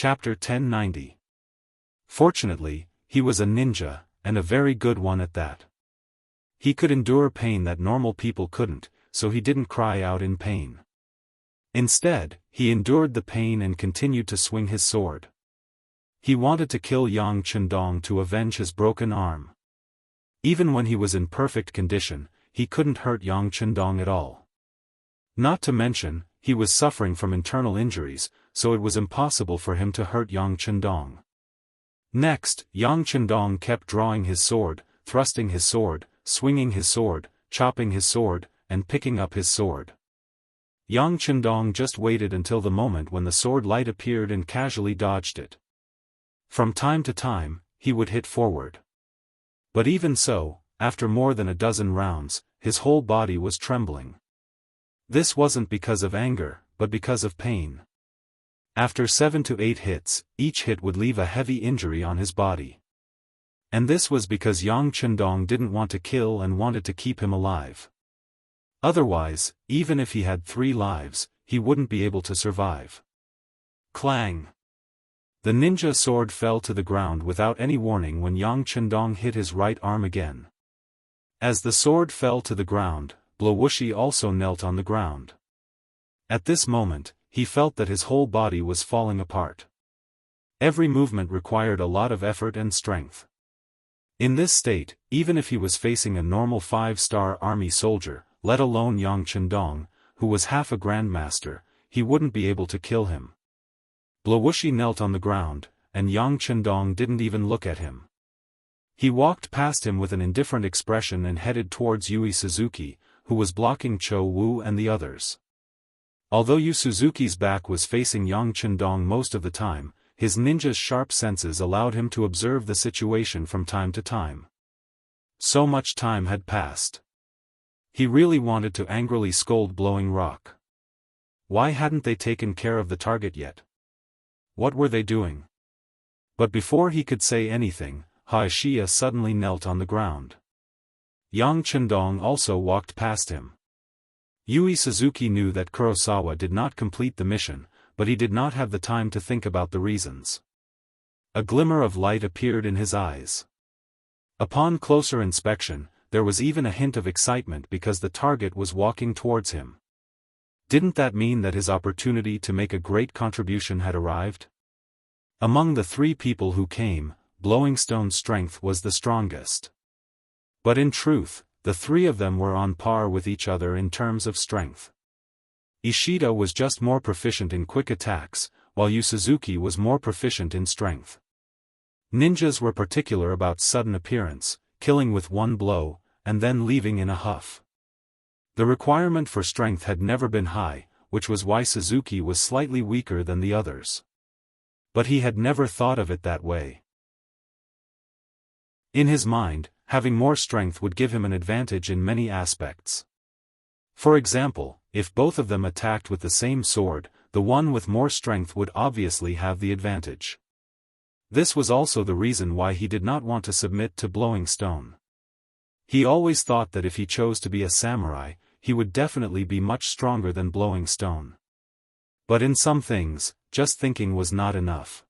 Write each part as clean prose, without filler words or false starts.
Chapter 1090. Fortunately, he was a ninja, and a very good one at that. He could endure pain that normal people couldn't, so he didn't cry out in pain. Instead, he endured the pain and continued to swing his sword. He wanted to kill Yang Chendong to avenge his broken arm. Even when he was in perfect condition, he couldn't hurt Yang Chendong at all. Not to mention, he was suffering from internal injuries, so it was impossible for him to hurt Yang Chendong. Next, Yang Chendong kept drawing his sword, thrusting his sword, swinging his sword, chopping his sword, and picking up his sword. Yang Chendong just waited until the moment when the sword light appeared and casually dodged it. From time to time, he would hit forward. But even so, after more than a dozen rounds, his whole body was trembling. This wasn't because of anger, but because of pain. After 7 to 8 hits, each hit would leave a heavy injury on his body. And this was because Yang Chendong didn't want to kill and wanted to keep him alive. Otherwise, even if he had 3 lives, he wouldn't be able to survive. Clang! The ninja sword fell to the ground without any warning when Yang Chendong hit his right arm again. As the sword fell to the ground, Wuxia also knelt on the ground. At this moment, he felt that his whole body was falling apart. Every movement required a lot of effort and strength. In this state, even if he was facing a normal 5-star army soldier, let alone Yang Chendong, who was half a grandmaster, he wouldn't be able to kill him. Wuxia knelt on the ground, and Yang Chendong didn't even look at him. He walked past him with an indifferent expression and headed towards Yu Suzuki, who was blocking Cho Wu and the others. Although Yu Suzuki's back was facing Yang Chendong most of the time, his ninja's sharp senses allowed him to observe the situation from time to time. So much time had passed. He really wanted to angrily scold Blowing Rock. Why hadn't they taken care of the target yet? What were they doing? But before he could say anything, Xianxia suddenly knelt on the ground. Yang Chendong also walked past him. Yu Suzuki knew that Kurosawa did not complete the mission, but he did not have the time to think about the reasons. A glimmer of light appeared in his eyes. Upon closer inspection, there was even a hint of excitement because the target was walking towards him. Didn't that mean that his opportunity to make a great contribution had arrived? Among the 3 people who came, Blowing Stone's strength was the strongest. But in truth, the 3 of them were on par with each other in terms of strength. Ishida was just more proficient in quick attacks, while Yu Suzuki was more proficient in strength. Ninjas were particular about sudden appearance, killing with 1 blow, and then leaving in a huff. The requirement for strength had never been high, which was why Suzuki was slightly weaker than the others. But he had never thought of it that way. In his mind, having more strength would give him an advantage in many aspects. For example, if both of them attacked with the same sword, the one with more strength would obviously have the advantage. This was also the reason why he did not want to submit to Blowing Stone. He always thought that if he chose to be a samurai, he would definitely be much stronger than Blowing Stone. But in some things, just thinking was not enough.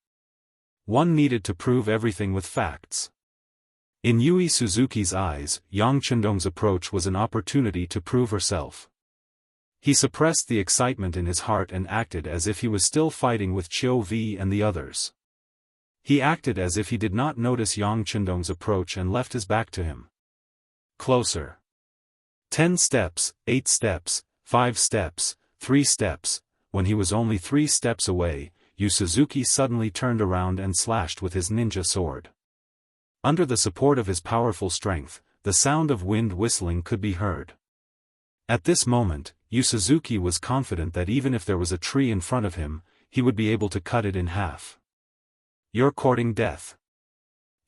One needed to prove everything with facts. In Yu Suzuki's eyes, Yang Chendong's approach was an opportunity to prove herself. He suppressed the excitement in his heart and acted as if he was still fighting with Chiu Vi and the others. He acted as if he did not notice Yang Chendong's approach and left his back to him. Closer. 10 steps, 8 steps, 5 steps, 3 steps. When he was only 3 steps away, Yu Suzuki suddenly turned around and slashed with his ninja sword. Under the support of his powerful strength, the sound of wind whistling could be heard. At this moment, Yu Suzuki was confident that even if there was a tree in front of him, he would be able to cut it in half. You're courting death.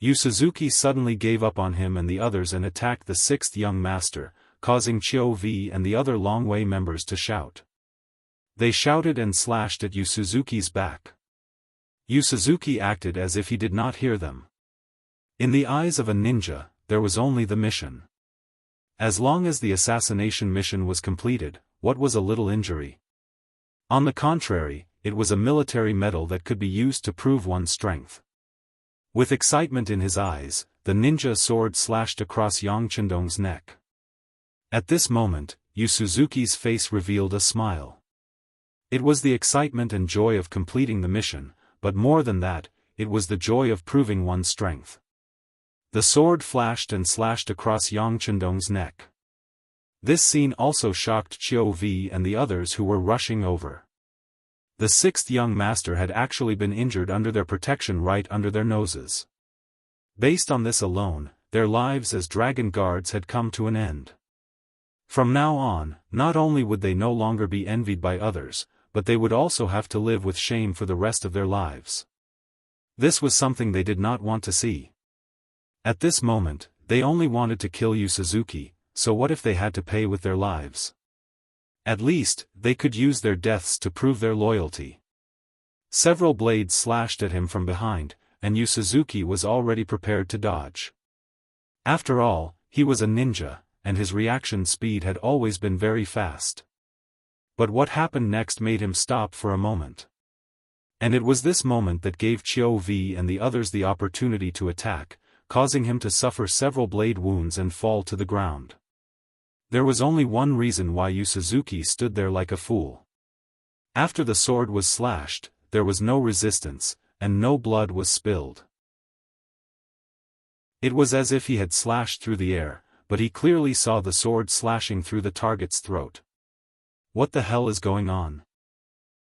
Yu Suzuki suddenly gave up on him and the others and attacked the 6th young master, causing Chiu Vi and the other Long Way members to shout. They shouted and slashed at Yu Suzuki's back. Yu Suzuki acted as if he did not hear them. In the eyes of a ninja, there was only the mission. As long as the assassination mission was completed, what was a little injury? On the contrary, it was a military medal that could be used to prove one's strength. With excitement in his eyes, the ninja sword slashed across Yang Chendong's neck. At this moment, Yu Suzuki's face revealed a smile. It was the excitement and joy of completing the mission, but more than that, it was the joy of proving one's strength. The sword flashed and slashed across Yang Chendong's neck. This scene also shocked Qiu Vi and the others who were rushing over. The sixth young master had actually been injured under their protection right under their noses. Based on this alone, their lives as dragon guards had come to an end. From now on, not only would they no longer be envied by others, but they would also have to live with shame for the rest of their lives. This was something they did not want to see. At this moment, they only wanted to kill Yu Suzuki, so what if they had to pay with their lives? At least, they could use their deaths to prove their loyalty. Several blades slashed at him from behind, and Yu Suzuki was already prepared to dodge. After all, he was a ninja, and his reaction speed had always been very fast. But what happened next made him stop for a moment. And it was this moment that gave Qiu Vi and the others the opportunity to attack, causing him to suffer several blade wounds and fall to the ground. There was only one reason why Yu Suzuki stood there like a fool. After the sword was slashed, there was no resistance, and no blood was spilled. It was as if he had slashed through the air, but he clearly saw the sword slashing through the target's throat. What the hell is going on?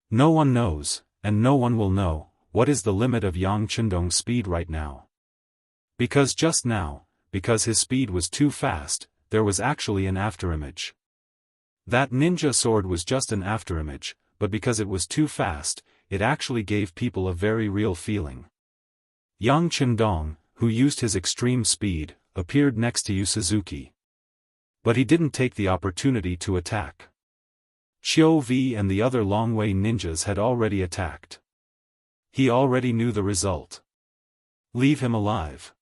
No one knows, and no one will know, what is the limit of Yang Chendong's speed right now. Because just now, because his speed was too fast, there was actually an afterimage. That ninja sword was just an afterimage, but because it was too fast, it actually gave people a very real feeling. Yang Chendong, who used his extreme speed, appeared next to Yu Suzuki. But he didn't take the opportunity to attack. Qiu Vi and the other Longwei ninjas had already attacked. He already knew the result. Leave him alive.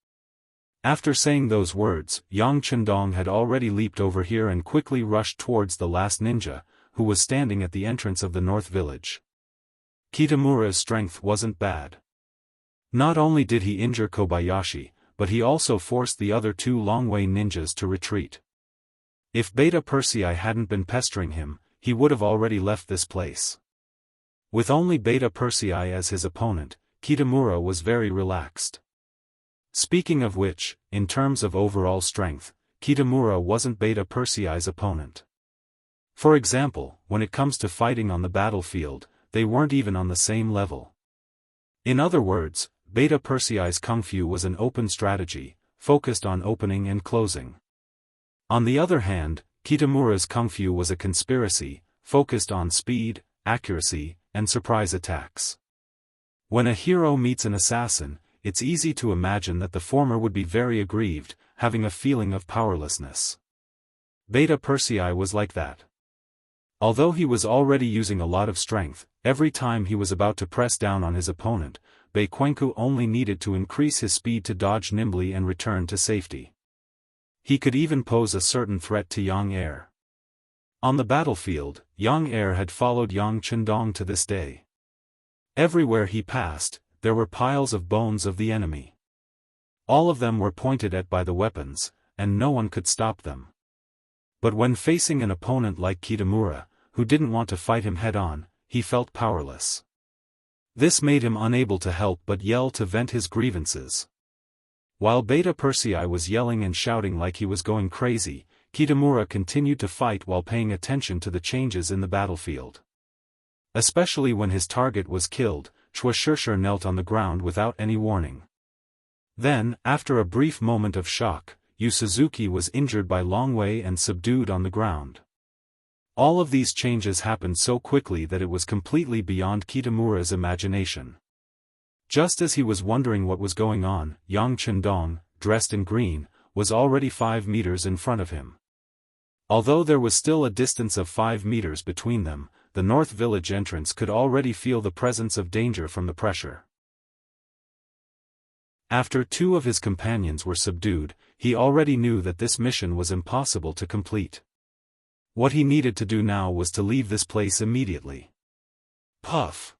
After saying those words, Yang Chendong had already leaped over here and quickly rushed towards the last ninja, who was standing at the entrance of the north village. Kitamura's strength wasn't bad. Not only did he injure Kobayashi, but he also forced the other two Longwei ninjas to retreat. If Beta Persei hadn't been pestering him, he would have already left this place. With only Beta Persei as his opponent, Kitamura was very relaxed. Speaking of which, in terms of overall strength, Kitamura wasn't Beta Persei's opponent. For example, when it comes to fighting on the battlefield, they weren't even on the same level. In other words, Beta Persei's Kung Fu was an open strategy, focused on opening and closing. On the other hand, Kitamura's Kung Fu was a conspiracy, focused on speed, accuracy, and surprise attacks. When a hero meets an assassin, it's easy to imagine that the former would be very aggrieved, having a feeling of powerlessness. Beta Persei was like that. Although he was already using a lot of strength, every time he was about to press down on his opponent, Baikwenku only needed to increase his speed to dodge nimbly and return to safety. He could even pose a certain threat to Yang Er. On the battlefield, Yang Er had followed Yang Chendong to this day. Everywhere he passed, there were piles of bones of the enemy. All of them were pointed at by the weapons, and no one could stop them. But when facing an opponent like Kitamura, who didn't want to fight him head-on, he felt powerless. This made him unable to help but yell to vent his grievances. While Beta Persei was yelling and shouting like he was going crazy, Kitamura continued to fight while paying attention to the changes in the battlefield. Especially when his target was killed, Chua Shishir knelt on the ground without any warning. Then, after a brief moment of shock, Yu Suzuki was injured by Longwei and subdued on the ground. All of these changes happened so quickly that it was completely beyond Kitamura's imagination. Just as he was wondering what was going on, Yang Chendong, dressed in green, was already 5 meters in front of him. Although there was still a distance of 5 meters between them, the North Village entrance could already feel the presence of danger from the pressure. After 2 of his companions were subdued, he already knew that this mission was impossible to complete. What he needed to do now was to leave this place immediately. Puff!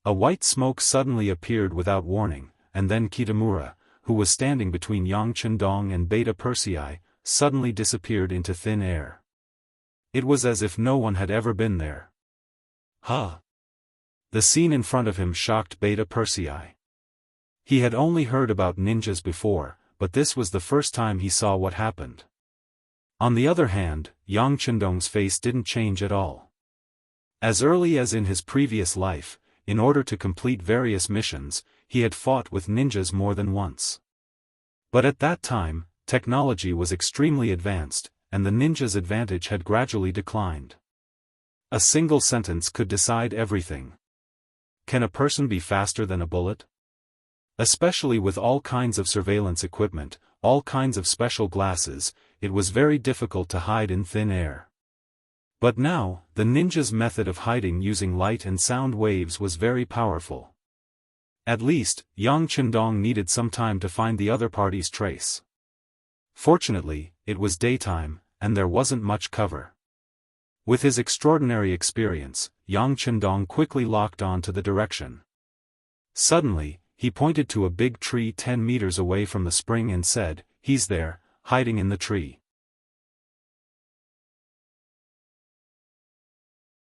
A white smoke suddenly appeared without warning, and then Kitamura, who was standing between Yang Chendong and Beta Persei, suddenly disappeared into thin air. It was as if no one had ever been there. Huh! The scene in front of him shocked Beta Persei. He had only heard about ninjas before, but this was the first time he saw what happened. On the other hand, Yang Chendong's face didn't change at all. As early as in his previous life, in order to complete various missions, he had fought with ninjas more than once. But at that time, technology was extremely advanced, and the ninja's advantage had gradually declined. A single sentence could decide everything. Can a person be faster than a bullet? Especially with all kinds of surveillance equipment, all kinds of special glasses, it was very difficult to hide in thin air. But now, the ninja's method of hiding using light and sound waves was very powerful. At least, Yang Chendong needed some time to find the other party's trace. Fortunately, it was daytime, and there wasn't much cover. With his extraordinary experience, Yang Chendong quickly locked on to the direction. Suddenly, he pointed to a big tree 10 meters away from the spring and said, "He's there, hiding in the tree."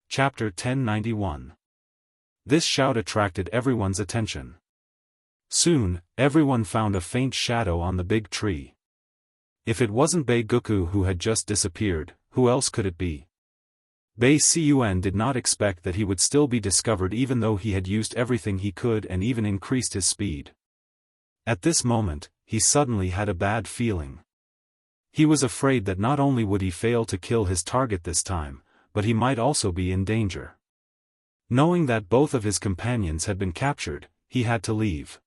Chapter 1091. This shout attracted everyone's attention. Soon, everyone found a faint shadow on the big tree. If it wasn't Bei Guku who had just disappeared, who else could it be? Bei Yuan did not expect that he would still be discovered even though he had used everything he could and even increased his speed. At this moment, he suddenly had a bad feeling. He was afraid that not only would he fail to kill his target this time, but he might also be in danger. Knowing that both of his companions had been captured, he had to leave.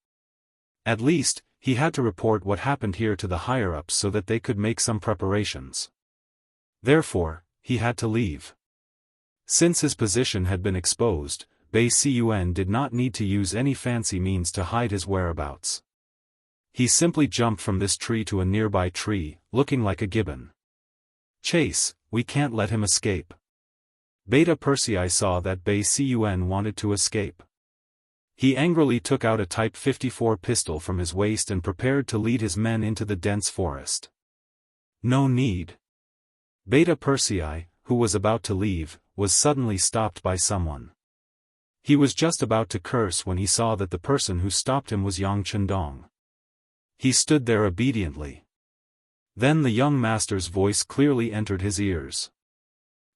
At least, he had to report what happened here to the higher-ups so that they could make some preparations. Therefore, he had to leave. Since his position had been exposed, Bei Yuan did not need to use any fancy means to hide his whereabouts. He simply jumped from this tree to a nearby tree, looking like a gibbon. "Chase, we can't let him escape." Beta Persei saw that Bei Yuan wanted to escape. He angrily took out a Type 54 pistol from his waist and prepared to lead his men into the dense forest. No need. Beta Persei, who was about to leave, was suddenly stopped by someone. He was just about to curse when he saw that the person who stopped him was Yang Chendong. He stood there obediently. Then the young master's voice clearly entered his ears.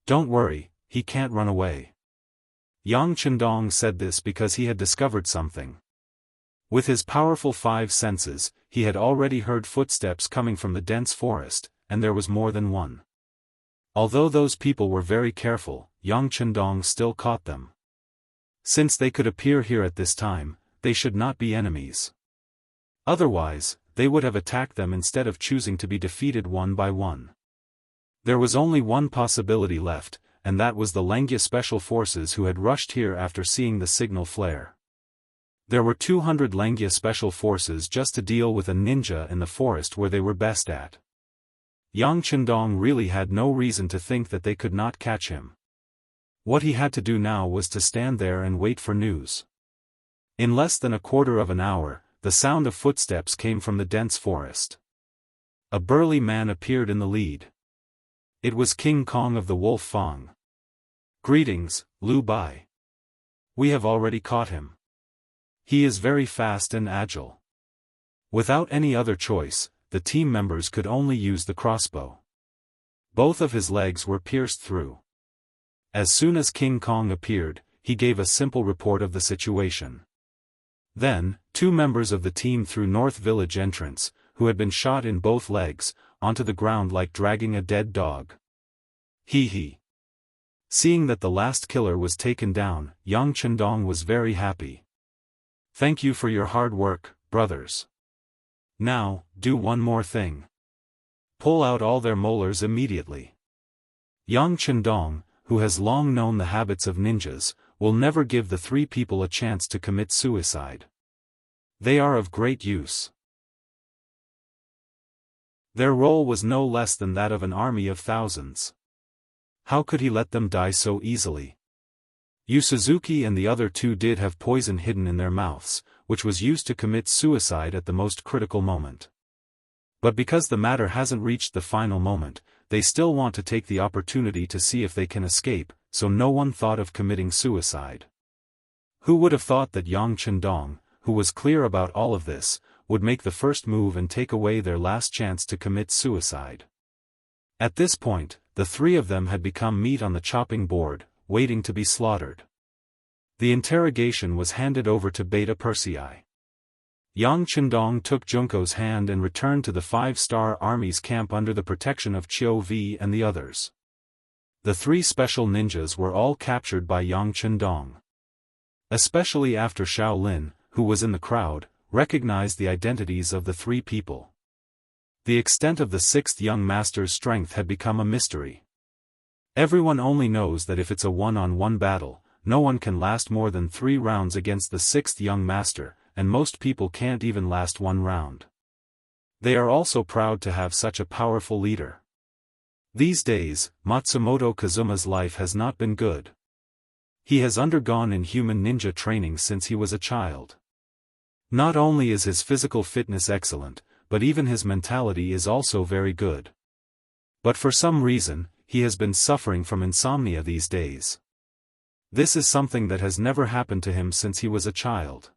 "Don't worry, he can't run away." Yang Chendong said this because he had discovered something. With his powerful 5 senses, he had already heard footsteps coming from the dense forest, and there was more than one. Although those people were very careful, Yang Chendong still caught them. Since they could appear here at this time, they should not be enemies. Otherwise, they would have attacked them instead of choosing to be defeated one by one. There was only one possibility left, and that was the Lengia Special Forces who had rushed here after seeing the signal flare. There were 200 Lengia Special Forces just to deal with a ninja in the forest where they were best at. Yang Chendong really had no reason to think that they could not catch him. What he had to do now was to stand there and wait for news. In less than a quarter of an hour, the sound of footsteps came from the dense forest. A burly man appeared in the lead. It was King Kong of the Wolf Fang. "Greetings, Liu Bai. We have already caught him. He is very fast and agile." Without any other choice, the team members could only use the crossbow. Both of his legs were pierced through. As soon as King Kong appeared, he gave a simple report of the situation. Then, 2 members of the team threw North Village entrance, who had been shot in both legs, onto the ground like dragging a dead dog. Hee. Seeing that the last killer was taken down, Yang Chendong was very happy. "Thank you for your hard work, brothers. Now, do one more thing. Pull out all their molars immediately." Yang Chendong, who has long known the habits of ninjas, will never give the 3 people a chance to commit suicide. They are of great use. Their role was no less than that of an army of thousands. How could he let them die so easily? Yu Suzuki and the other two did have poison hidden in their mouths, which was used to commit suicide at the most critical moment. But because the matter hasn't reached the final moment, they still want to take the opportunity to see if they can escape, so no one thought of committing suicide. Who would have thought that Yang Chendong, who was clear about all of this, would make the first move and take away their last chance to commit suicide? At this point, the three of them had become meat on the chopping board, waiting to be slaughtered. The interrogation was handed over to Beta Persei. Yang Chendong took Junko's hand and returned to the 5-star Army's camp under the protection of Chiu Vi and the others. The three special ninjas were all captured by Yang Chendong. Especially after Shaolin, who was in the crowd, recognized the identities of the three people. The extent of the sixth young master's strength had become a mystery. Everyone only knows that if it's a one-on-one battle, no one can last more than 3 rounds against the sixth young master, and most people can't even last 1 round. They are also proud to have such a powerful leader. These days, Matsumoto Kazuma's life has not been good. He has undergone inhuman ninja training since he was a child. Not only is his physical fitness excellent, but even his mentality is also very good. But for some reason, he has been suffering from insomnia these days. This is something that has never happened to him since he was a child.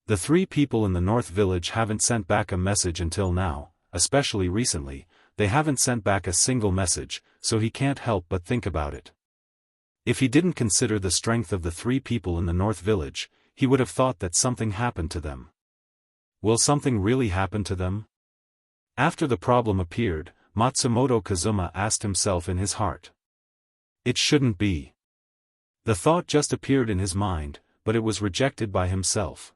The three people in the North Village haven't sent back a message until now, especially recently, they haven't sent back a single message, so he can't help but think about it. If he didn't consider the strength of the three people in the North Village, he would have thought that something happened to them. Will something really happen to them? After the problem appeared, Matsumoto Kazuma asked himself in his heart. It shouldn't be. The thought just appeared in his mind, but it was rejected by himself.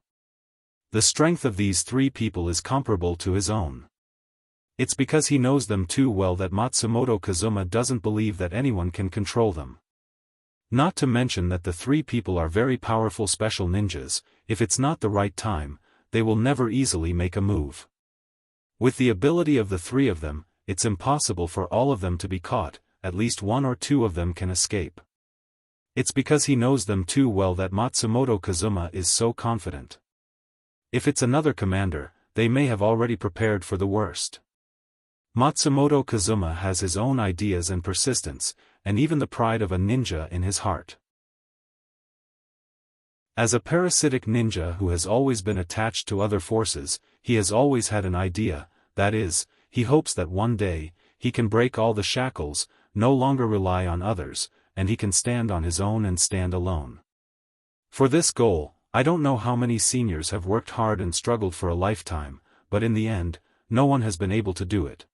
The strength of these three people is comparable to his own. It's because he knows them too well that Matsumoto Kazuma doesn't believe that anyone can control them. Not to mention that the three people are very powerful special ninjas. If it's not the right time, they will never easily make a move. With the ability of the three of them, it's impossible for all of them to be caught, at least 1 or 2 of them can escape. It's because he knows them too well that Matsumoto Kazuma is so confident. If it's another commander, they may have already prepared for the worst. Matsumoto Kazuma has his own ideas and persistence, and even the pride of a ninja in his heart. As a parasitic ninja who has always been attached to other forces, he has always had an idea, that is, he hopes that one day, he can break all the shackles, no longer rely on others, and he can stand on his own and stand alone. For this goal, I don't know how many seniors have worked hard and struggled for a lifetime, but in the end, no one has been able to do it.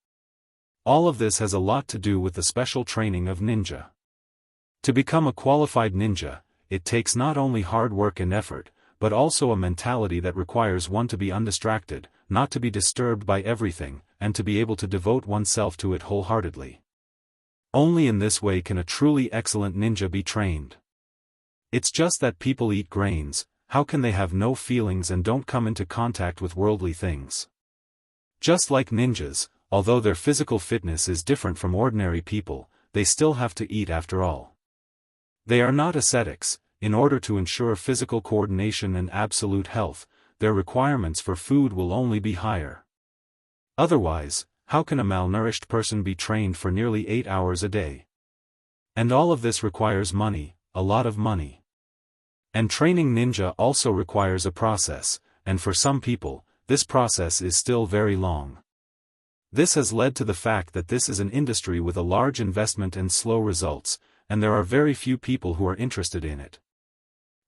All of this has a lot to do with the special training of ninja. To become a qualified ninja, it takes not only hard work and effort, but also a mentality that requires one to be undistracted, not to be disturbed by everything, and to be able to devote oneself to it wholeheartedly. Only in this way can a truly excellent ninja be trained. It's just that people eat grains, how can they have no feelings and don't come into contact with worldly things? Just like ninjas, although their physical fitness is different from ordinary people, they still have to eat after all. They are not ascetics. In order to ensure physical coordination and absolute health, their requirements for food will only be higher. Otherwise, how can a malnourished person be trained for nearly 8 hours a day? And all of this requires money, a lot of money. And training ninja also requires a process, and for some people, this process is still very long. This has led to the fact that this is an industry with a large investment and slow results, and there are very few people who are interested in it.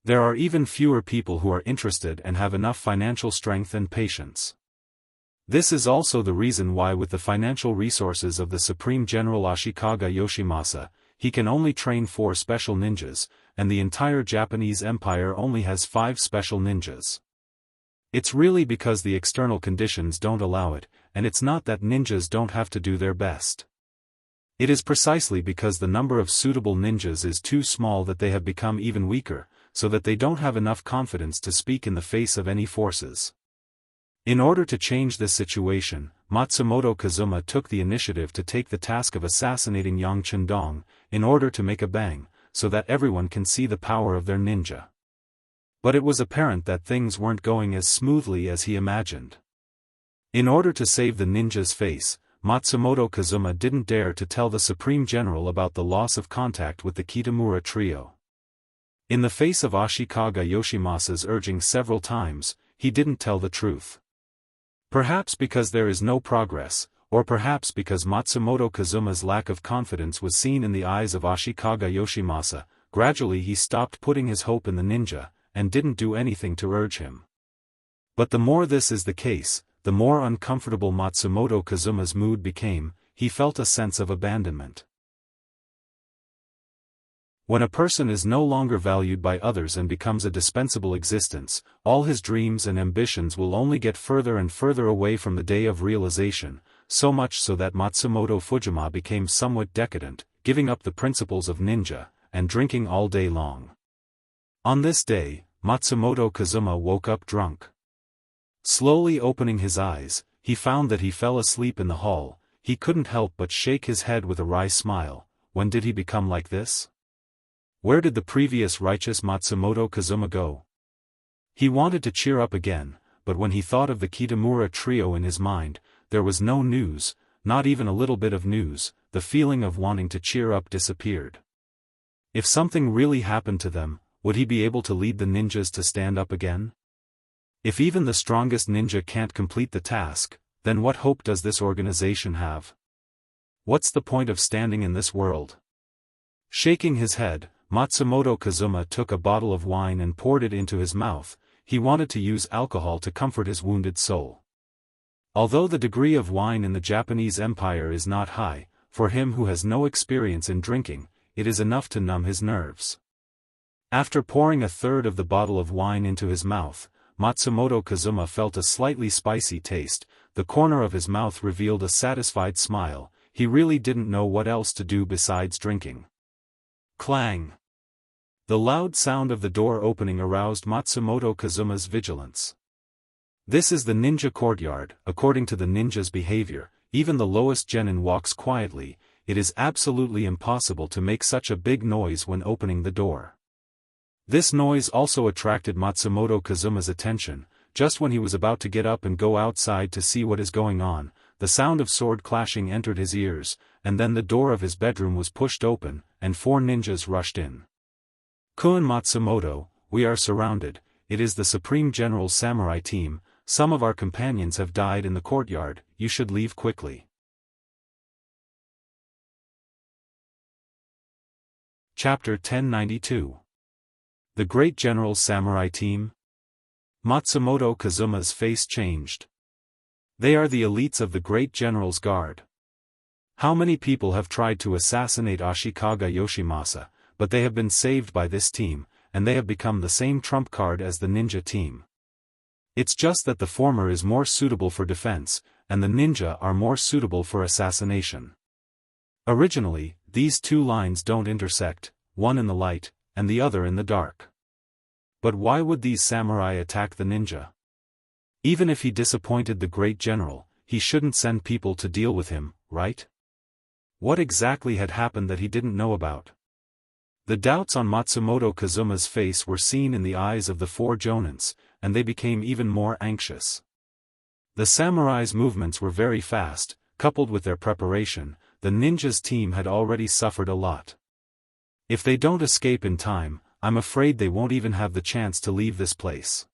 There are even fewer people who are interested and have enough financial strength and patience. This is also the reason why with the financial resources of the Supreme General Ashikaga Yoshimasa, he can only train 4 special ninjas, and the entire Japanese Empire only has 5 special ninjas. It's really because the external conditions don't allow it, and it's not that ninjas don't have to do their best. It is precisely because the number of suitable ninjas is too small that they have become even weaker, so that they don't have enough confidence to speak in the face of any forces. In order to change this situation, Matsumoto Kazuma took the initiative to take the task of assassinating Yang Chendong, in order to make a bang, so that everyone can see the power of their ninja. But it was apparent that things weren't going as smoothly as he imagined. In order to save the ninja's face, Matsumoto Kazuma didn't dare to tell the Supreme General about the loss of contact with the Kitamura trio. In the face of Ashikaga Yoshimasa's urging several times, he didn't tell the truth. Perhaps because there is no progress, or perhaps because Matsumoto Kazuma's lack of confidence was seen in the eyes of Ashikaga Yoshimasa, gradually he stopped putting his hope in the ninja, and didn't do anything to urge him. But the more this is the case, the more uncomfortable Matsumoto Kazuma's mood became. He felt a sense of abandonment. When a person is no longer valued by others and becomes a dispensable existence, all his dreams and ambitions will only get further and further away from the day of realization, so much so that Matsumoto Fujima became somewhat decadent, giving up the principles of ninja, and drinking all day long. On this day, Matsumoto Kazuma woke up drunk. Slowly opening his eyes, he found that he fell asleep in the hall. He couldn't help but shake his head with a wry smile. When did he become like this? Where did the previous righteous Matsumoto Kazuma go? He wanted to cheer up again, but when he thought of the Kitamura trio in his mind, there was no news, not even a little bit of news. The feeling of wanting to cheer up disappeared. If something really happened to them, would he be able to lead the ninjas to stand up again? If even the strongest ninja can't complete the task, then what hope does this organization have? What's the point of standing in this world? Shaking his head, Matsumoto Kazuma took a bottle of wine and poured it into his mouth. He wanted to use alcohol to comfort his wounded soul. Although the degree of wine in the Japanese Empire is not high, for him who has no experience in drinking, it is enough to numb his nerves. After pouring a third of the bottle of wine into his mouth, Matsumoto Kazuma felt a slightly spicy taste. The corner of his mouth revealed a satisfied smile. He really didn't know what else to do besides drinking. Clang! The loud sound of the door opening aroused Matsumoto Kazuma's vigilance. This is the ninja courtyard. According to the ninja's behavior, even the lowest genin walks quietly. It is absolutely impossible to make such a big noise when opening the door. This noise also attracted Matsumoto Kazuma's attention. Just when he was about to get up and go outside to see what is going on, the sound of sword clashing entered his ears, and then the door of his bedroom was pushed open, and 4 ninjas rushed in. Kun Matsumoto, we are surrounded. It is the Supreme General's samurai team. Some of our companions have died in the courtyard. You should leave quickly. Chapter 1092. The Great General's Samurai Team? Matsumoto Kazuma's face changed. They are the elites of the Great General's Guard. How many people have tried to assassinate Ashikaga Yoshimasa, but they have been saved by this team, and they have become the same trump card as the ninja team. It's just that the former is more suitable for defense, and the ninja are more suitable for assassination. Originally, these two lines don't intersect, one in the light, and the other in the dark. But why would these samurai attack the ninja? Even if he disappointed the great general, he shouldn't send people to deal with him, right? What exactly had happened that he didn't know about? The doubts on Matsumoto Kazuma's face were seen in the eyes of the 4 jonins, and they became even more anxious. The samurai's movements were very fast, coupled with their preparation. The ninja's team had already suffered a lot. If they don't escape in time, I'm afraid they won't even have the chance to leave this place.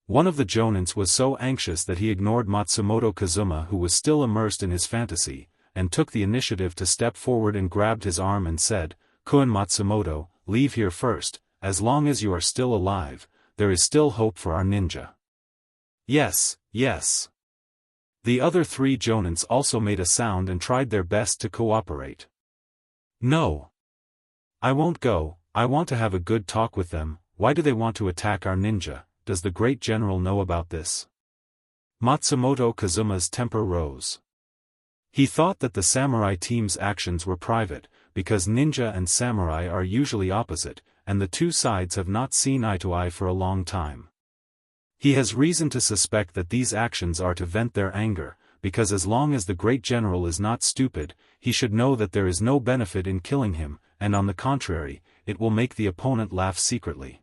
One of the jonins was so anxious that he ignored Matsumoto Kazuma, who was still immersed in his fantasy, and took the initiative to step forward and grabbed his arm and said, "Kun Matsumoto, leave here first. As long as you are still alive, there is still hope for our ninja." Yes, yes. The other 3 jonins also made a sound and tried their best to cooperate. No. I won't go. I want to have a good talk with them. Why do they want to attack our ninja? Does the great general know about this? Matsumoto Kazuma's temper rose. He thought that the samurai team's actions were private, because ninja and samurai are usually opposite, and the 2 sides have not seen eye to eye for a long time. He has reason to suspect that these actions are to vent their anger, because as long as the great general is not stupid, he should know that there is no benefit in killing him, and on the contrary, it will make the opponent laugh secretly.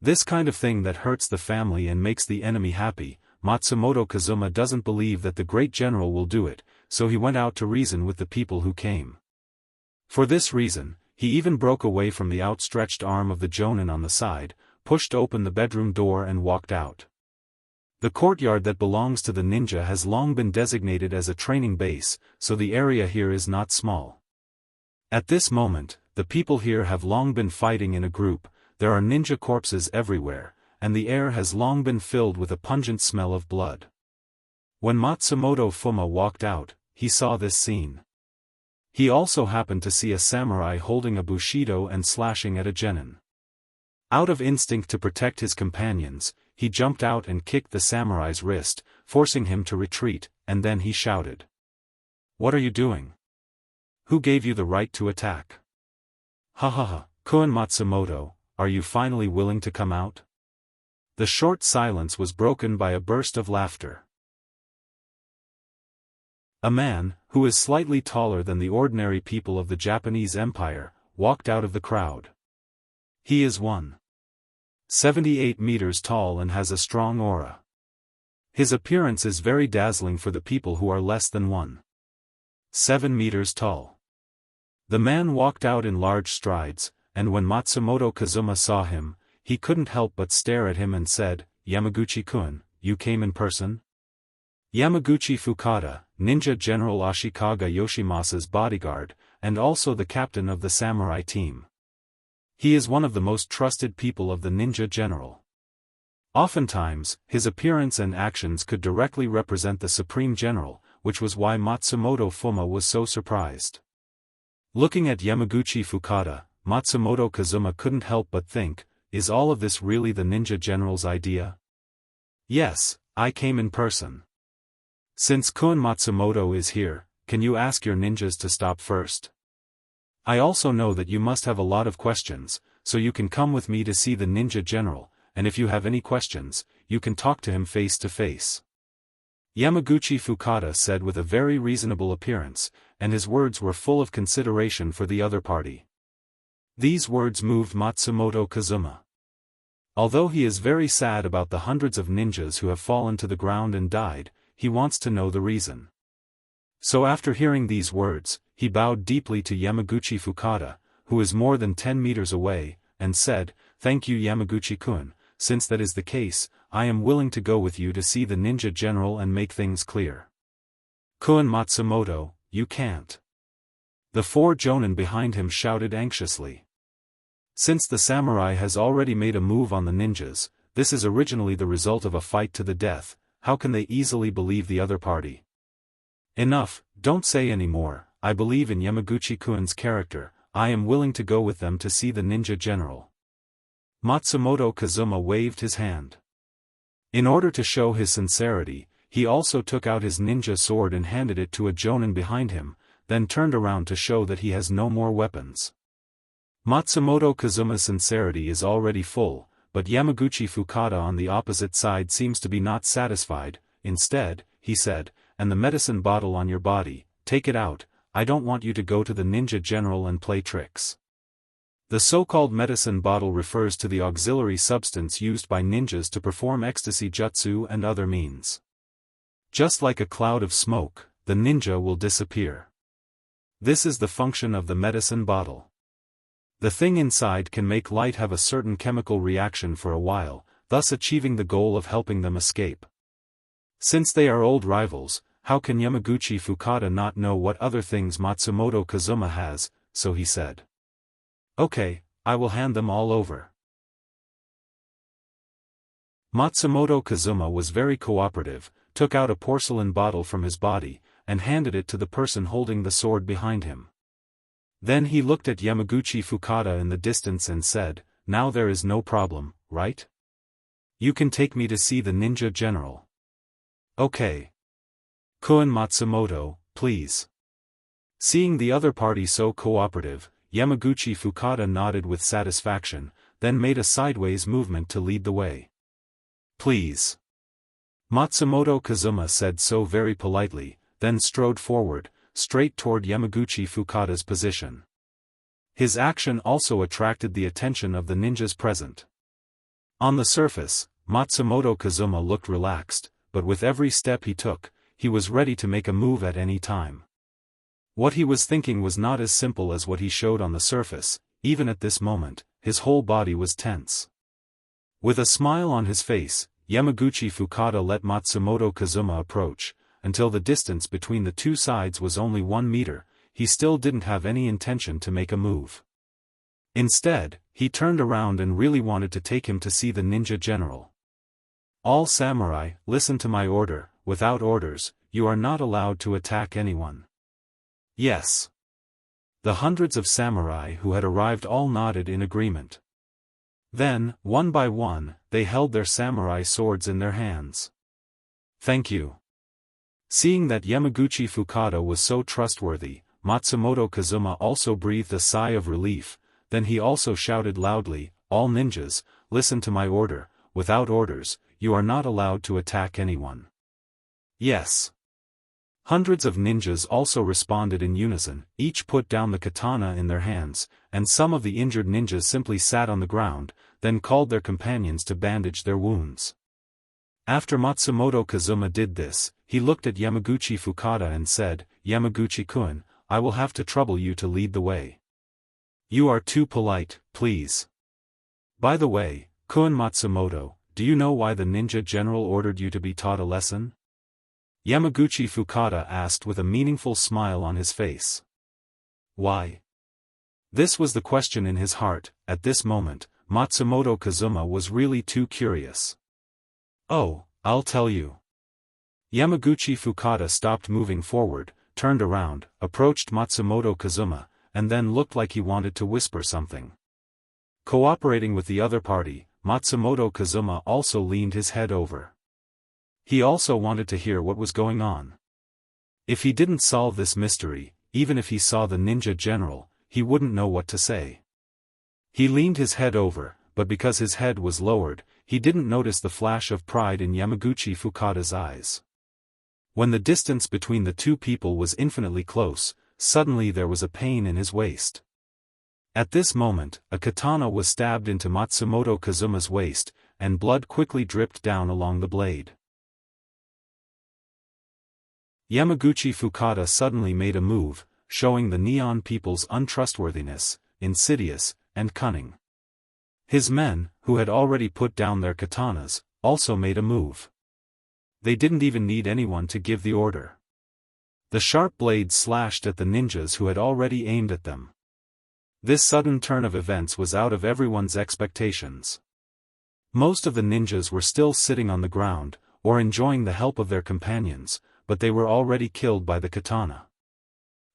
This kind of thing that hurts the family and makes the enemy happy. Matsumoto Kazuma doesn't believe that the great general will do it, so he went out to reason with the people who came. For this reason, he even broke away from the outstretched arm of the jonin on the side, pushed open the bedroom door and walked out. The courtyard that belongs to the ninja has long been designated as a training base, so the area here is not small. At this moment, the people here have long been fighting in a group, there are ninja corpses everywhere, and the air has long been filled with a pungent smell of blood. When Matsumoto Fuma walked out, he saw this scene. He also happened to see a samurai holding a bushido and slashing at a genin. Out of instinct to protect his companions, he jumped out and kicked the samurai's wrist, forcing him to retreat, and then he shouted. "What are you doing? Who gave you the right to attack? Ha ha ha, Kun Matsumoto, are you finally willing to come out?" The short silence was broken by a burst of laughter. A man, who is slightly taller than the ordinary people of the Japanese Empire, walked out of the crowd. He is 178 meters tall and has a strong aura. His appearance is very dazzling for the people who are less than 1.7 meters tall. The man walked out in large strides, and when Matsumoto Kazuma saw him, he couldn't help but stare at him and said, "Yamaguchi-kun, you came in person?" Yamaguchi Fukada, Ninja General Ashikaga Yoshimasa's bodyguard, and also the captain of the samurai team. He is one of the most trusted people of the ninja general. Oftentimes, his appearance and actions could directly represent the supreme general, which was why Matsumoto Fuma was so surprised. Looking at Yamaguchi Fukada, Matsumoto Kazuma couldn't help but think, is all of this really the ninja general's idea? Yes, I came in person. Since Kun Matsumoto is here, can you ask your ninjas to stop first? I also know that you must have a lot of questions, so you can come with me to see the ninja general, and if you have any questions, you can talk to him face to face. Yamaguchi Fukada said with a very reasonable appearance, and his words were full of consideration for the other party. These words moved Matsumoto Kazuma. Although he is very sad about the hundreds of ninjas who have fallen to the ground and died, he wants to know the reason. So after hearing these words, he bowed deeply to Yamaguchi Fukada, who is more than 10 meters away, and said, "Thank you Yamaguchi-kun, since that is the case, I am willing to go with you to see the ninja general and make things clear." "Kun Matsumoto, you can't." The 4 jonin behind him shouted anxiously. Since the samurai has already made a move on the ninjas, this is originally the result of a fight to the death, how can they easily believe the other party? "Enough, don't say any more, I believe in Yamaguchi-kun's character, I am willing to go with them to see the ninja general." Matsumoto Kazuma waved his hand. In order to show his sincerity, he also took out his ninja sword and handed it to a jonin behind him, then turned around to show that he has no more weapons. Matsumoto Kazuma's sincerity is already full, but Yamaguchi Fukada on the opposite side seems to be not satisfied. Instead, he said, "And the medicine bottle on your body, take it out, I don't want you to go to the ninja general and play tricks." The so-called medicine bottle refers to the auxiliary substance used by ninjas to perform ecstasy jutsu and other means. Just like a cloud of smoke, the ninja will disappear. This is the function of the medicine bottle. The thing inside can make light have a certain chemical reaction for a while, thus achieving the goal of helping them escape. Since they are old rivals, how can Yamaguchi Fukada not know what other things Matsumoto Kazuma has, so he said. "Okay, I will hand them all over." Matsumoto Kazuma was very cooperative, took out a porcelain bottle from his body, and handed it to the person holding the sword behind him. Then he looked at Yamaguchi Fukada in the distance and said, "Now there is no problem, right? You can take me to see the ninja general." "Okay. Kun Matsumoto, please." Seeing the other party so cooperative, Yamaguchi Fukada nodded with satisfaction, then made a sideways movement to lead the way. "Please." Matsumoto Kazuma said so very politely, then strode forward, straight toward Yamaguchi Fukada's position. His action also attracted the attention of the ninjas present. On the surface, Matsumoto Kazuma looked relaxed, but with every step he took, he was ready to make a move at any time. What he was thinking was not as simple as what he showed on the surface. Even at this moment, his whole body was tense. With a smile on his face, Yamaguchi Fukada let Matsumoto Kazuma approach. Until the distance between the two sides was only 1 meter, he still didn't have any intention to make a move. Instead, he turned around and really wanted to take him to see the ninja general. All samurai, listen to my order. Without orders, you are not allowed to attack anyone. Yes. The hundreds of samurai who had arrived all nodded in agreement. Then, one by one, they held their samurai swords in their hands. Thank you. Seeing that Yamaguchi Fukada was so trustworthy, Matsumoto Kazuma also breathed a sigh of relief. Then he also shouted loudly, all ninjas, listen to my order. Without orders, you are not allowed to attack anyone. Yes. Hundreds of ninjas also responded in unison. Each put down the katana in their hands, and some of the injured ninjas simply sat on the ground, then called their companions to bandage their wounds. After Matsumoto Kazuma did this, he looked at Yamaguchi Fukada and said, Yamaguchi-kun, I will have to trouble you to lead the way. You are too polite, please. By the way, Kun Matsumoto, do you know why the ninja general ordered you to be taught a lesson? Yamaguchi Fukada asked with a meaningful smile on his face. Why? This was the question in his heart. At this moment, Matsumoto Kazuma was really too curious. Oh, I'll tell you. Yamaguchi Fukada stopped moving forward, turned around, approached Matsumoto Kazuma, and then looked like he wanted to whisper something. Cooperating with the other party, Matsumoto Kazuma also leaned his head over. He also wanted to hear what was going on. If he didn't solve this mystery, even if he saw the ninja general, he wouldn't know what to say. He leaned his head over, but because his head was lowered, he didn't notice the flash of pride in Yamaguchi Fukada's eyes. When the distance between the two people was infinitely close, suddenly there was a pain in his waist. At this moment, a katana was stabbed into Matsumoto Kazuma's waist, and blood quickly dripped down along the blade. Yamaguchi Fukada suddenly made a move, showing the Neon people's untrustworthiness, insidious, and cunning. His men, who had already put down their katanas, also made a move. They didn't even need anyone to give the order. The sharp blades slashed at the ninjas who had already aimed at them. This sudden turn of events was out of everyone's expectations. Most of the ninjas were still sitting on the ground, or enjoying the help of their companions, but they were already killed by the katana.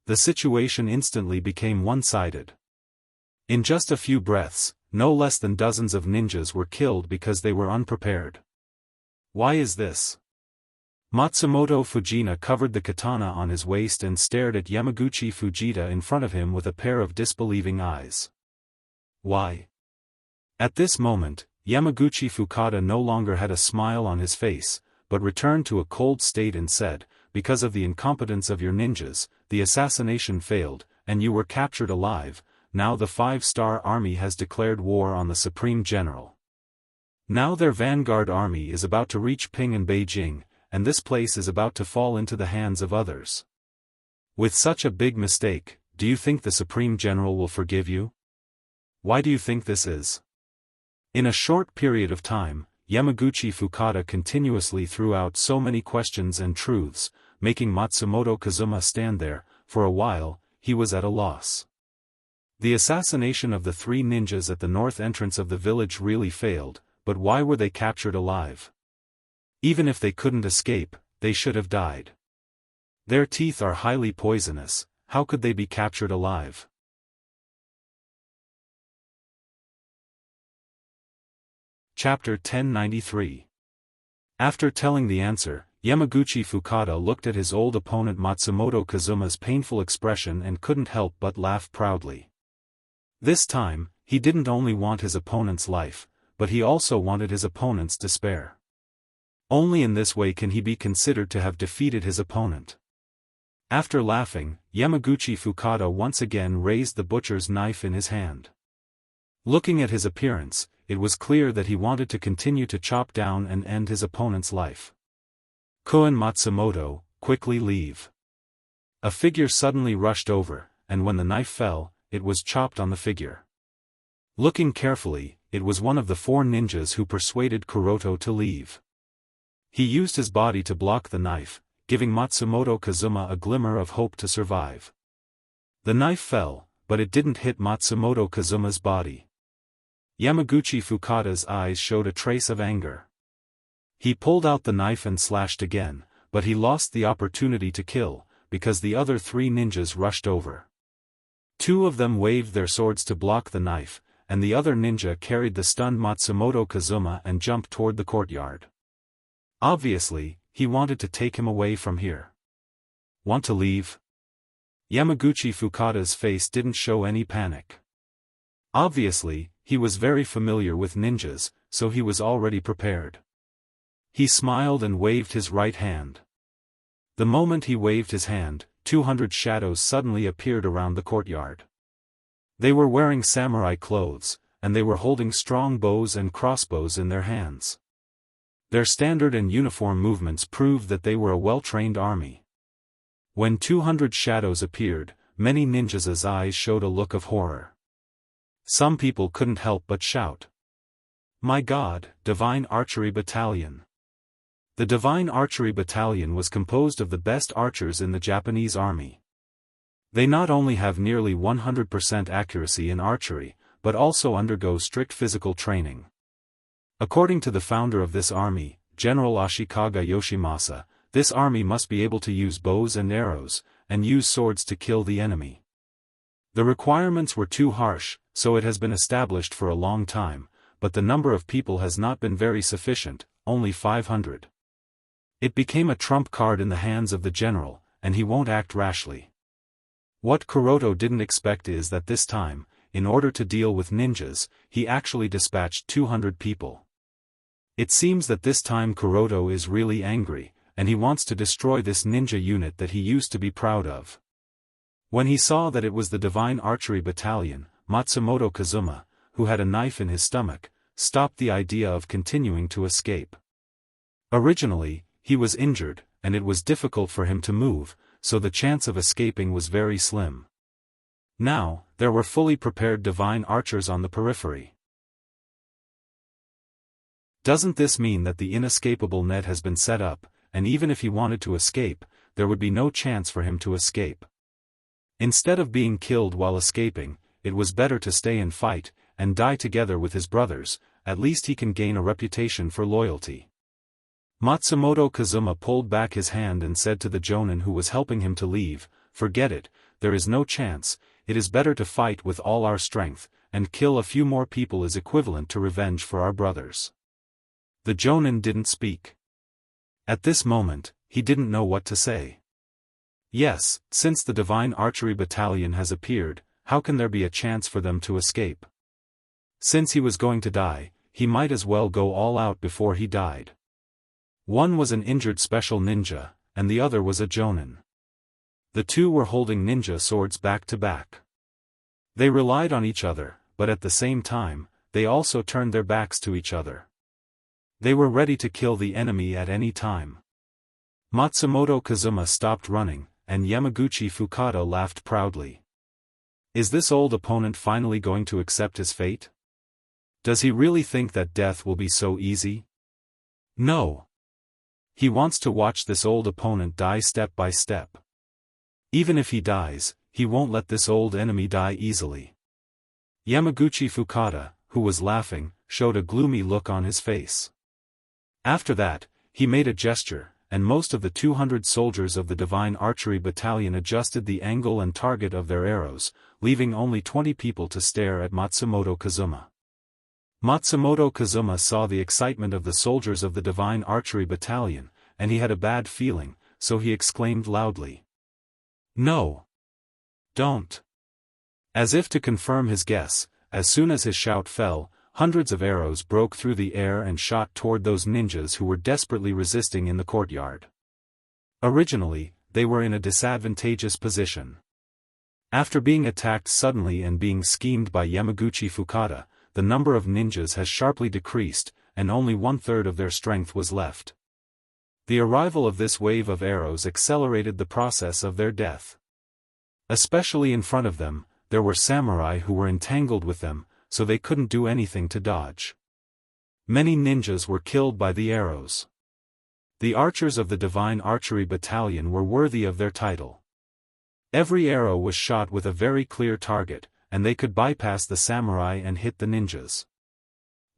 The situation instantly became one-sided. In just a few breaths, no less than dozens of ninjas were killed because they were unprepared. Why is this? Matsumoto Fujita covered the katana on his waist and stared at Yamaguchi Fujita in front of him with a pair of disbelieving eyes. Why? At this moment, Yamaguchi Fukada no longer had a smile on his face, but returned to a cold state and said, because of the incompetence of your ninjas, the assassination failed, and you were captured alive. Now the 5-star army has declared war on the Supreme General. Now their vanguard army is about to reach Ping and Beijing, and this place is about to fall into the hands of others. With such a big mistake, do you think the Supreme General will forgive you? Why do you think this is? In a short period of time, Yamaguchi Fukada continuously threw out so many questions and truths, making Matsumoto Kazuma stand there. For a while, he was at a loss. The assassination of the 3 ninjas at the north entrance of the village really failed, but why were they captured alive? Even if they couldn't escape, they should have died. Their teeth are highly poisonous, how could they be captured alive? Chapter 1093. After telling the answer, Yamaguchi Fukada looked at his old opponent Matsumoto Kazuma's painful expression and couldn't help but laugh proudly. This time, he didn't only want his opponent's life, but he also wanted his opponent's despair. Only in this way can he be considered to have defeated his opponent. After laughing, Yamaguchi Fukada once again raised the butcher's knife in his hand. Looking at his appearance, it was clear that he wanted to continue to chop down and end his opponent's life. Koen Matsumoto, quickly leave. A figure suddenly rushed over, and when the knife fell, it was chopped on the figure. Looking carefully, it was one of the 4 ninjas who persuaded Kuroto to leave. He used his body to block the knife, giving Matsumoto Kazuma a glimmer of hope to survive. The knife fell, but it didn't hit Matsumoto Kazuma's body. Yamaguchi Fukada's eyes showed a trace of anger. He pulled out the knife and slashed again, but he lost the opportunity to kill, because the other 3 ninjas rushed over. 2 of them waved their swords to block the knife, and the other ninja carried the stunned Matsumoto Kazuma and jumped toward the courtyard. Obviously, he wanted to take him away from here. Want to leave? Yamaguchi Fukada's face didn't show any panic. Obviously, he was very familiar with ninjas, so he was already prepared. He smiled and waved his right hand. The moment he waved his hand, 200 shadows suddenly appeared around the courtyard. They were wearing samurai clothes, and they were holding strong bows and crossbows in their hands. Their standard and uniform movements proved that they were a well-trained army. When 200 shadows appeared, many ninjas' eyes showed a look of horror. Some people couldn't help but shout. "My God, Divine Archery Battalion!" The Divine Archery Battalion was composed of the best archers in the Japanese army. They not only have nearly 100% accuracy in archery, but also undergo strict physical training. According to the founder of this army, General Ashikaga Yoshimasa, this army must be able to use bows and arrows, and use swords to kill the enemy. The requirements were too harsh, so it has been established for a long time, but the number of people has not been very sufficient, only 500. It became a trump card in the hands of the general, and he won't act rashly. What Kuroto didn't expect is that this time, in order to deal with ninjas, he actually dispatched 200 people. It seems that this time Kuroto is really angry, and he wants to destroy this ninja unit that he used to be proud of. When he saw that it was the Divine Archery Battalion, Matsumoto Kazuma, who had a knife in his stomach, stopped the idea of continuing to escape. Originally, he was injured, and it was difficult for him to move, so the chance of escaping was very slim. Now, there were fully prepared divine archers on the periphery. Doesn't this mean that the inescapable net has been set up, and even if he wanted to escape, there would be no chance for him to escape? Instead of being killed while escaping, it was better to stay and fight, and die together with his brothers. At least he can gain a reputation for loyalty. Matsumoto Kazuma pulled back his hand and said to the jonin who was helping him to leave, "Forget it, there is no chance. It is better to fight with all our strength, and kill a few more people is equivalent to revenge for our brothers." The jonin didn't speak. At this moment, he didn't know what to say. Yes, since the Divine Archery Battalion has appeared, how can there be a chance for them to escape? Since he was going to die, he might as well go all out before he died. One was an injured special ninja, and the other was a jonin. The two were holding ninja swords back to back. They relied on each other, but at the same time, they also turned their backs to each other. They were ready to kill the enemy at any time. Matsumoto Kazuma stopped running, and Yamaguchi Fukada laughed proudly. Is this old opponent finally going to accept his fate? Does he really think that death will be so easy? No. He wants to watch this old opponent die step by step. Even if he dies, he won't let this old enemy die easily. Yamaguchi Fukada, who was laughing, showed a gloomy look on his face. After that, he made a gesture, and most of the 200 soldiers of the Divine Archery Battalion adjusted the angle and target of their arrows, leaving only 20 people to stare at Matsumoto Kazuma. Matsumoto Kazuma saw the excitement of the soldiers of the Divine Archery Battalion, and he had a bad feeling, so he exclaimed loudly, "No! Don't!" As if to confirm his guess, as soon as his shout fell, hundreds of arrows broke through the air and shot toward those ninjas who were desperately resisting in the courtyard. Originally, they were in a disadvantageous position. After being attacked suddenly and being schemed by Yamaguchi Fukada, the number of ninjas has sharply decreased, and only 1/3 of their strength was left. The arrival of this wave of arrows accelerated the process of their death. Especially in front of them, there were samurai who were entangled with them, so they couldn't do anything to dodge. Many ninjas were killed by the arrows. The archers of the Divine Archery Battalion were worthy of their title. Every arrow was shot with a very clear target, and they could bypass the samurai and hit the ninjas.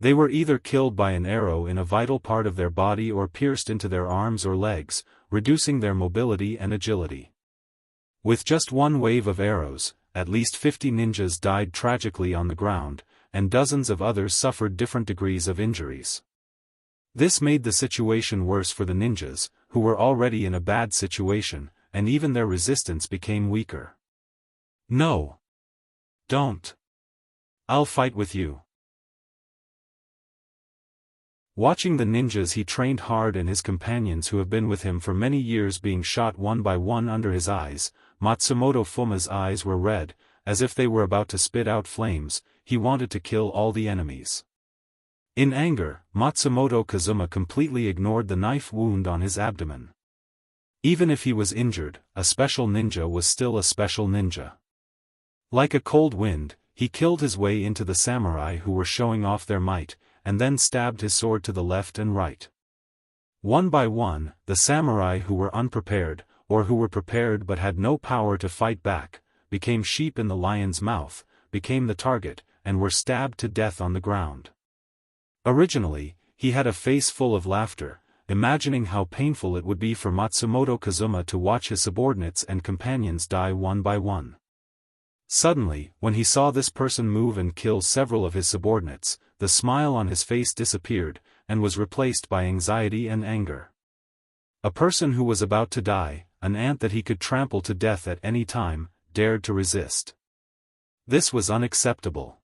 They were either killed by an arrow in a vital part of their body or pierced into their arms or legs, reducing their mobility and agility. With just one wave of arrows, at least 50 ninjas died tragically on the ground, and dozens of others suffered different degrees of injuries. This made the situation worse for the ninjas, who were already in a bad situation, and even their resistance became weaker. "No. Don't. I'll fight with you." Watching the ninjas he trained hard and his companions who have been with him for many years being shot one by one under his eyes, Matsumoto Fuma's eyes were red, as if they were about to spit out flames. He wanted to kill all the enemies. In anger, Matsumoto Kazuma completely ignored the knife wound on his abdomen. Even if he was injured, a special ninja was still a special ninja. Like a cold wind, he killed his way into the samurai who were showing off their might, and then stabbed his sword to the left and right. One by one, the samurai who were unprepared, or who were prepared but had no power to fight back, became sheep in the lion's mouth, became the target, and were stabbed to death on the ground. Originally, he had a face full of laughter, imagining how painful it would be for Matsumoto Kazuma to watch his subordinates and companions die one by one. Suddenly, when he saw this person move and kill several of his subordinates, the smile on his face disappeared, and was replaced by anxiety and anger. A person who was about to die, an ant that he could trample to death at any time, dared to resist. This was unacceptable.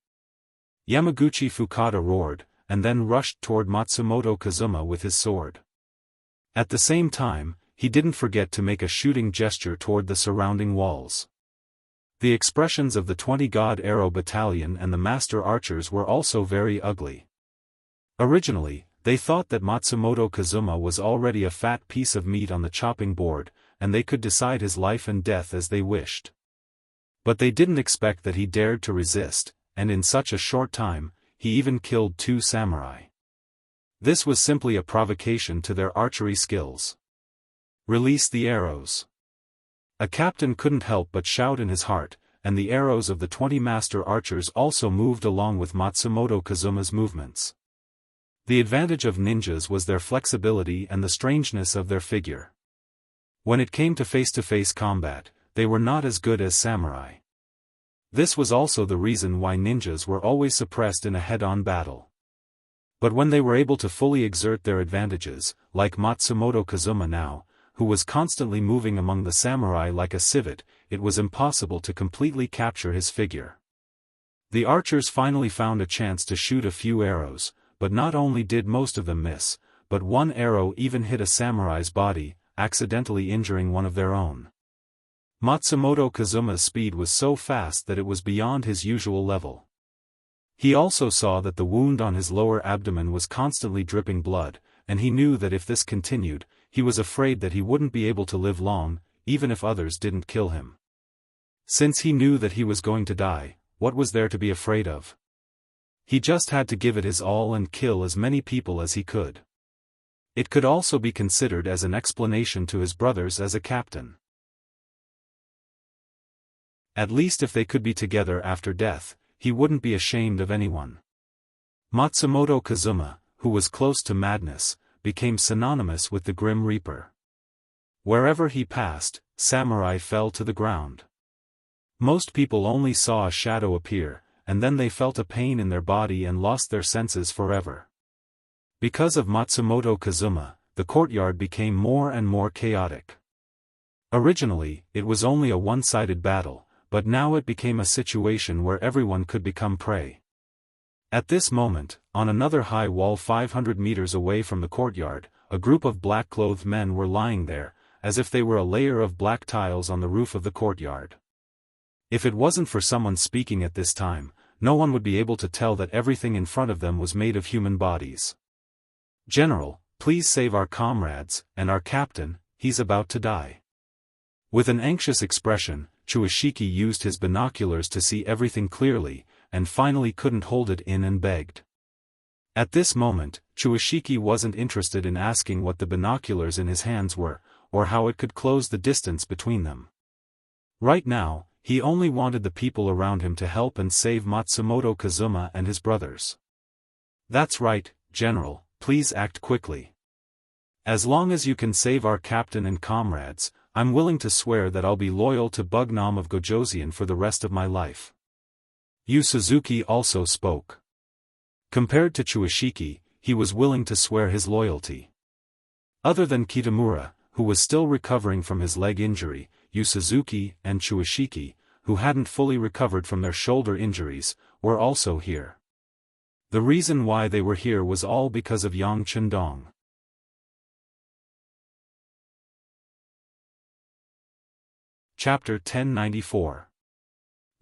Yamaguchi Fukada roared, and then rushed toward Matsumoto Kazuma with his sword. At the same time, he didn't forget to make a shooting gesture toward the surrounding walls. The expressions of the 20-God Arrow Battalion and the Master Archers were also very ugly. Originally, they thought that Matsumoto Kazuma was already a fat piece of meat on the chopping board, and they could decide his life and death as they wished. But they didn't expect that he dared to resist, and in such a short time, he even killed 2 samurai. This was simply a provocation to their archery skills. "Release the arrows." A captain couldn't help but shout in his heart, and the arrows of the 20 master archers also moved along with Matsumoto Kazuma's movements. The advantage of ninjas was their flexibility and the strangeness of their figure. When it came to face-to-face combat, they were not as good as samurai. This was also the reason why ninjas were always suppressed in a head-on battle. But when they were able to fully exert their advantages, like Matsumoto Kazuma now, who was constantly moving among the samurai like a civet, it was impossible to completely capture his figure. The archers finally found a chance to shoot a few arrows, but not only did most of them miss, but one arrow even hit a samurai's body, accidentally injuring one of their own. Matsumoto Kazuma's speed was so fast that it was beyond his usual level. He also saw that the wound on his lower abdomen was constantly dripping blood, and he knew that if this continued, he was afraid that he wouldn't be able to live long, even if others didn't kill him. Since he knew that he was going to die, what was there to be afraid of? He just had to give it his all and kill as many people as he could. It could also be considered as an explanation to his brothers as a captain. At least if they could be together after death, he wouldn't be ashamed of anyone. Matsumoto Kazuma, who was close to madness, became synonymous with the Grim Reaper. Wherever he passed, samurai fell to the ground. Most people only saw a shadow appear, and then they felt a pain in their body and lost their senses forever. Because of Matsumoto Kazuma, the courtyard became more and more chaotic. Originally, it was only a one-sided battle, but now it became a situation where everyone could become prey. At this moment, on another high wall 500 meters away from the courtyard, a group of black-clothed men were lying there, as if they were a layer of black tiles on the roof of the courtyard. If it wasn't for someone speaking at this time, no one would be able to tell that everything in front of them was made of human bodies. "General, please save our comrades, and our captain, he's about to die." With an anxious expression, Chuashiki used his binoculars to see everything clearly, and finally couldn't hold it in and begged. At this moment, Chuashiki wasn't interested in asking what the binoculars in his hands were, or how it could close the distance between them. Right now, he only wanted the people around him to help and save Matsumoto Kazuma and his brothers. "That's right, General, please act quickly. As long as you can save our captain and comrades, I'm willing to swear that I'll be loyal to Bugnam of Gojoseon for the rest of my life." Yu Suzuki also spoke. Compared to Chuashiki, he was willing to swear his loyalty. Other than Kitamura, who was still recovering from his leg injury, Yu Suzuki and Chuashiki, who hadn't fully recovered from their shoulder injuries, were also here. The reason why they were here was all because of Yang Chendong. Chapter 1094.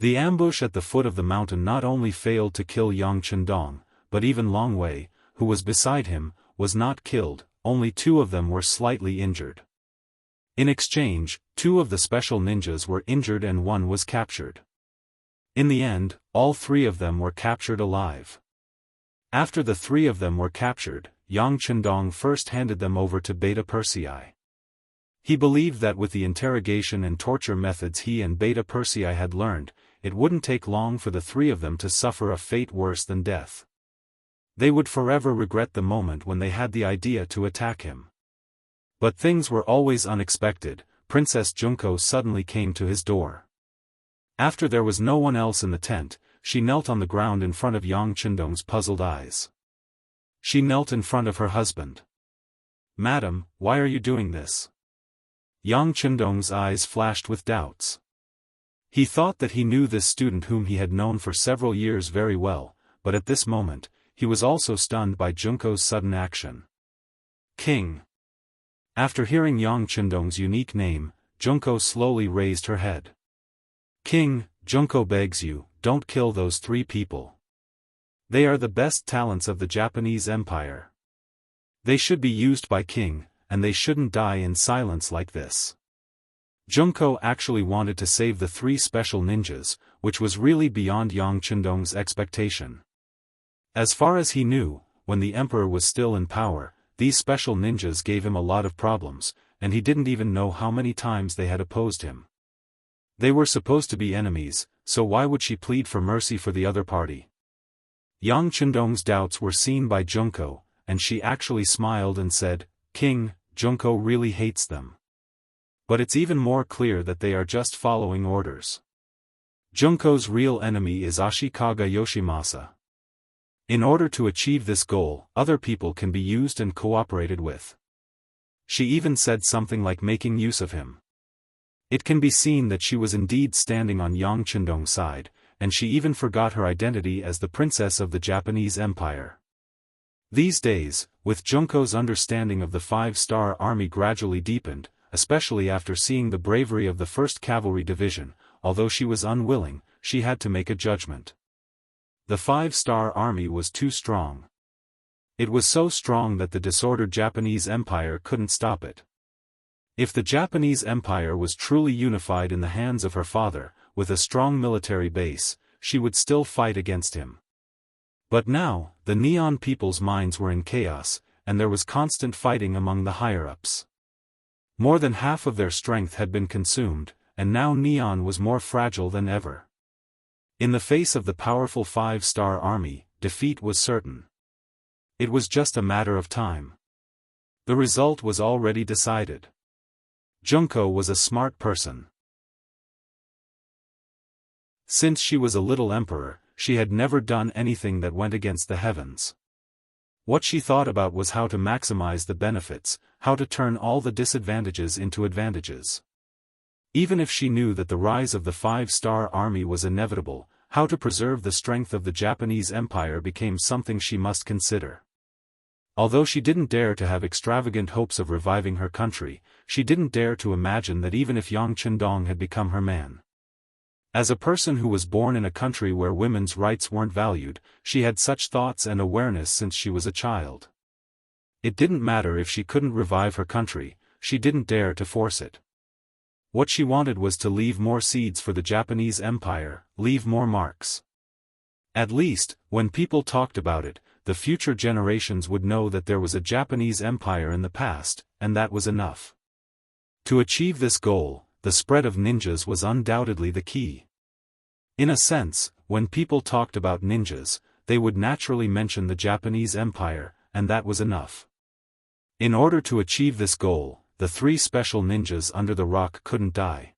The ambush at the foot of the mountain not only failed to kill Yang Chendong, but even Long Wei, who was beside him, was not killed, only 2 of them were slightly injured. In exchange, 2 of the special ninjas were injured and 1 was captured. In the end, all 3 of them were captured alive. After the 3 of them were captured, Yang Chendong first handed them over to Beta Persei. He believed that with the interrogation and torture methods he and Beta Persei had learned, it wouldn't take long for the 3 of them to suffer a fate worse than death. They would forever regret the moment when they had the idea to attack him. But things were always unexpected. Princess Junko suddenly came to his door. After there was no one else in the tent, she knelt on the ground in front of Yang Chendong's puzzled eyes. She knelt in front of her husband. "Madam, why are you doing this?" Yang Chendong's eyes flashed with doubts. He thought that he knew this student whom he had known for several years very well, but at this moment, he was also stunned by Junko's sudden action. "King." After hearing Yang Chendong's unique name, Junko slowly raised her head. "King, Junko begs you, don't kill those 3 people. They are the best talents of the Japanese Empire. They should be used by King, and they shouldn't die in silence like this." Junko actually wanted to save the 3 special ninjas, which was really beyond Yang Chendong's expectation. As far as he knew, when the emperor was still in power, these special ninjas gave him a lot of problems, and he didn't even know how many times they had opposed him. They were supposed to be enemies, so why would she plead for mercy for the other party? Yang Chendong's doubts were seen by Junko, and she actually smiled and said, "King, Junko really hates them. But it's even more clear that they are just following orders. Junko's real enemy is Ashikaga Yoshimasa. In order to achieve this goal, other people can be used and cooperated with." She even said something like making use of him. It can be seen that she was indeed standing on Yang Chendong's side, and she even forgot her identity as the princess of the Japanese Empire. These days, with Junko's understanding of the 5-star army gradually deepened, especially after seeing the bravery of the 1st Cavalry Division, although she was unwilling, she had to make a judgment. The 5-star army was too strong. It was so strong that the disordered Japanese Empire couldn't stop it. If the Japanese Empire was truly unified in the hands of her father, with a strong military base, she would still fight against him. But now, the Neon people's minds were in chaos, and there was constant fighting among the higher-ups. More than half of their strength had been consumed, and now Neon was more fragile than ever. In the face of the powerful 5-star army, defeat was certain. It was just a matter of time. The result was already decided. Junko was a smart person. Since she was a little emperor, she had never done anything that went against the heavens. What she thought about was how to maximize the benefits, how to turn all the disadvantages into advantages. Even if she knew that the rise of the 5-star army was inevitable, how to preserve the strength of the Japanese Empire became something she must consider. Although she didn't dare to have extravagant hopes of reviving her country, she didn't dare to imagine that even if Yang Chendong had become her man. As a person who was born in a country where women's rights weren't valued, she had such thoughts and awareness since she was a child. It didn't matter if she couldn't revive her country, she didn't dare to force it. What she wanted was to leave more seeds for the Japanese Empire, leave more marks. At least, when people talked about it, the future generations would know that there was a Japanese empire in the past, and that was enough. To achieve this goal, the spread of ninjas was undoubtedly the key. In a sense, when people talked about ninjas, they would naturally mention the Japanese empire, and that was enough. In order to achieve this goal, the 3 special ninjas under the rock couldn't die.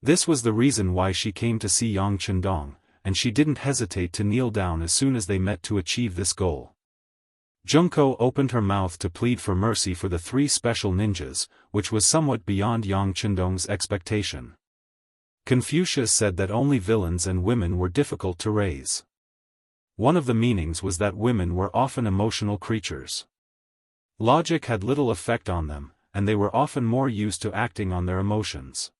This was the reason why she came to see Yang Chendong, and she didn't hesitate to kneel down as soon as they met to achieve this goal. Junko opened her mouth to plead for mercy for the 3 special ninjas, which was somewhat beyond Yang Chendong's expectation. Confucius said that only villains and women were difficult to raise. One of the meanings was that women were often emotional creatures. Logic had little effect on them, and they were often more used to acting on their emotions.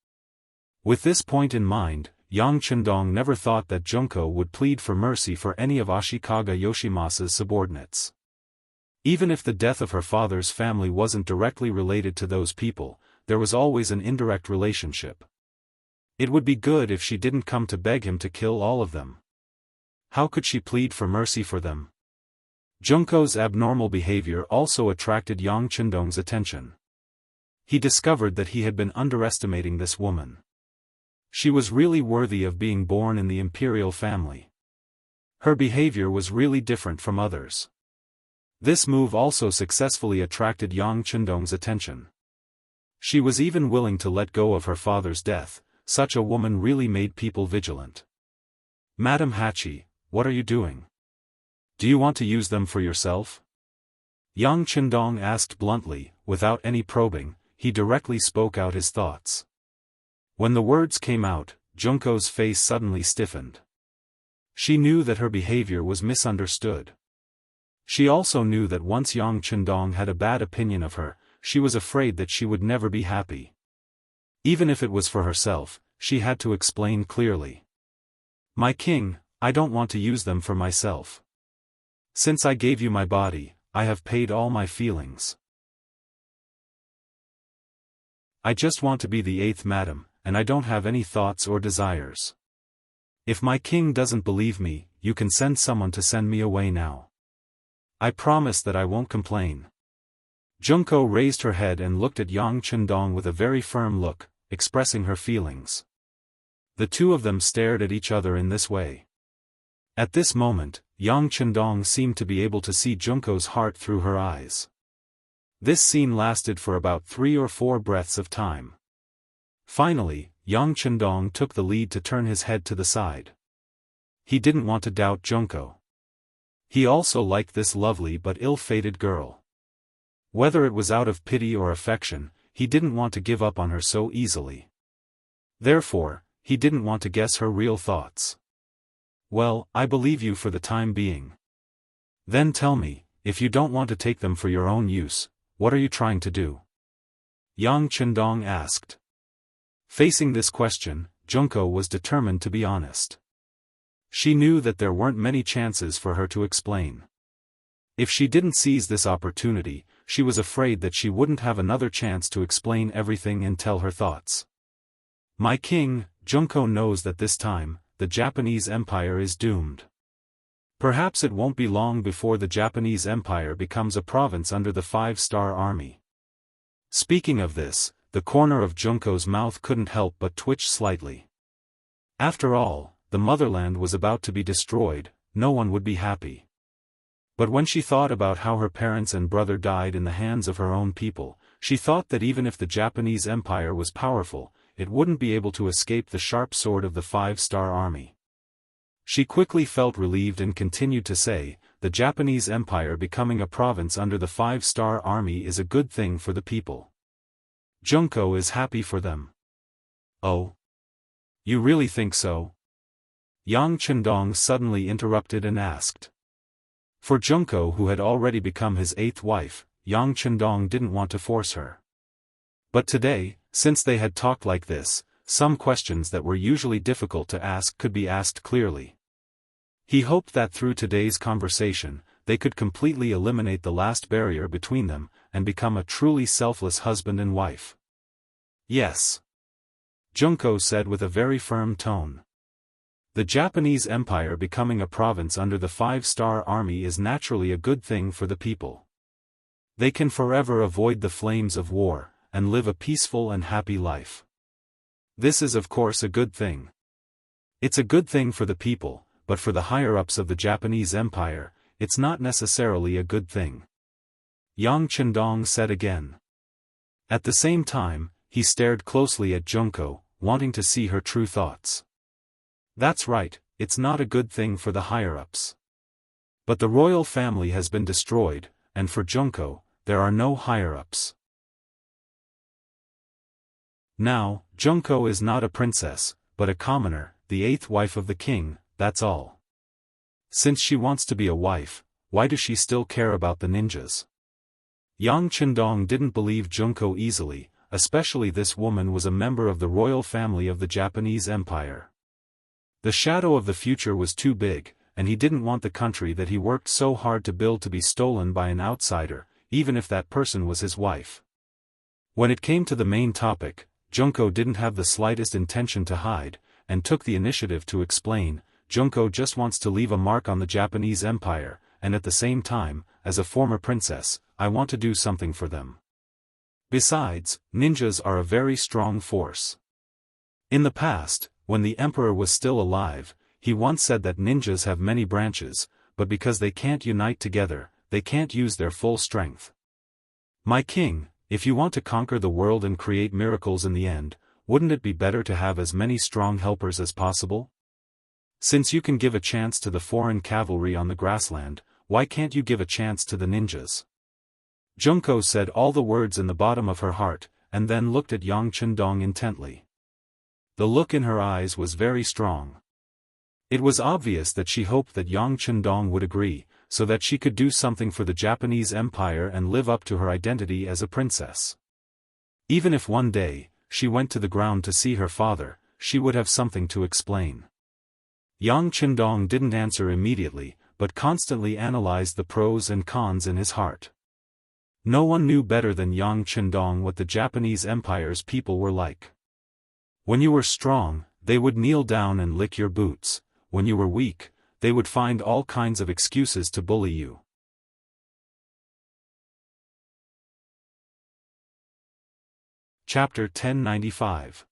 With this point in mind, Yang Chendong never thought that Junko would plead for mercy for any of Ashikaga Yoshimasa's subordinates. Even if the death of her father's family wasn't directly related to those people, there was always an indirect relationship. It would be good if she didn't come to beg him to kill all of them. How could she plead for mercy for them? Junko's abnormal behavior also attracted Yang Chendong's attention. He discovered that he had been underestimating this woman. She was really worthy of being born in the imperial family. Her behavior was really different from others. This move also successfully attracted Yang Chendong's attention. She was even willing to let go of her father's death. Such a woman really made people vigilant. Madam Hachi, what are you doing? Do you want to use them for yourself? Yang Chendong asked bluntly, without any probing. He directly spoke out his thoughts. When the words came out, Junko's face suddenly stiffened. She knew that her behavior was misunderstood. She also knew that once Yang Chendong had a bad opinion of her, she was afraid that she would never be happy. Even if it was for herself, she had to explain clearly. My king, I don't want to use them for myself. Since I gave you my body, I have paid all my feelings. I just want to be the 8th madam, and I don't have any thoughts or desires. If my king doesn't believe me, you can send someone to send me away now. I promise that I won't complain. Junko raised her head and looked at Yang Chendong with a very firm look, expressing her feelings. The two of them stared at each other in this way. At this moment, Yang Chendong seemed to be able to see Junko's heart through her eyes. This scene lasted for about 3 or 4 breaths of time. Finally, Yang Chendong took the lead to turn his head to the side. He didn't want to doubt Junko. He also liked this lovely but ill-fated girl. Whether it was out of pity or affection, he didn't want to give up on her so easily. Therefore, he didn't want to guess her real thoughts. Well, I believe you for the time being. Then tell me, if you don't want to take them for your own use, what are you trying to do? Yang Chendong asked. Facing this question, Junko was determined to be honest. She knew that there weren't many chances for her to explain. If she didn't seize this opportunity, she was afraid that she wouldn't have another chance to explain everything and tell her thoughts. My king, Junko knows that this time, the Japanese Empire is doomed. Perhaps it won't be long before the Japanese Empire becomes a province under the 5-star army. Speaking of this, the corner of Junko's mouth couldn't help but twitch slightly. After all, the motherland was about to be destroyed, no one would be happy. But when she thought about how her parents and brother died in the hands of her own people, she thought that even if the Japanese Empire was powerful, it wouldn't be able to escape the sharp sword of the 5-star army. She quickly felt relieved and continued to say, the Japanese Empire becoming a province under the 5-star army is a good thing for the people. Junko is happy for them. Oh? You really think so? Yang Chendong suddenly interrupted and asked. For Junko, who had already become his 8th wife, Yang Chendong didn't want to force her. But today, since they had talked like this, some questions that were usually difficult to ask could be asked clearly. He hoped that through today's conversation, they could completely eliminate the last barrier between them, and become a truly selfless husband and wife. Yes. Junko said with a very firm tone. The Japanese Empire becoming a province under the 5-star army is naturally a good thing for the people. They can forever avoid the flames of war, and live a peaceful and happy life. This is of course a good thing. It's a good thing for the people, but for the higher-ups of the Japanese Empire, it's not necessarily a good thing. Yang Chendong said again. At the same time, he stared closely at Junko, wanting to see her true thoughts. That's right, it's not a good thing for the higher-ups. But the royal family has been destroyed, and for Junko, there are no higher-ups. Now, Junko is not a princess, but a commoner, the 8th wife of the king, that's all. Since she wants to be a wife, why does she still care about the ninjas? Yang Chendong didn't believe Junko easily, especially this woman was a member of the royal family of the Japanese Empire. The shadow of the future was too big, and he didn't want the country that he worked so hard to build to be stolen by an outsider, even if that person was his wife. When it came to the main topic, Junko didn't have the slightest intention to hide, and took the initiative to explain. Junko just wants to leave a mark on the Japanese Empire, and at the same time, as a former princess, I want to do something for them. Besides, ninjas are a very strong force. In the past, when the emperor was still alive, he once said that ninjas have many branches, but because they can't unite together, they can't use their full strength. My king, if you want to conquer the world and create miracles in the end, wouldn't it be better to have as many strong helpers as possible? Since you can give a chance to the foreign cavalry on the grassland, why can't you give a chance to the ninjas? Junko said all the words in the bottom of her heart, and then looked at Yang Chendong intently. The look in her eyes was very strong. It was obvious that she hoped that Yang Chendong would agree, so that she could do something for the Japanese Empire and live up to her identity as a princess. Even if one day, she went to the ground to see her father, she would have something to explain. Yang Chendong didn't answer immediately, but constantly analyzed the pros and cons in his heart. No one knew better than Yang Chendong what the Japanese Empire's people were like. When you were strong, they would kneel down and lick your boots. When you were weak, they would find all kinds of excuses to bully you. Chapter 1095.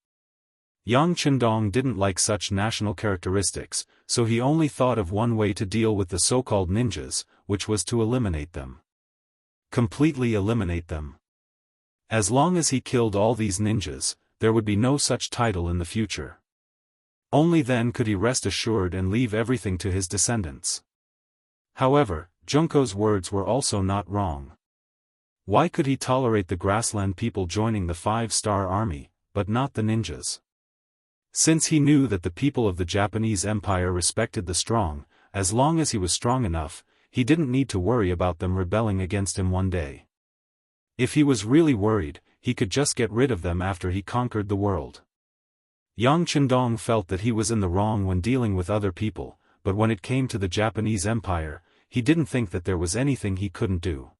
Yang Chendong didn't like such national characteristics, so he only thought of one way to deal with the so-called ninjas, which was to eliminate them. Completely eliminate them. As long as he killed all these ninjas, there would be no such title in the future. Only then could he rest assured and leave everything to his descendants. However, Junko's words were also not wrong. Why could he tolerate the grassland people joining the 5-star army, but not the ninjas? Since he knew that the people of the Japanese Empire respected the strong, as long as he was strong enough, he didn't need to worry about them rebelling against him one day. If he was really worried, he could just get rid of them after he conquered the world. Yang Chendong felt that he was in the wrong when dealing with other people, but when it came to the Japanese Empire, he didn't think that there was anything he couldn't do.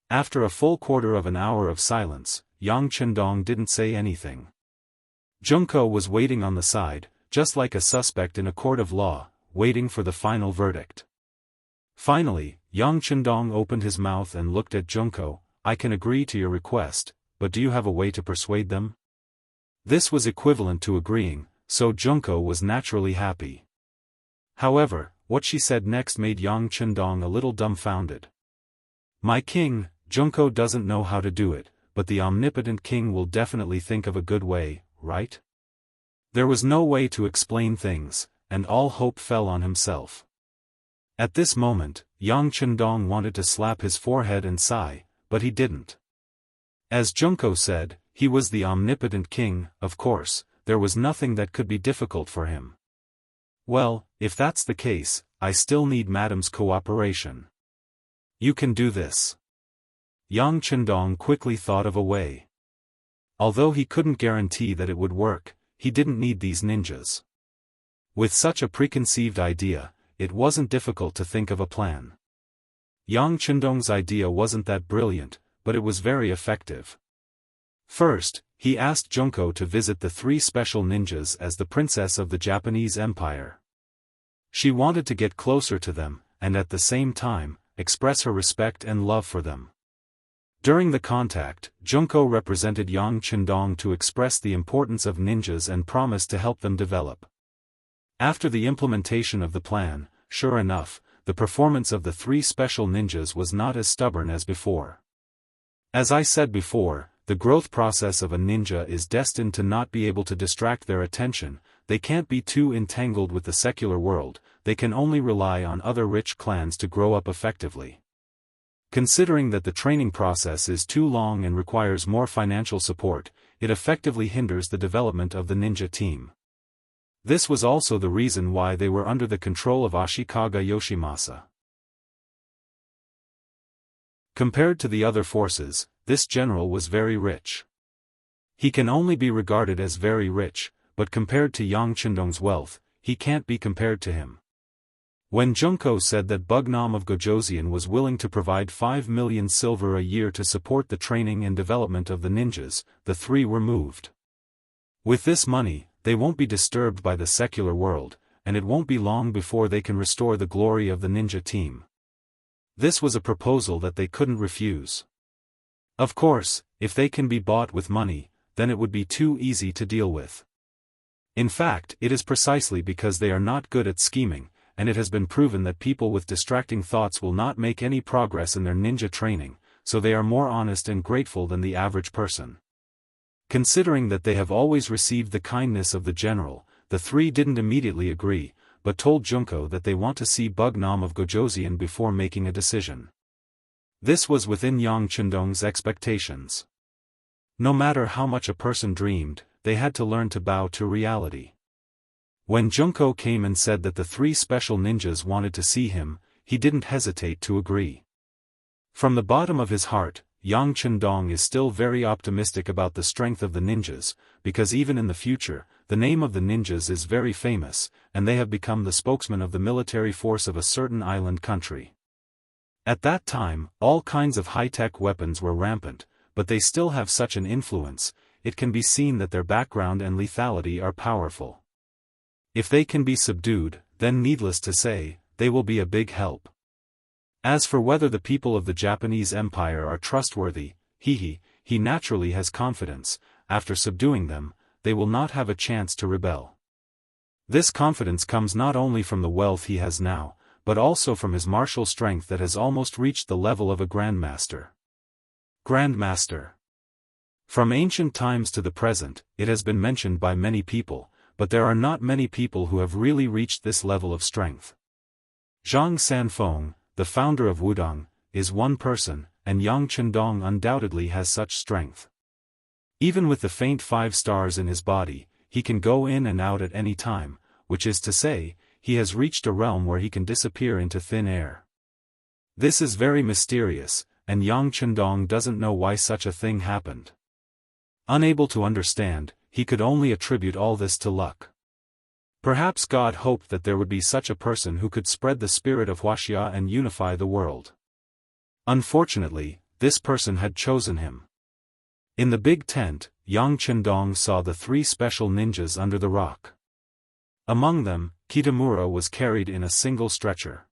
After a full quarter of an hour of silence, Yang Chendong didn't say anything. Junko was waiting on the side, just like a suspect in a court of law, waiting for the final verdict. Finally, Yang Chendong opened his mouth and looked at Junko. I can agree to your request, but do you have a way to persuade them? This was equivalent to agreeing, so Junko was naturally happy. However, what she said next made Yang Chendong a little dumbfounded. My king, Junko doesn't know how to do it, but the omnipotent king will definitely think of a good way, right? There was no way to explain things, and all hope fell on himself. At this moment, Yang Chendong wanted to slap his forehead and sigh, but he didn't. As Junko said, he was the omnipotent king, of course, there was nothing that could be difficult for him. Well, if that's the case, I still need Madam's cooperation. You can do this. Yang Chendong quickly thought of a way. Although he couldn't guarantee that it would work, he didn't need these ninjas. With such a preconceived idea, it wasn't difficult to think of a plan. Yang Chendong's idea wasn't that brilliant, but it was very effective. First, he asked Junko to visit the 3 special ninjas as the princess of the Japanese Empire. She wanted to get closer to them, and at the same time, express her respect and love for them. During the contact, Junko represented Yang Chendong to express the importance of ninjas and promised to help them develop. After the implementation of the plan, sure enough, the performance of the 3 special ninjas was not as stubborn as before. As I said before, the growth process of a ninja is destined to not be able to distract their attention. They can't be too entangled with the secular world, they can only rely on other rich clans to grow up effectively. Considering that the training process is too long and requires more financial support, it effectively hinders the development of the ninja team. This was also the reason why they were under the control of Ashikaga Yoshimasa. Compared to the other forces, this general was very rich. He can only be regarded as very rich, but compared to Yang Chendong's wealth, he can't be compared to him. When Junko said that Bugnam of Gojoseon was willing to provide 5 million silver a year to support the training and development of the ninjas, the 3 were moved. With this money, they won't be disturbed by the secular world, and it won't be long before they can restore the glory of the ninja team. This was a proposal that they couldn't refuse. Of course, if they can be bought with money, then it would be too easy to deal with. In fact, it is precisely because they are not good at scheming, and it has been proven that people with distracting thoughts will not make any progress in their ninja training, so they are more honest and grateful than the average person. Considering that they have always received the kindness of the general, the 3 didn't immediately agree, but told Junko that they want to see Bugnam of Gojoseon before making a decision. This was within Yang Chendong's expectations. No matter how much a person dreamed, they had to learn to bow to reality. When Junko came and said that the 3 special ninjas wanted to see him, he didn't hesitate to agree. From the bottom of his heart, Yang Chendong is still very optimistic about the strength of the ninjas, because even in the future, the name of the ninjas is very famous, and they have become the spokesman of the military force of a certain island country. At that time, all kinds of high-tech weapons were rampant, but they still have such an influence. It can be seen that their background and lethality are powerful. If they can be subdued, then needless to say, they will be a big help. As for whether the people of the Japanese Empire are trustworthy, he naturally has confidence. After subduing them, they will not have a chance to rebel. This confidence comes not only from the wealth he has now, but also from his martial strength that has almost reached the level of a grandmaster. Grandmaster. From ancient times to the present, it has been mentioned by many people, but there are not many people who have really reached this level of strength. Zhang Sanfeng, the founder of Wudong, is one person, and Yang Chendong undoubtedly has such strength. Even with the faint 5 stars in his body, he can go in and out at any time, which is to say, he has reached a realm where he can disappear into thin air. This is very mysterious, and Yang Chendong doesn't know why such a thing happened. Unable to understand, he could only attribute all this to luck. Perhaps God hoped that there would be such a person who could spread the spirit of Wuxia and unify the world. Unfortunately, this person had chosen him. In the big tent, Yang Chendong saw the 3 special ninjas under the rock. Among them, Kitamura was carried in a single stretcher.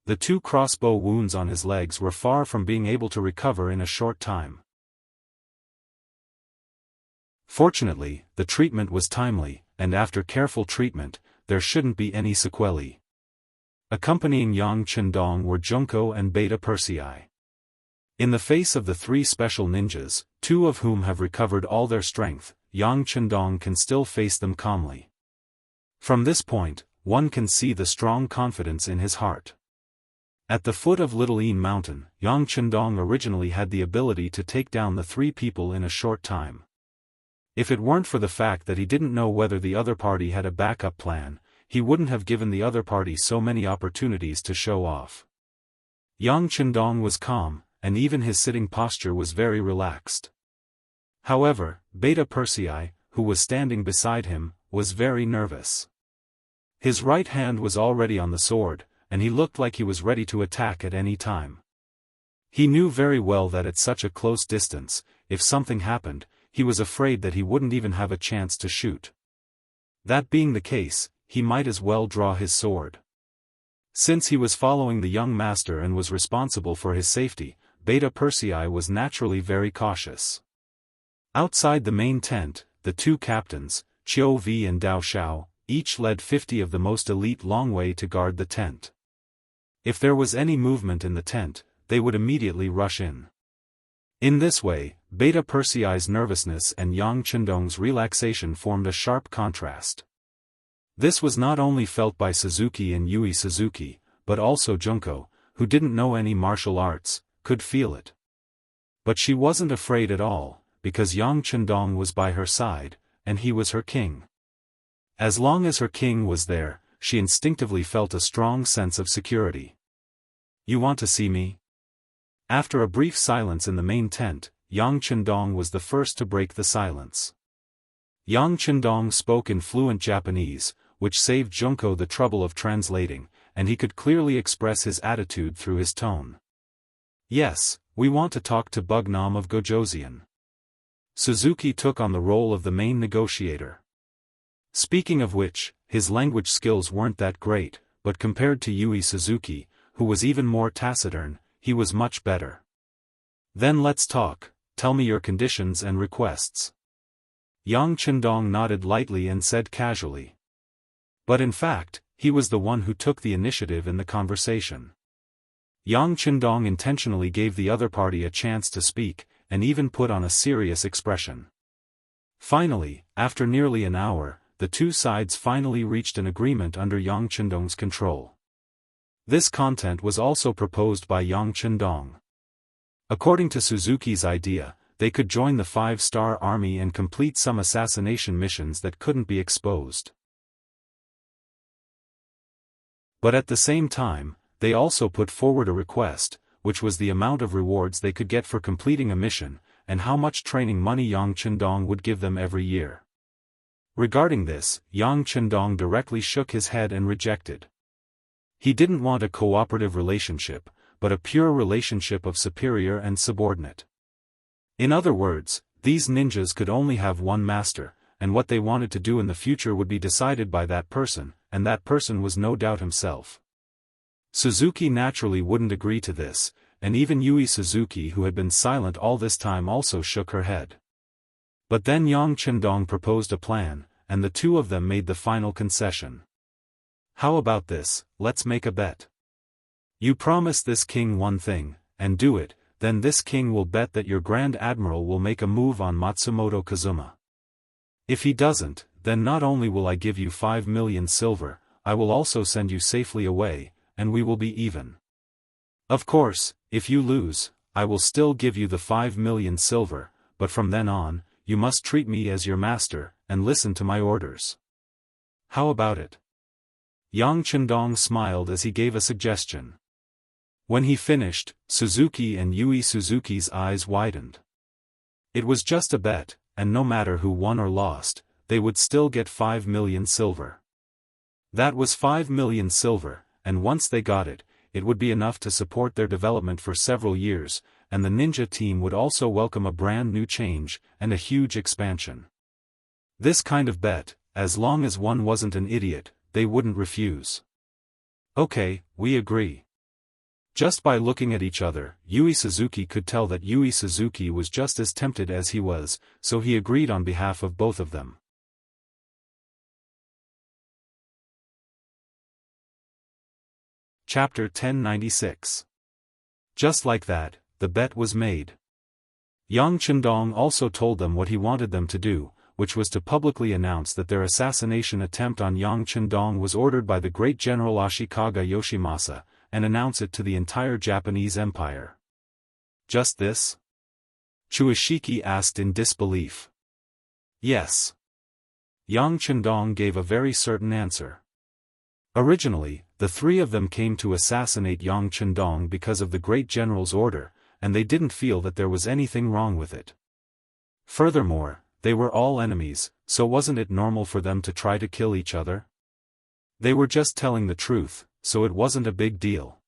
The 2 crossbow wounds on his legs were far from being able to recover in a short time. Fortunately, the treatment was timely, and after careful treatment, there shouldn't be any sequelae. Accompanying Yang Chendong were Junko and Beta Persei. In the face of the 3 special ninjas, 2 of whom have recovered all their strength, Yang Chendong can still face them calmly. From this point, one can see the strong confidence in his heart. At the foot of Little Een Mountain, Yang Chendong originally had the ability to take down the 3 people in a short time. If it weren't for the fact that he didn't know whether the other party had a backup plan, he wouldn't have given the other party so many opportunities to show off. Yang Chendong was calm, and even his sitting posture was very relaxed. However, Beta Persei, who was standing beside him, was very nervous. His right hand was already on the sword, and he looked like he was ready to attack at any time. He knew very well that at such a close distance, if something happened, he was afraid that he wouldn't even have a chance to shoot. That being the case, he might as well draw his sword. Since he was following the young master and was responsible for his safety, Beta Persei was naturally very cautious. Outside the main tent, the two captains, Qiu Vi and Dao Shao, each led 50 of the most elite Longwei to guard the tent. If there was any movement in the tent, they would immediately rush in. In this way, Beta Persei's nervousness and Yang Chendong's relaxation formed a sharp contrast. This was not only felt by Suzuki and Yui Suzuki, but also Junko, who didn't know any martial arts, could feel it. But she wasn't afraid at all, because Yang Chendong was by her side, and he was her king. As long as her king was there, she instinctively felt a strong sense of security. "You want to see me?" After a brief silence in the main tent, Yang Chendong was the first to break the silence. Yang Chendong spoke in fluent Japanese, which saved Junko the trouble of translating, and he could clearly express his attitude through his tone. "Yes, we want to talk to Bugnam of Gojoseon." Suzuki took on the role of the main negotiator. Speaking of which, his language skills weren't that great, but compared to Yui Suzuki, who was even more taciturn, he was much better. "Then let's talk, tell me your conditions and requests." Yang Chendong nodded lightly and said casually. But in fact, he was the one who took the initiative in the conversation. Yang Chendong intentionally gave the other party a chance to speak, and even put on a serious expression. Finally, after nearly an hour, the two sides finally reached an agreement under Yang Chendong's control. This content was also proposed by Yang Chendong. According to Suzuki's idea, they could join the 5-star army and complete some assassination missions that couldn't be exposed. But at the same time, they also put forward a request, which was the amount of rewards they could get for completing a mission, and how much training money Yang Chendong would give them every year. Regarding this, Yang Chendong directly shook his head and rejected. He didn't want a cooperative relationship, but a pure relationship of superior and subordinate. In other words, these ninjas could only have one master, and what they wanted to do in the future would be decided by that person, and that person was no doubt himself. Suzuki naturally wouldn't agree to this, and even Yui Suzuki, who had been silent all this time, also shook her head. But then Yang Chendong proposed a plan, and the two of them made the final concession. "How about this, let's make a bet. You promise this king one thing, and do it, then this king will bet that your Grand Admiral will make a move on Matsumoto Kazuma. If he doesn't, then not only will I give you 5 million silver, I will also send you safely away, and we will be even. Of course, if you lose, I will still give you the 5 million silver, but from then on, you must treat me as your master, and listen to my orders. How about it?" Yang Chendong smiled as he gave a suggestion. When he finished, Suzuki and Yui Suzuki's eyes widened. It was just a bet, and no matter who won or lost, they would still get 5 million silver. That was 5 million silver, and once they got it, it would be enough to support their development for several years, and the ninja team would also welcome a brand new change, and a huge expansion. This kind of bet, as long as one wasn't an idiot, they wouldn't refuse. "Okay, we agree." Just by looking at each other, Yui Suzuki could tell that Yui Suzuki was just as tempted as he was, so he agreed on behalf of both of them. Chapter 1096. Just like that, the bet was made. Yang Chendong also told them what he wanted them to do, which was to publicly announce that their assassination attempt on Yang Chendong was ordered by the great General Ashikaga Yoshimasa, and announce it to the entire Japanese Empire. "Just this?" Chuishiki asked in disbelief. "Yes." Yang Chendong gave a very certain answer. Originally, the three of them came to assassinate Yang Chendong because of the great general's order, and they didn't feel that there was anything wrong with it. Furthermore, they were all enemies, so wasn't it normal for them to try to kill each other? They were just telling the truth, so it wasn't a big deal.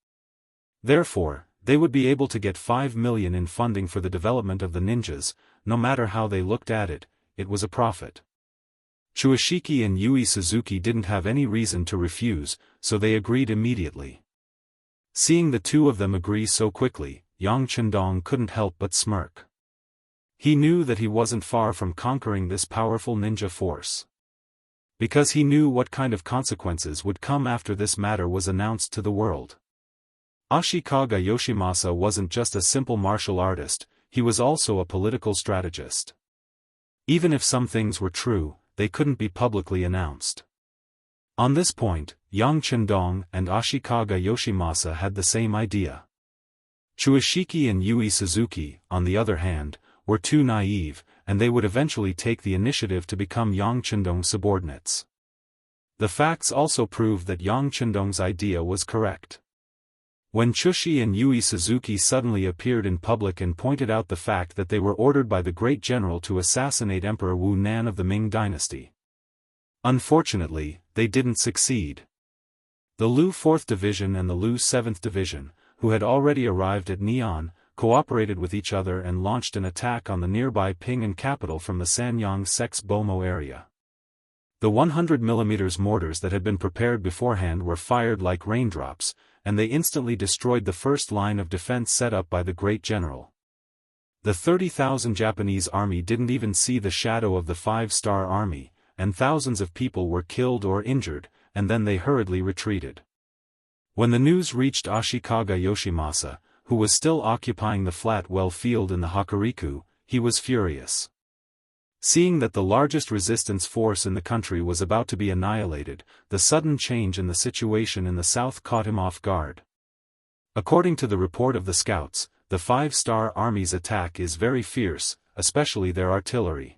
Therefore, they would be able to get 5 million in funding for the development of the ninjas. No matter how they looked at it, it was a profit. Chuashiki and Yui Suzuki didn't have any reason to refuse, so they agreed immediately. Seeing the two of them agree so quickly, Yang Chendong couldn't help but smirk. He knew that he wasn't far from conquering this powerful ninja force. Because he knew what kind of consequences would come after this matter was announced to the world. Ashikaga Yoshimasa wasn't just a simple martial artist, he was also a political strategist. Even if some things were true, they couldn't be publicly announced. On this point, Yang Chendong and Ashikaga Yoshimasa had the same idea. Chuashiki and Yui Suzuki, on the other hand, were too naive, and they would eventually take the initiative to become Yang Chendong's subordinates. The facts also proved that Yang Chendong's idea was correct. When Chushi and Yui Suzuki suddenly appeared in public and pointed out the fact that they were ordered by the great general to assassinate Emperor Wu Nan of the Ming Dynasty. Unfortunately, they didn't succeed. The Lu 4th Division and the Lu 7th Division, who had already arrived at Nian, cooperated with each other and launched an attack on the nearby Ping'an capital from the Sanyang sect's Bomo area. The 100mm mortars that had been prepared beforehand were fired like raindrops, and they instantly destroyed the first line of defense set up by the great general. The 30,000 Japanese army didn't even see the shadow of the 5-star army, and thousands of people were killed or injured, and then they hurriedly retreated. When the news reached Ashikaga Yoshimasa, who was still occupying the flat well field in the Hokuriku, he was furious. Seeing that the largest resistance force in the country was about to be annihilated, the sudden change in the situation in the south caught him off guard. According to the report of the scouts, the 5-star army's attack is very fierce, especially their artillery.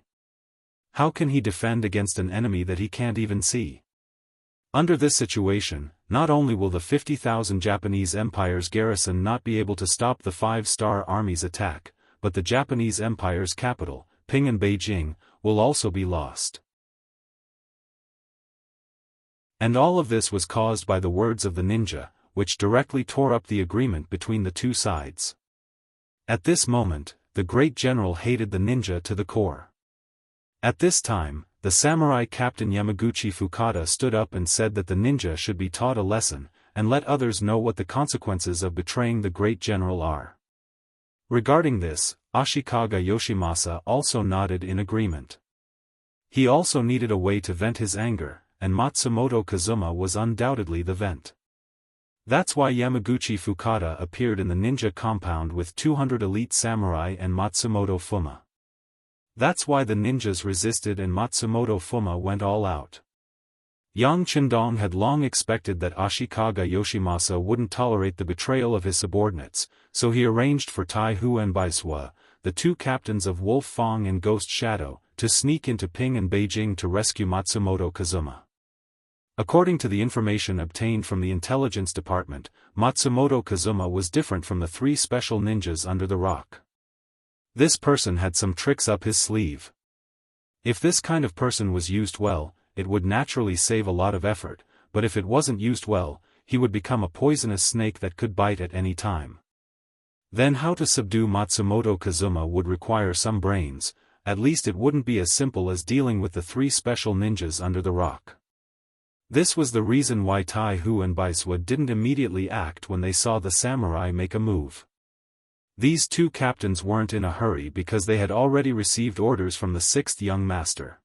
How can he defend against an enemy that he can't even see? Under this situation, not only will the 50,000 Japanese Empire's garrison not be able to stop the 5-star army's attack, but the Japanese Empire's capital, Ping'an Beijing, will also be lost. And all of this was caused by the words of the ninja, which directly tore up the agreement between the two sides. At this moment, the great general hated the ninja to the core. At this time, the samurai captain Yamaguchi Fukada stood up and said that the ninja should be taught a lesson, and let others know what the consequences of betraying the great general are. Regarding this, Ashikaga Yoshimasa also nodded in agreement. He also needed a way to vent his anger, and Matsumoto Kazuma was undoubtedly the vent. That's why Yamaguchi Fukada appeared in the ninja compound with 200 elite samurai and Matsumoto Fuma. That's why the ninjas resisted and Matsumoto Fuma went all out. Yang Chendong had long expected that Ashikaga Yoshimasa wouldn't tolerate the betrayal of his subordinates, so he arranged for Tai Hu and Baisua, the two captains of Wolf Fong and Ghost Shadow, to sneak into Ping'an Beijing to rescue Matsumoto Kazuma. According to the information obtained from the intelligence department, Matsumoto Kazuma was different from the 3 special ninjas under the rock. This person had some tricks up his sleeve. If this kind of person was used well, it would naturally save a lot of effort, but if it wasn't used well, he would become a poisonous snake that could bite at any time. Then how to subdue Matsumoto Kazuma would require some brains, at least it wouldn't be as simple as dealing with the 3 special ninjas under the rock. This was the reason why Tai Hu and Baiswa didn't immediately act when they saw the samurai make a move. These two captains weren't in a hurry because they had already received orders from the 6th young master.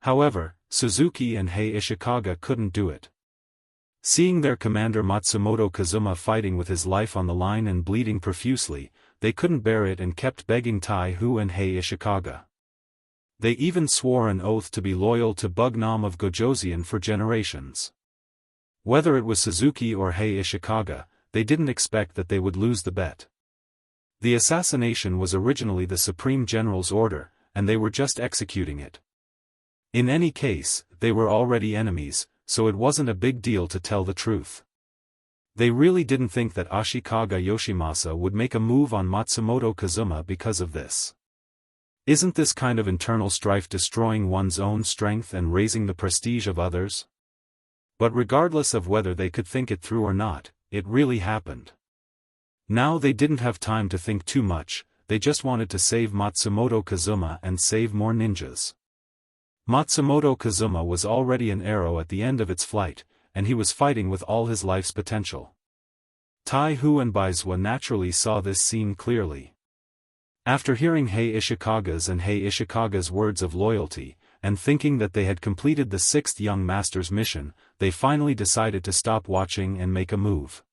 However, Suzuki and Hei Ishikaga couldn't do it. Seeing their commander Matsumoto Kazuma fighting with his life on the line and bleeding profusely, they couldn't bear it and kept begging Tai Hu and Hei Ishikaga. They even swore an oath to be loyal to Bugnam of Gojoseon for generations. Whether it was Suzuki or Hei Ishikaga, they didn't expect that they would lose the bet. The assassination was originally the Supreme General's order, and they were just executing it. In any case, they were already enemies, so it wasn't a big deal to tell the truth. They really didn't think that Ashikaga Yoshimasa would make a move on Matsumoto Kazuma because of this. Isn't this kind of internal strife destroying one's own strength and raising the prestige of others? But regardless of whether they could think it through or not, it really happened. Now they didn't have time to think too much, they just wanted to save Matsumoto Kazuma and save more ninjas. Matsumoto Kazuma was already an arrow at the end of its flight, and he was fighting with all his life's potential. Taihu and Baizua naturally saw this scene clearly. After hearing Hei Ishikaga's words of loyalty, and thinking that they had completed the sixth young master's mission, they finally decided to stop watching and make a move.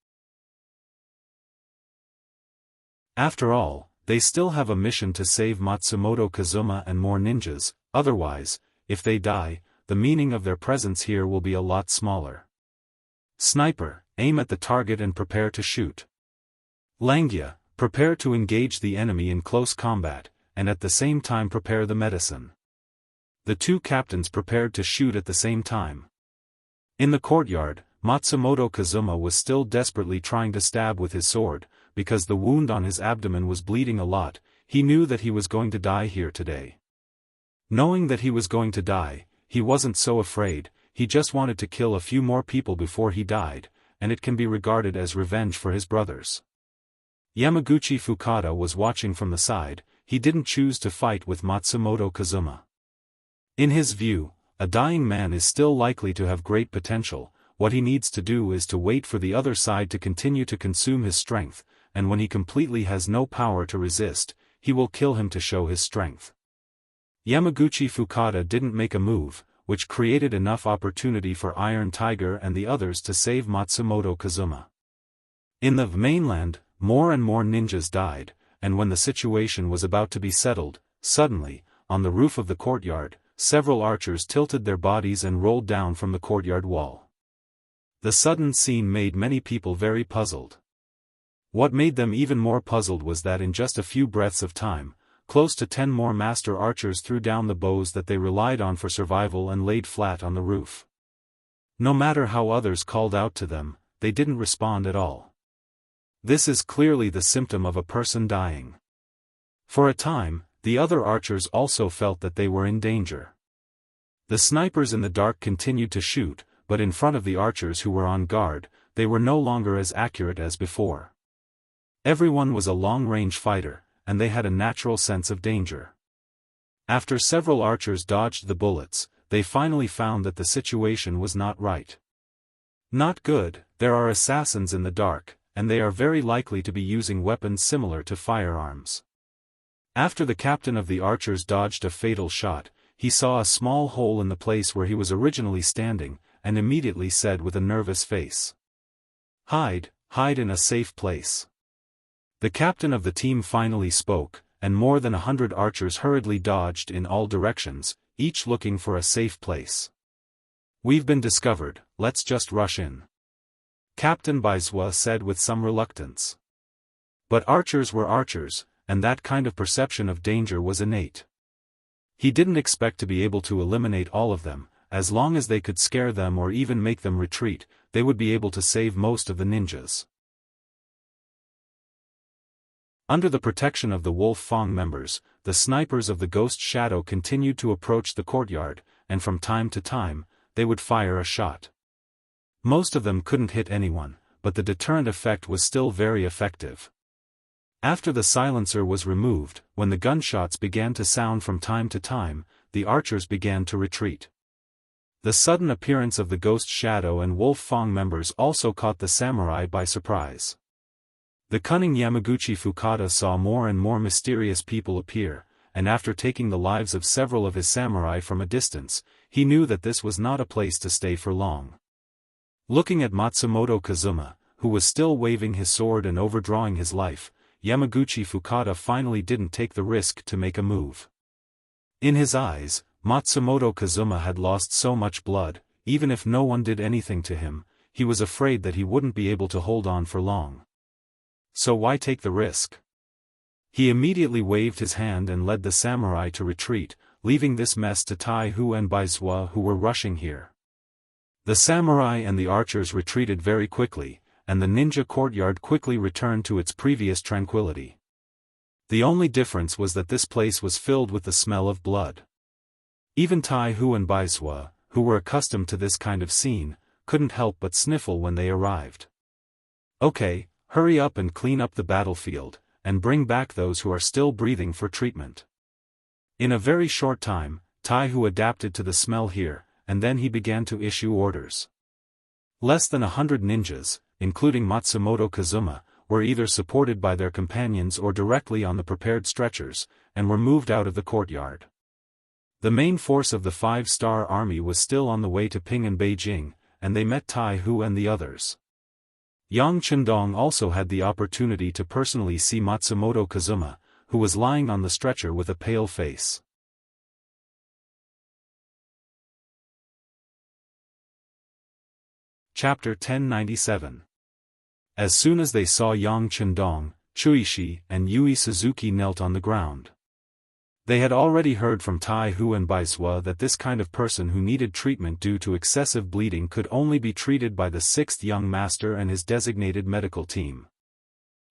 After all, they still have a mission to save Matsumoto Kazuma and more ninjas, otherwise, if they die, the meaning of their presence here will be a lot smaller. Sniper, aim at the target and prepare to shoot. Langya, prepare to engage the enemy in close combat, and at the same time prepare the medicine. The two captains prepared to shoot at the same time. In the courtyard, Matsumoto Kazuma was still desperately trying to stab with his sword, because the wound on his abdomen was bleeding a lot. He knew that he was going to die here today. Knowing that he was going to die, he wasn't so afraid, he just wanted to kill a few more people before he died, and it can be regarded as revenge for his brothers. Yamaguchi Fukada was watching from the side. He didn't choose to fight with Matsumoto Kazuma. In his view, a dying man is still likely to have great potential. What he needs to do is to wait for the other side to continue to consume his strength, and when he completely has no power to resist, he will kill him to show his strength. Yamaguchi Fukada didn't make a move, which created enough opportunity for Iron Tiger and the others to save Matsumoto Kazuma. In the mainland, more and more ninjas died, and when the situation was about to be settled, suddenly, on the roof of the courtyard, several archers tilted their bodies and rolled down from the courtyard wall. The sudden scene made many people very puzzled. What made them even more puzzled was that in just a few breaths of time, close to 10 more master archers threw down the bows that they relied on for survival and laid flat on the roof. No matter how others called out to them, they didn't respond at all. This is clearly the symptom of a person dying. For a time, the other archers also felt that they were in danger. The snipers in the dark continued to shoot, but in front of the archers who were on guard, they were no longer as accurate as before. Everyone was a long-range fighter, and they had a natural sense of danger. After several archers dodged the bullets, they finally found that the situation was not right. Not good. There are assassins in the dark, and they are very likely to be using weapons similar to firearms. After the captain of the archers dodged a fatal shot, he saw a small hole in the place where he was originally standing, and immediately said with a nervous face, "Hide in a safe place." The captain of the team finally spoke, and more than 100 archers hurriedly dodged in all directions, each looking for a safe place. "We've been discovered, let's just rush in," Captain Baizua said with some reluctance. But archers were archers, and that kind of perception of danger was innate. He didn't expect to be able to eliminate all of them. As long as they could scare them or even make them retreat, they would be able to save most of the ninjas. Under the protection of the Wolf Fong members, the snipers of the Ghost Shadow continued to approach the courtyard, and from time to time, they would fire a shot. Most of them couldn't hit anyone, but the deterrent effect was still very effective. After the silencer was removed, when the gunshots began to sound from time to time, the archers began to retreat. The sudden appearance of the Ghost Shadow and Wolf Fong members also caught the samurai by surprise. The cunning Yamaguchi Fukada saw more and more mysterious people appear, and after taking the lives of several of his samurai from a distance, he knew that this was not a place to stay for long. Looking at Matsumoto Kazuma, who was still waving his sword and overdrawing his life, Yamaguchi Fukada finally didn't take the risk to make a move. In his eyes, Matsumoto Kazuma had lost so much blood. Even if no one did anything to him, he was afraid that he wouldn't be able to hold on for long. So why take the risk? He immediately waved his hand and led the samurai to retreat, leaving this mess to Taihu and Baizua who were rushing here. The samurai and the archers retreated very quickly, and the ninja courtyard quickly returned to its previous tranquility. The only difference was that this place was filled with the smell of blood. Even Tai Hu and Bai Sua, who were accustomed to this kind of scene, couldn't help but sniffle when they arrived. Okay, hurry up and clean up the battlefield, and bring back those who are still breathing for treatment. In a very short time, Tai Hu adapted to the smell here, and then he began to issue orders. Less than 100 ninjas, including Matsumoto Kazuma, were either supported by their companions or directly on the prepared stretchers, and were moved out of the courtyard. The main force of the 5-star army was still on the way to Ping and Beijing, and they met Tai Hu and the others. Yang Chendong also had the opportunity to personally see Matsumoto Kazuma, who was lying on the stretcher with a pale face. Chapter 1097. As soon as they saw Yang Chendong, Chuishi and Yui Suzuki knelt on the ground. They had already heard from Tai Hu and Bai Sua that this kind of person who needed treatment due to excessive bleeding could only be treated by the 6th young master and his designated medical team.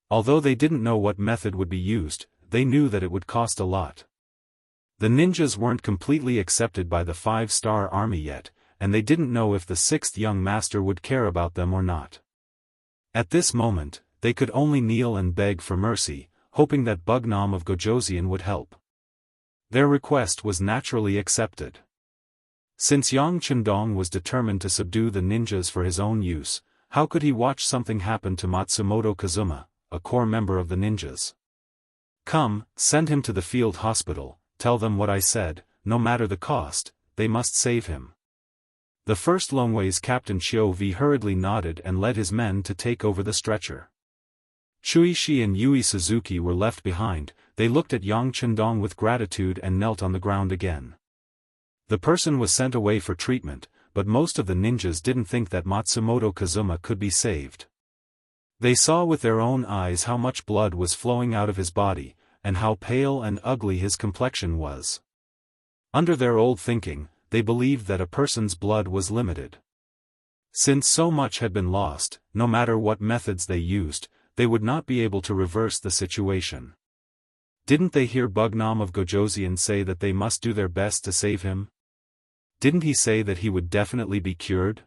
Although they didn't know what method would be used, they knew that it would cost a lot. The ninjas weren't completely accepted by the 5-star army yet, and they didn't know if the 6th young master would care about them or not. At this moment, they could only kneel and beg for mercy, hoping that Bugnam of Gojoseon would help. Their request was naturally accepted. Since Yang Chendong was determined to subdue the ninjas for his own use, how could he watch something happen to Matsumoto Kazuma, a core member of the ninjas? Come, send him to the field hospital, tell them what I said, no matter the cost, they must save him. The first Longway's Captain Chiu V hurriedly nodded and led his men to take over the stretcher. Chuishi and Yui Suzuki were left behind. They looked at Yang Chendong with gratitude and knelt on the ground again. The person was sent away for treatment, but most of the ninjas didn't think that Matsumoto Kazuma could be saved. They saw with their own eyes how much blood was flowing out of his body, and how pale and ugly his complexion was. Under their old thinking, they believed that a person's blood was limited. Since so much had been lost, no matter what methods they used, they would not be able to reverse the situation. Didn't they hear Bugnam of Gojoseon say that they must do their best to save him? Didn't he say that he would definitely be cured?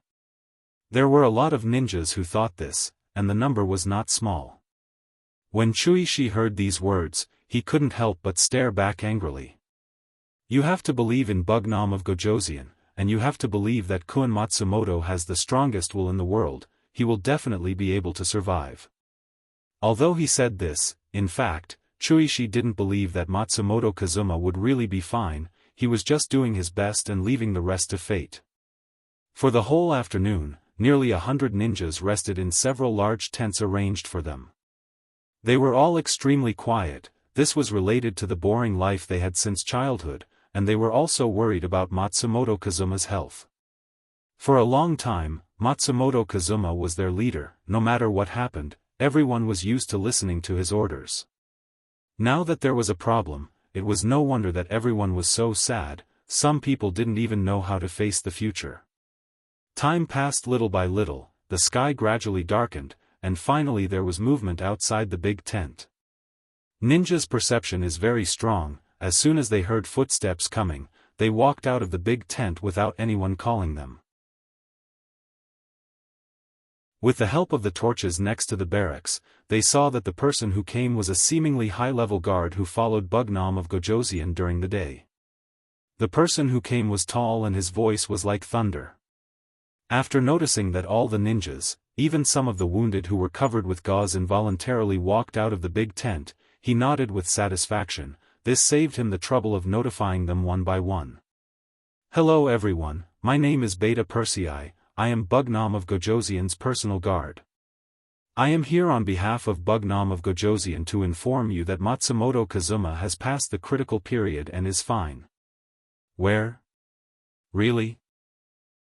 There were a lot of ninjas who thought this, and the number was not small. When Chuishi heard these words, he couldn't help but stare back angrily. You have to believe in Bugnam of Gojoseon, and you have to believe that Kun Matsumoto has the strongest will in the world. He will definitely be able to survive. Although he said this, in fact, Chuishi didn't believe that Matsumoto Kazuma would really be fine. He was just doing his best and leaving the rest to fate. For the whole afternoon, nearly 100 ninjas rested in several large tents arranged for them. They were all extremely quiet. This was related to the boring life they had since childhood, and they were also worried about Matsumoto Kazuma's health. For a long time, Matsumoto Kazuma was their leader. No matter what happened, everyone was used to listening to his orders. Now that there was a problem, it was no wonder that everyone was so sad. Some people didn't even know how to face the future. Time passed little by little, the sky gradually darkened, and finally there was movement outside the big tent. Ninja's perception is very strong. As soon as they heard footsteps coming, they walked out of the big tent without anyone calling them. With the help of the torches next to the barracks, they saw that the person who came was a seemingly high-level guard who followed Bugnam of Gojoseon during the day. The person who came was tall and his voice was like thunder. After noticing that all the ninjas, even some of the wounded who were covered with gauze, involuntarily walked out of the big tent, he nodded with satisfaction. This saved him the trouble of notifying them one by one. Hello everyone, my name is Beta Persei. I am Bugnam of Gojoseon's personal guard. I am here on behalf of Bugnam of Gojoseon to inform you that Matsumoto Kazuma has passed the critical period and is fine. Where? Really?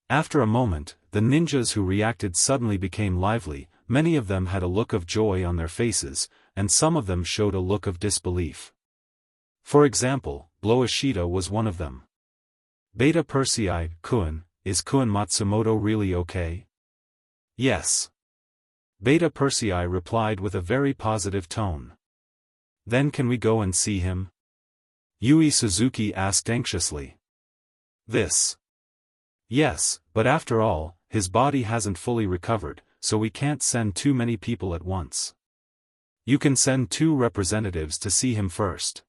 After a moment, the ninjas who reacted suddenly became lively. Many of them had a look of joy on their faces, and some of them showed a look of disbelief. For example, Bloashida was one of them. Beta Persei, Kun, is Kun Matsumoto really okay? Yes. Beta Persei replied with a very positive tone. Then can we go and see him? Yui Suzuki asked anxiously. Yes, but after all, his body hasn't fully recovered, so we can't send too many people at once. You can send 2 representatives to see him first.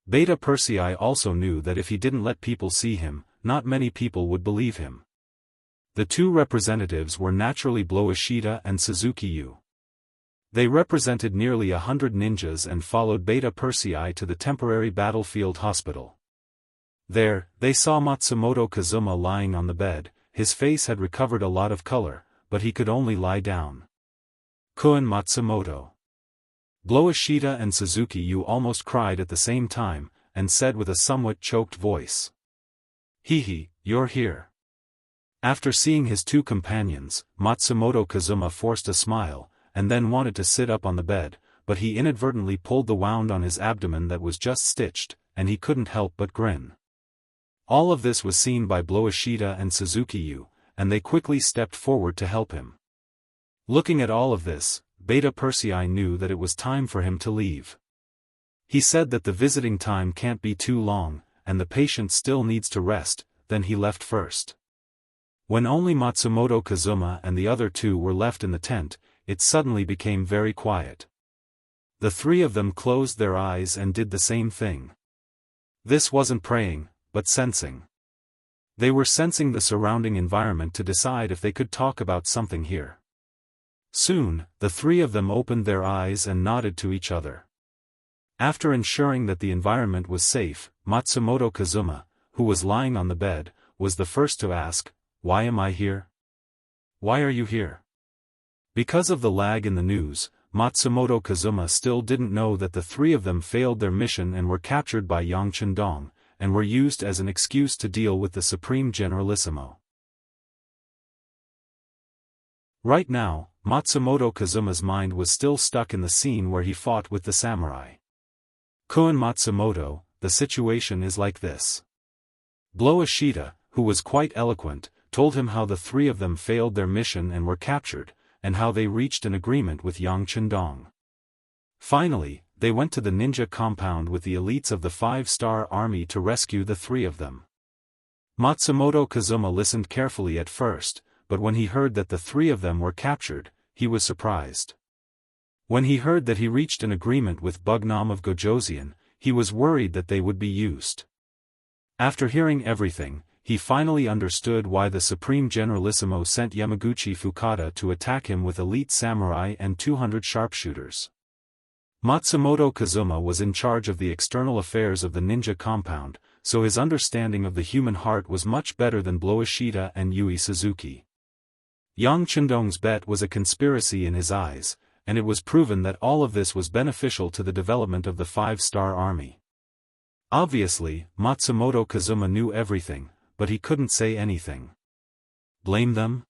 Beta Persei also knew that if he didn't let people see him, not many people would believe him. The 2 representatives were naturally Blooshita and Suzuki Yu. They represented nearly 100 ninjas and followed Beta Persei to the temporary battlefield hospital. There, they saw Matsumoto Kazuma lying on the bed. His face had recovered a lot of color, but he could only lie down. Kun Matsumoto. Blooshita and Suzuki Yu almost cried at the same time, and said with a somewhat choked voice. Hehe, you're here. After seeing his 2 companions, Matsumoto Kazuma forced a smile, and then wanted to sit up on the bed, but he inadvertently pulled the wound on his abdomen that was just stitched, and he couldn't help but grin. All of this was seen by Blooshita and Suzuki Yu, and they quickly stepped forward to help him. Looking at all of this, Beta Persei knew that it was time for him to leave. He said that the visiting time can't be too long, and the patient still needs to rest, then he left first. When only Matsumoto Kazuma and the other 2 were left in the tent, it suddenly became very quiet. The 3 of them closed their eyes and did the same thing. This wasn't praying, but sensing. They were sensing the surrounding environment to decide if they could talk about something here. Soon, the 3 of them opened their eyes and nodded to each other. After ensuring that the environment was safe, Matsumoto Kazuma, who was lying on the bed, was the first to ask, "Why am I here? Why are you here?" Because of the lag in the news, Matsumoto Kazuma still didn't know that the 3 of them failed their mission and were captured by Yang Chendong, and were used as an excuse to deal with the Supreme Generalissimo. Right now, Matsumoto Kazuma's mind was still stuck in the scene where he fought with the samurai. Kun Matsumoto, the situation is like this. Blooshita, who was quite eloquent, told him how the 3 of them failed their mission and were captured, and how they reached an agreement with Yang Chendong. Finally, they went to the ninja compound with the elites of the 5-star army to rescue the 3 of them. Matsumoto Kazuma listened carefully at first, but when he heard that the 3 of them were captured, he was surprised. When he heard that he reached an agreement with Bugnam of Gojoseon, he was worried that they would be used. After hearing everything, he finally understood why the Supreme Generalissimo sent Yamaguchi Fukada to attack him with elite samurai and 200 sharpshooters. Matsumoto Kazuma was in charge of the external affairs of the ninja compound, so his understanding of the human heart was much better than Blooshita and Yui Suzuki. Yang Chendong's bet was a conspiracy in his eyes, and it was proven that all of this was beneficial to the development of the 5-star army. Obviously, Matsumoto Kazuma knew everything, but he couldn't say anything. Blame them?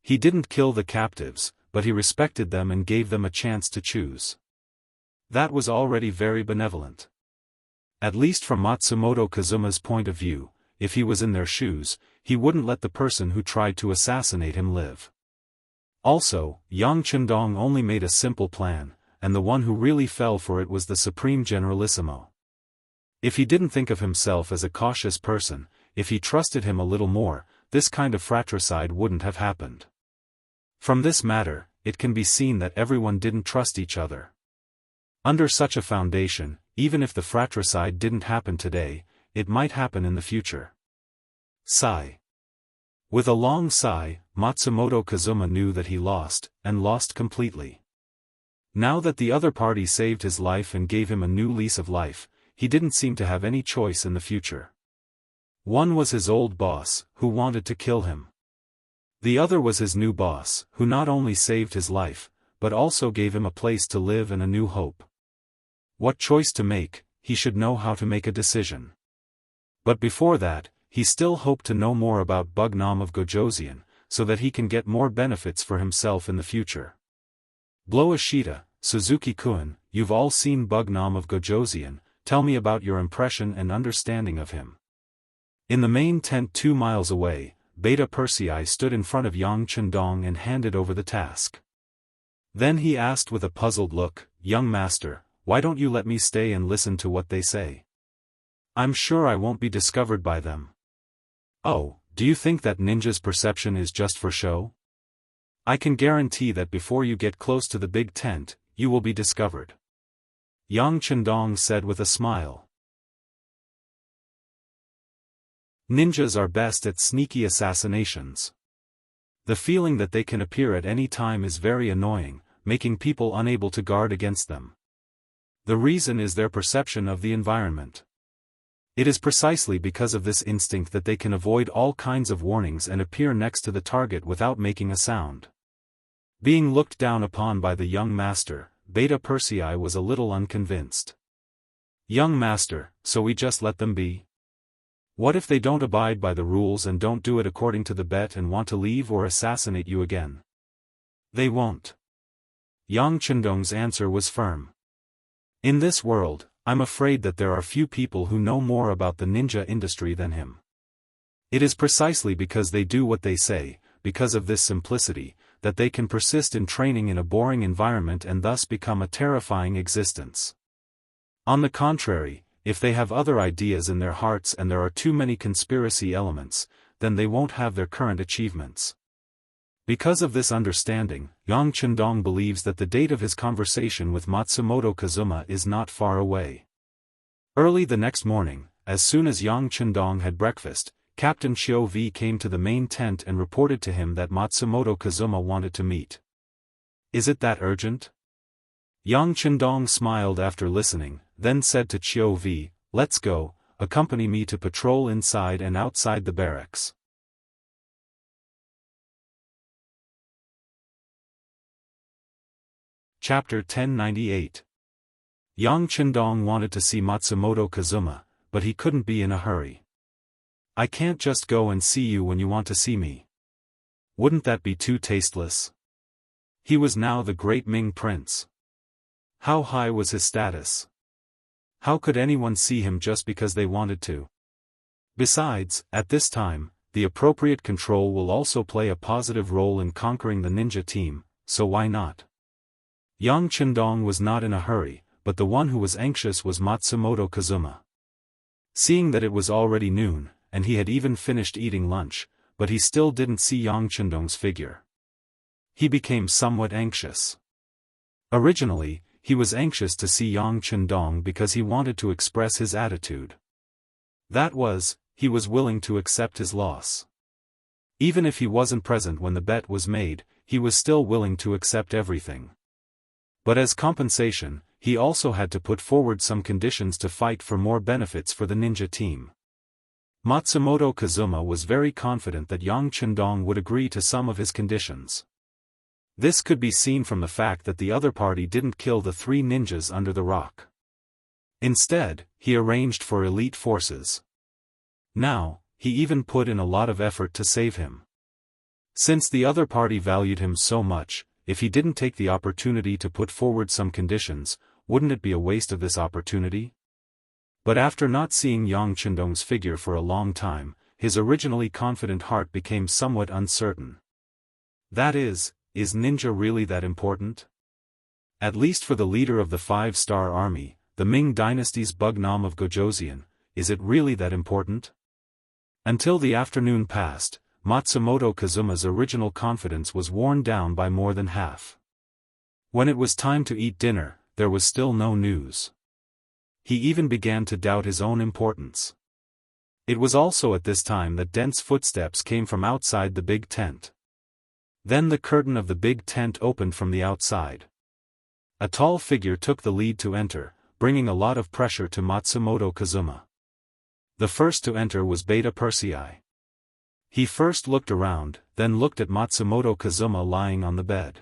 He didn't kill the captives, but he respected them and gave them a chance to choose. That was already very benevolent. At least from Matsumoto Kazuma's point of view, if he was in their shoes, he wouldn't let the person who tried to assassinate him live. Also, Yang Chendong only made a simple plan, and the one who really fell for it was the Supreme Generalissimo. If he didn't think of himself as a cautious person, if he trusted him a little more, this kind of fratricide wouldn't have happened. From this matter, it can be seen that everyone didn't trust each other. Under such a foundation, even if the fratricide didn't happen today, it might happen in the future. Sigh. With a long sigh, Matsumoto Kazuma knew that he lost, and lost completely. Now that the other party saved his life and gave him a new lease of life, he didn't seem to have any choice in the future. One was his old boss, who wanted to kill him. The other was his new boss, who not only saved his life, but also gave him a place to live and a new hope. What choice to make, he should know how to make a decision. But before that, he still hoped to know more about Bugnam of Gojoseon, so that he can get more benefits for himself in the future. Blooshita, Suzuki-kun, you've all seen Bugnam of Gojoseon, tell me about your impression and understanding of him. In the main tent 2 miles away, Beta Persei stood in front of Yang Chendong and handed over the task. Then he asked with a puzzled look, "Young master, why don't you let me stay and listen to what they say? I'm sure I won't be discovered by them." "Oh, do you think that ninja's perception is just for show? I can guarantee that before you get close to the big tent, you will be discovered," Yang Chendong said with a smile. Ninjas are best at sneaky assassinations. The feeling that they can appear at any time is very annoying, making people unable to guard against them. The reason is their perception of the environment. It is precisely because of this instinct that they can avoid all kinds of warnings and appear next to the target without making a sound. Being looked down upon by the young master, Beta Persei was a little unconvinced. "Young master, so we just let them be? What if they don't abide by the rules and don't do it according to the bet and want to leave or assassinate you again?" "They won't." Yang Chendong's answer was firm. "In this world, I'm afraid that there are few people who know more about the ninja industry than him. It is precisely because they do what they say, because of this simplicity, that they can persist in training in a boring environment and thus become a terrifying existence. On the contrary, if they have other ideas in their hearts and there are too many conspiracy elements, then they won't have their current achievements." Because of this understanding, Yang Chendong believes that the date of his conversation with Matsumoto Kazuma is not far away. Early the next morning, as soon as Yang Chendong had breakfast, Captain Xiao Vi came to the main tent and reported to him that Matsumoto Kazuma wanted to meet. "Is it that urgent?" Yang Chendong smiled after listening, then said to Xiao Vi, "Let's go, accompany me to patrol inside and outside the barracks." Chapter 1098. Yang Chendong wanted to see Matsumoto Kazuma, but he couldn't be in a hurry. "I can't just go and see you when you want to see me. Wouldn't that be too tasteless?" He was now the great Ming prince. How high was his status? How could anyone see him just because they wanted to? Besides, at this time, the appropriate control will also play a positive role in conquering the ninja team, so why not? Yang Chendong was not in a hurry, but the one who was anxious was Matsumoto Kazuma. Seeing that it was already noon, and he had even finished eating lunch, but he still didn't see Yang Chendong's figure. He became somewhat anxious. Originally, he was anxious to see Yang Chendong because he wanted to express his attitude. That was, he was willing to accept his loss. Even if he wasn't present when the bet was made, he was still willing to accept everything. But as compensation, he also had to put forward some conditions to fight for more benefits for the ninja team. Matsumoto Kazuma was very confident that Yang Chendong would agree to some of his conditions. This could be seen from the fact that the other party didn't kill the 3 ninjas under the rock. Instead, he arranged for elite forces. Now, he even put in a lot of effort to save him. Since the other party valued him so much, if he didn't take the opportunity to put forward some conditions, wouldn't it be a waste of this opportunity? But after not seeing Yang Chendong's figure for a long time, his originally confident heart became somewhat uncertain. That is ninja really that important? At least for the leader of the 5-star army, the Ming Dynasty's Bugnam of Gojoseon, is it really that important? Until the afternoon passed, Matsumoto Kazuma's original confidence was worn down by more than half. When it was time to eat dinner, there was still no news. He even began to doubt his own importance. It was also at this time that dense footsteps came from outside the big tent. Then the curtain of the big tent opened from the outside. A tall figure took the lead to enter, bringing a lot of pressure to Matsumoto Kazuma. The first to enter was Beta Persei. He first looked around, then looked at Matsumoto Kazuma lying on the bed.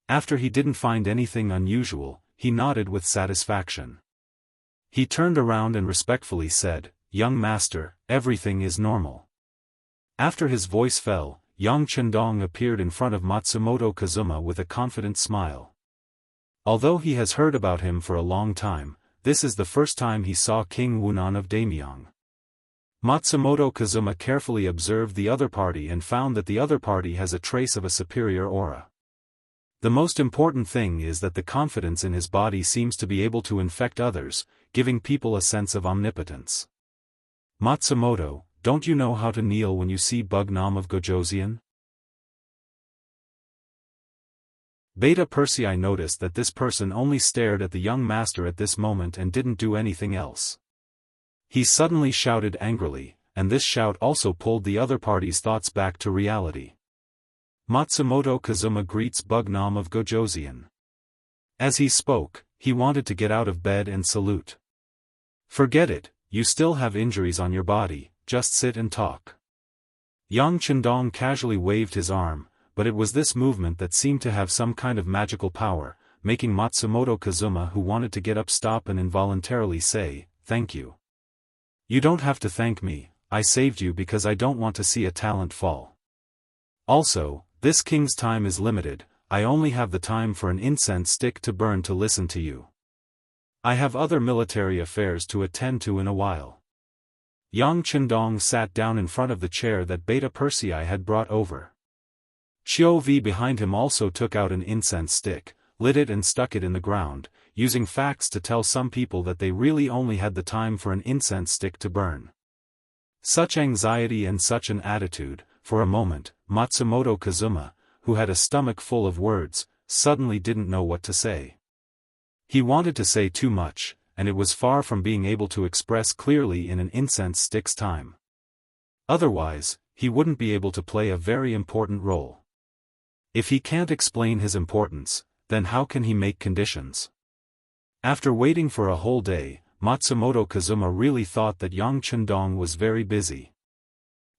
After he didn't find anything unusual, he nodded with satisfaction. He turned around and respectfully said, "Young master, everything is normal." After his voice fell, Yang Chendong appeared in front of Matsumoto Kazuma with a confident smile. Although he has heard about him for a long time, this is the first time he saw King Wunan of Daimyong. Matsumoto Kazuma carefully observed the other party and found that the other party has a trace of a superior aura. The most important thing is that the confidence in his body seems to be able to infect others, giving people a sense of omnipotence. Matsumoto, don't you know how to kneel when you see Bugnam of Gojoseon? Beta Persei noticed that this person only stared at the young master at this moment and didn't do anything else. He suddenly shouted angrily, and this shout also pulled the other party's thoughts back to reality. Matsumoto Kazuma greets Bugnam of Gojoseon. As he spoke, he wanted to get out of bed and salute. Forget it, you still have injuries on your body, just sit and talk. Yang Chendong casually waved his arm, but it was this movement that seemed to have some kind of magical power, making Matsumoto Kazuma, who wanted to get up, stop and involuntarily say, "Thank you." "You don't have to thank me, I saved you because I don't want to see a talent fall. Also, this king's time is limited, I only have the time for an incense stick to burn to listen to you. I have other military affairs to attend to in a while." Yang Chendong sat down in front of the chair that Beta Persei had brought over. Qiu Vi behind him also took out an incense stick, lit it and stuck it in the ground, using facts to tell some people that they really only had the time for an incense stick to burn. Such anxiety and such an attitude, for a moment, Matsumoto Kazuma, who had a stomach full of words, suddenly didn't know what to say. He wanted to say too much, and it was far from being able to express clearly in an incense stick's time. Otherwise, he wouldn't be able to play a very important role. If he can't explain his importance, then how can he make conditions? After waiting for a whole day, Matsumoto Kazuma really thought that Yang Chendong was very busy.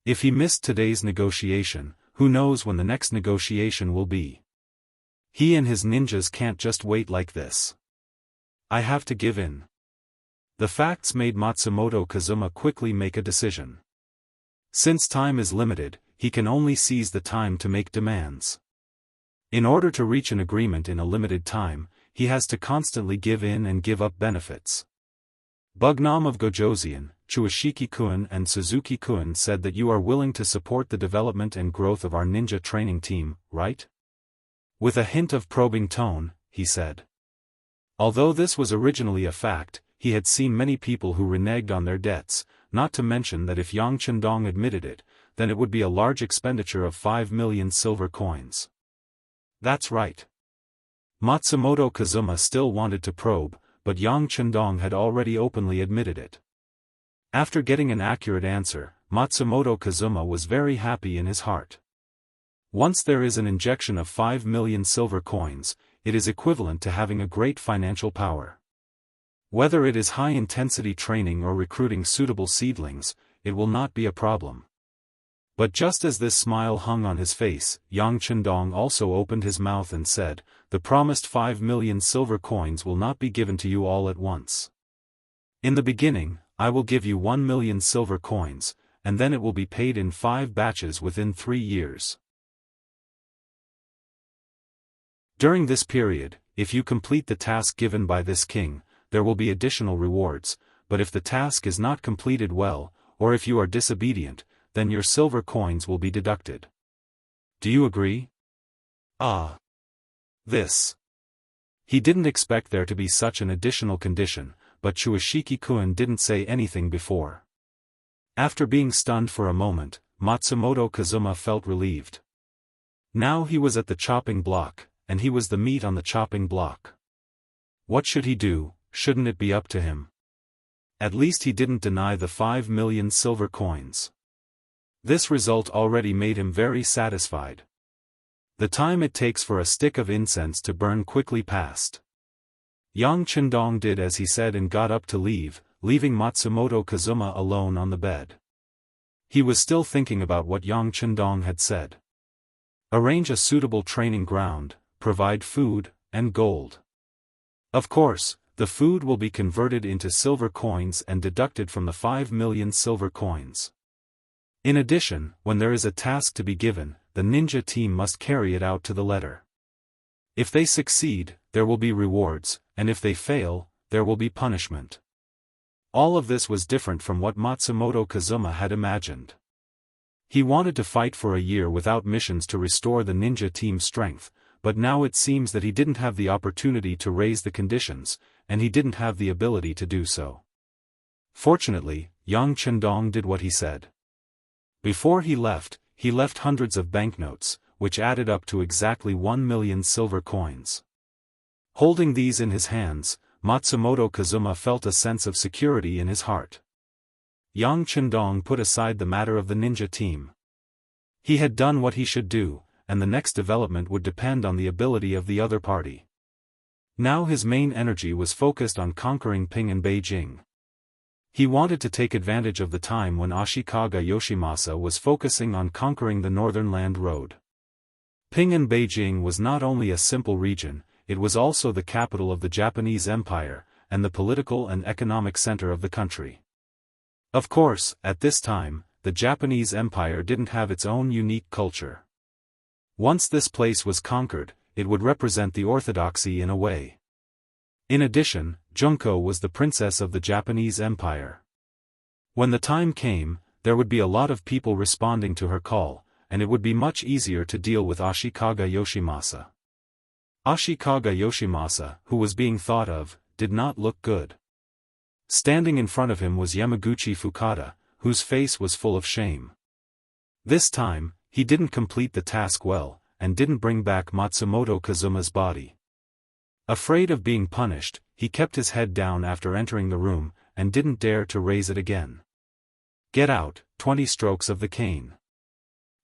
If he missed today's negotiation, who knows when the next negotiation will be? He and his ninjas can't just wait like this. I have to give in. The facts made Matsumoto Kazuma quickly make a decision. Since time is limited, he can only seize the time to make demands. In order to reach an agreement in a limited time, he has to constantly give in and give up benefits. Bugnam of Gojoseon, Chuashiki-kun and Suzuki-kun said that you are willing to support the development and growth of our ninja training team, right? With a hint of probing tone, he said. Although this was originally a fact, he had seen many people who reneged on their debts, not to mention that if Yang Chendong admitted it, then it would be a large expenditure of 5 million silver coins. That's right. Matsumoto Kazuma still wanted to probe, but Yang Chendong had already openly admitted it. After getting an accurate answer, Matsumoto Kazuma was very happy in his heart. Once there is an injection of 5 million silver coins, it is equivalent to having a great financial power. Whether it is high-intensity training or recruiting suitable seedlings, it will not be a problem. But just as this smile hung on his face, Yang Chendong also opened his mouth and said, "The promised 5 million silver coins will not be given to you all at once. In the beginning, I will give you 1 million silver coins, and then it will be paid in 5 batches within 3 years. During this period, if you complete the task given by this king, there will be additional rewards, but if the task is not completed well, or if you are disobedient, then your silver coins will be deducted. Do you agree?" Ah. This. He didn't expect there to be such an additional condition, but Chuashiki-kun didn't say anything before. After being stunned for a moment, Matsumoto Kazuma felt relieved. Now he was at the chopping block, and he was the meat on the chopping block. What should he do? Shouldn't it be up to him? At least he didn't deny the 5 million silver coins. This result already made him very satisfied. The time it takes for a stick of incense to burn quickly passed. Yang Chendong did as he said and got up to leave, leaving Matsumoto Kazuma alone on the bed. He was still thinking about what Yang Chendong had said. Arrange a suitable training ground, provide food, and gold. Of course, the food will be converted into silver coins and deducted from the 5 million silver coins. In addition, when there is a task to be given, the ninja team must carry it out to the letter. If they succeed, there will be rewards, and if they fail, there will be punishment. all of this was different from what Matsumoto Kazuma had imagined. He wanted to fight for a year without missions to restore the ninja team's strength, but now it seems that he didn't have the opportunity to raise the conditions, and he didn't have the ability to do so. Fortunately, Yang Chendong did what he said. Before he left hundreds of banknotes, which added up to exactly 1 million silver coins. Holding these in his hands, Matsumoto Kazuma felt a sense of security in his heart. Yang Chendong put aside the matter of the ninja team. He had done what he should do, and the next development would depend on the ability of the other party. Now his main energy was focused on conquering Ping and Beijing. He wanted to take advantage of the time when Ashikaga Yoshimasa was focusing on conquering the Northern Land Road. Ping and Beijing was not only a simple region, it was also the capital of the Japanese Empire, and the political and economic center of the country. Of course, at this time, the Japanese Empire didn't have its own unique culture. Once this place was conquered, it would represent the orthodoxy in a way. In addition, Junko was the princess of the Japanese Empire. When the time came, there would be a lot of people responding to her call, and it would be much easier to deal with Ashikaga Yoshimasa. Ashikaga Yoshimasa, who was being thought of, did not look good. Standing in front of him was Yamaguchi Fukada, whose face was full of shame. This time, he didn't complete the task well, and didn't bring back Matsumoto Kazuma's body. Afraid of being punished, he kept his head down after entering the room, and didn't dare to raise it again. "Get out, 20 strokes of the cane."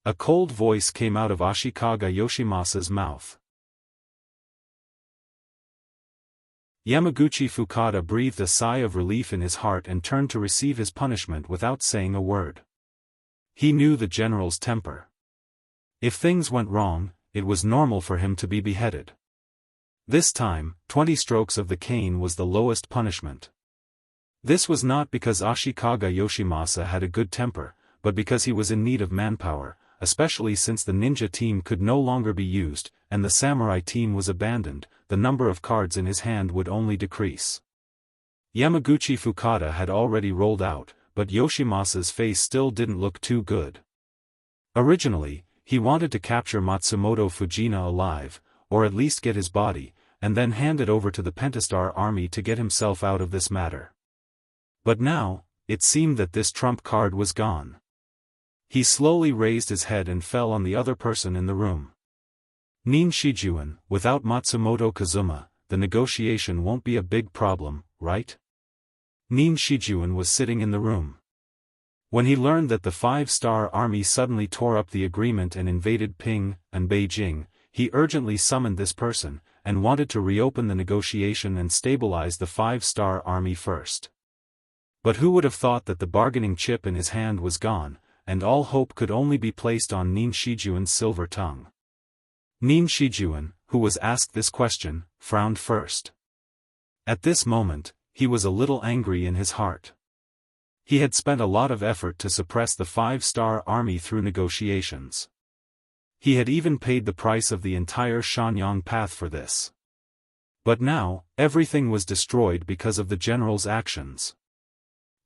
A cold voice came out of Ashikaga Yoshimasa's mouth. Yamaguchi Fukada breathed a sigh of relief in his heart and turned to receive his punishment without saying a word. He knew the general's temper. If things went wrong, it was normal for him to be beheaded. This time, 20 strokes of the cane was the lowest punishment. This was not because Ashikaga Yoshimasa had a good temper, but because he was in need of manpower, especially since the ninja team could no longer be used, and the samurai team was abandoned. The number of cards in his hand would only decrease. Yamaguchi Fukada had already rolled out, but Yoshimasa's face still didn't look too good. Originally, he wanted to capture Matsumoto Fujina alive, or at least get his body, and then hand it over to the Pentastar army to get himself out of this matter. But now, it seemed that this trump card was gone. He slowly raised his head and fell on the other person in the room. "Nin Shijuan, without Matsumoto Kazuma, the negotiation won't be a big problem, right?" Nin Shijuan was sitting in the room. When he learned that the 5-star army suddenly tore up the agreement and invaded Ping and Beijing, he urgently summoned this person, and wanted to reopen the negotiation and stabilize the 5-star army first. But who would have thought that the bargaining chip in his hand was gone, and all hope could only be placed on Nin Shijuan's silver tongue. Nin Shijuan, who was asked this question, frowned first. At this moment, he was a little angry in his heart. He had spent a lot of effort to suppress the 5-star army through negotiations. He had even paid the price of the entire Shanyang path for this. But now, everything was destroyed because of the general's actions.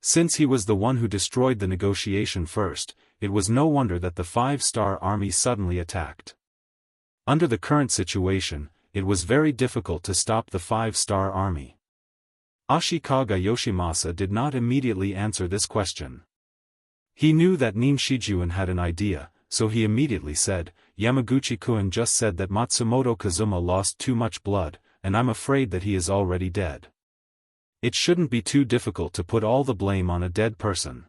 Since he was the one who destroyed the negotiation first, it was no wonder that the 5-star army suddenly attacked. Under the current situation, it was very difficult to stop the 5-star army. Ashikaga Yoshimasa did not immediately answer this question. He knew that Nin Shijuan had an idea, so he immediately said, "Yamaguchi-kun just said that Matsumoto Kazuma lost too much blood, and I'm afraid that he is already dead. It shouldn't be too difficult to put all the blame on a dead person."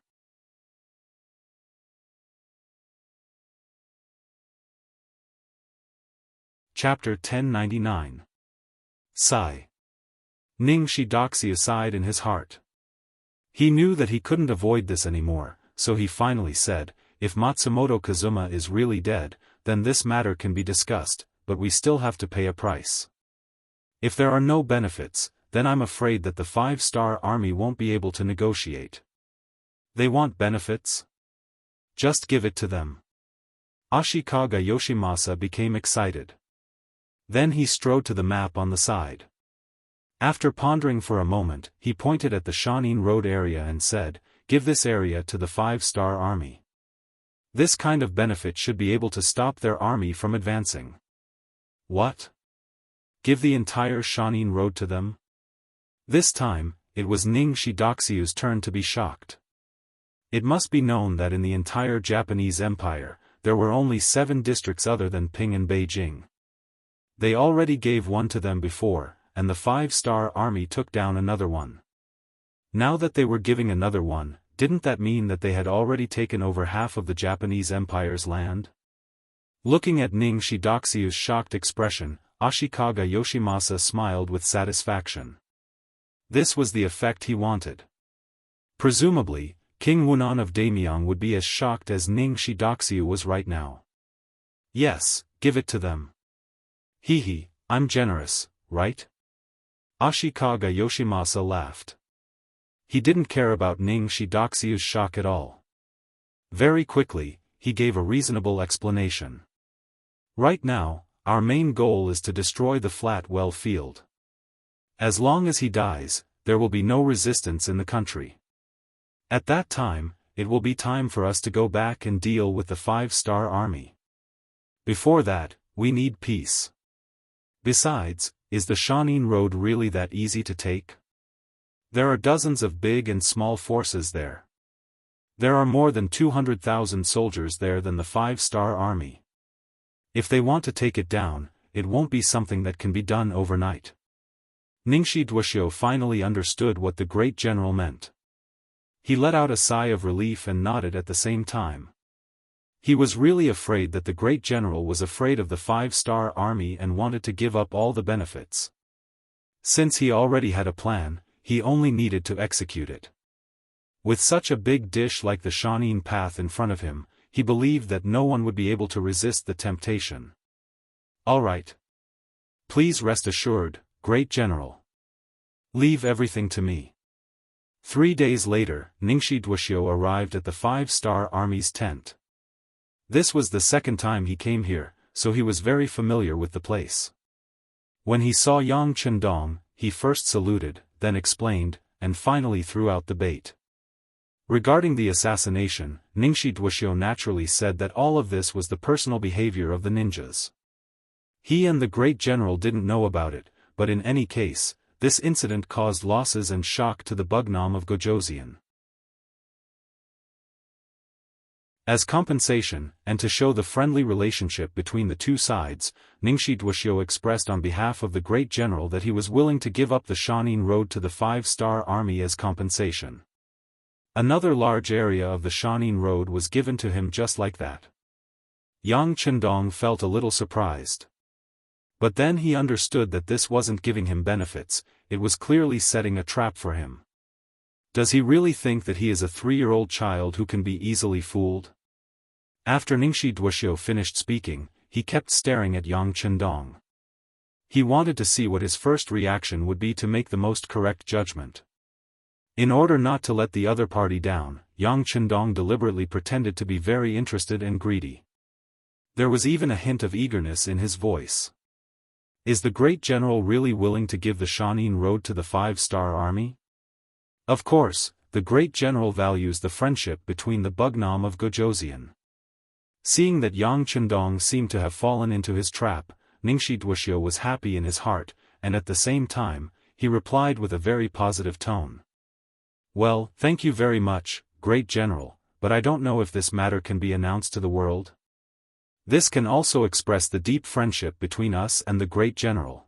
Chapter 1099. Sigh. Ning Shidoxia sighed in his heart. He knew that he couldn't avoid this anymore, so he finally said, "If Matsumoto Kazuma is really dead, then this matter can be discussed, but we still have to pay a price. If there are no benefits, then I'm afraid that the 5-star army won't be able to negotiate." "They want benefits? Just give it to them." Ashikaga Yoshimasa became excited. Then he strode to the map on the side. After pondering for a moment, he pointed at the Shanin Road area and said, "Give this area to the 5-star army. This kind of benefit should be able to stop their army from advancing." "What? Give the entire Shanin Road to them?" This time, it was Ning Shidoxiu's turn to be shocked. It must be known that in the entire Japanese Empire, there were only 7 districts other than Ping and Beijing. They already gave one to them before, and the 5-star army took down another one. Now that they were giving another one, didn't that mean that they had already taken over half of the Japanese Empire's land? Looking at Ning Shidoxiu's shocked expression, Ashikaga Yoshimasa smiled with satisfaction. This was the effect he wanted. Presumably, King Wunan of Daimyong would be as shocked as Ning Shidoxiu was right now. "Yes, give it to them. Hehe, I'm generous, right?" Ashikaga Yoshimasa laughed. He didn't care about Ning Shidoxiu's shock at all. Very quickly, he gave a reasonable explanation. "Right now, our main goal is to destroy the flat well field. As long as he dies, there will be no resistance in the country. At that time, it will be time for us to go back and deal with the 5-star army. Before that, we need peace. Besides, is the Shanin Road really that easy to take? There are dozens of big and small forces there. There are more than 200,000 soldiers there than the 5-star army. If they want to take it down, it won't be something that can be done overnight." Ningshi Duoxiu finally understood what the great general meant. He let out a sigh of relief and nodded at the same time. He was really afraid that the great general was afraid of the 5-star army and wanted to give up all the benefits. Since he already had a plan, he only needed to execute it. With such a big dish like the Shanin path in front of him, he believed that no one would be able to resist the temptation. "All right. Please rest assured, Great General. Leave everything to me." 3 days later, Ningshi Duoxiu arrived at the 5-star army's tent. This was the second time he came here, so he was very familiar with the place. When he saw Yang Chendong, he first saluted, then explained, and finally threw out the bait. Regarding the assassination, Ningshi Duoxiu naturally said that all of this was the personal behavior of the ninjas. He and the great general didn't know about it, but in any case, this incident caused losses and shock to the Bugnam of Gojoseon. As compensation, and to show the friendly relationship between the two sides, Ningshi Duoxiu expressed on behalf of the great general that he was willing to give up the Shanin Road to the 5-star army as compensation. Another large area of the Shanin Road was given to him just like that. Yang Chendong felt a little surprised. But then he understood that this wasn't giving him benefits, it was clearly setting a trap for him. Does he really think that he is a 3-year-old child who can be easily fooled? After Ningshi Duoxiu finished speaking, he kept staring at Yang Chendong. He wanted to see what his first reaction would be to make the most correct judgment. In order not to let the other party down, Yang Chendong deliberately pretended to be very interested and greedy. There was even a hint of eagerness in his voice. Is the great general really willing to give the Shanin Road to the 5-star army? Of course, the great general values the friendship between the Bugnam of Gojoseon. Seeing that Yang Chendong seemed to have fallen into his trap, Ningshi Duoxiu was happy in his heart, and at the same time, he replied with a very positive tone. "Well, thank you very much, great general, but I don't know if this matter can be announced to the world. This can also express the deep friendship between us and the great general."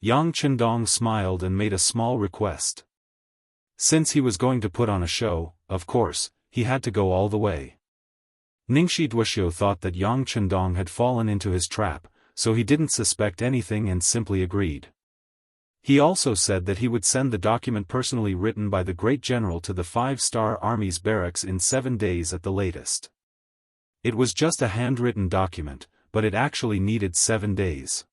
Yang Chendong smiled and made a small request. Since he was going to put on a show, of course, he had to go all the way. Ningshi Duoxiu thought that Yang Chendong had fallen into his trap, so he didn't suspect anything and simply agreed. He also said that he would send the document personally written by the great general to the 5-star army's barracks in 7 days at the latest. It was just a handwritten document, but it actually needed 7 days.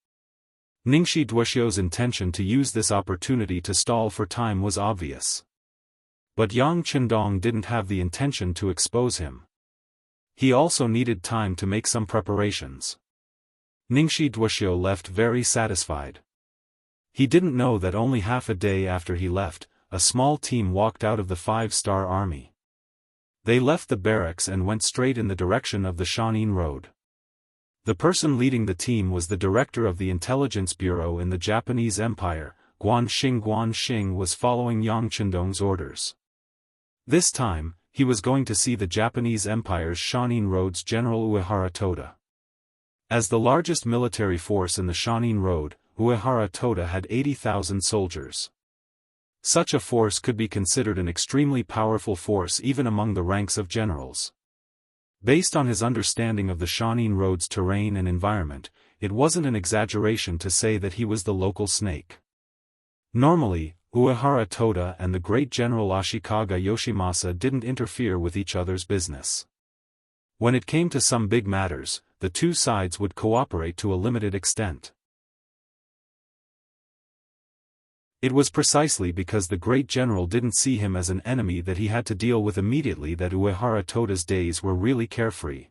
Ningshi Duoxiu's intention to use this opportunity to stall for time was obvious. But Yang Chendong didn't have the intention to expose him. He also needed time to make some preparations. Ningshi Duoxiu left very satisfied. He didn't know that only half a day after he left, a small team walked out of the 5-star army. They left the barracks and went straight in the direction of the Shanin Road. The person leading the team was the director of the intelligence bureau in the Japanese Empire. Guan Xing was following Yang Chendong's orders. This time, he was going to see the Japanese Empire's Shanin Road's General Uehara Toda. As the largest military force in the Shanin Road, Uehara Toda had 80,000 soldiers. Such a force could be considered an extremely powerful force even among the ranks of generals. Based on his understanding of the Shanin Road's terrain and environment, it wasn't an exaggeration to say that he was the local snake. Normally, Uehara Toda and the great general Ashikaga Yoshimasa didn't interfere with each other's business. When it came to some big matters, the two sides would cooperate to a limited extent. It was precisely because the great general didn't see him as an enemy that he had to deal with immediately that Uehara Toda's days were really carefree.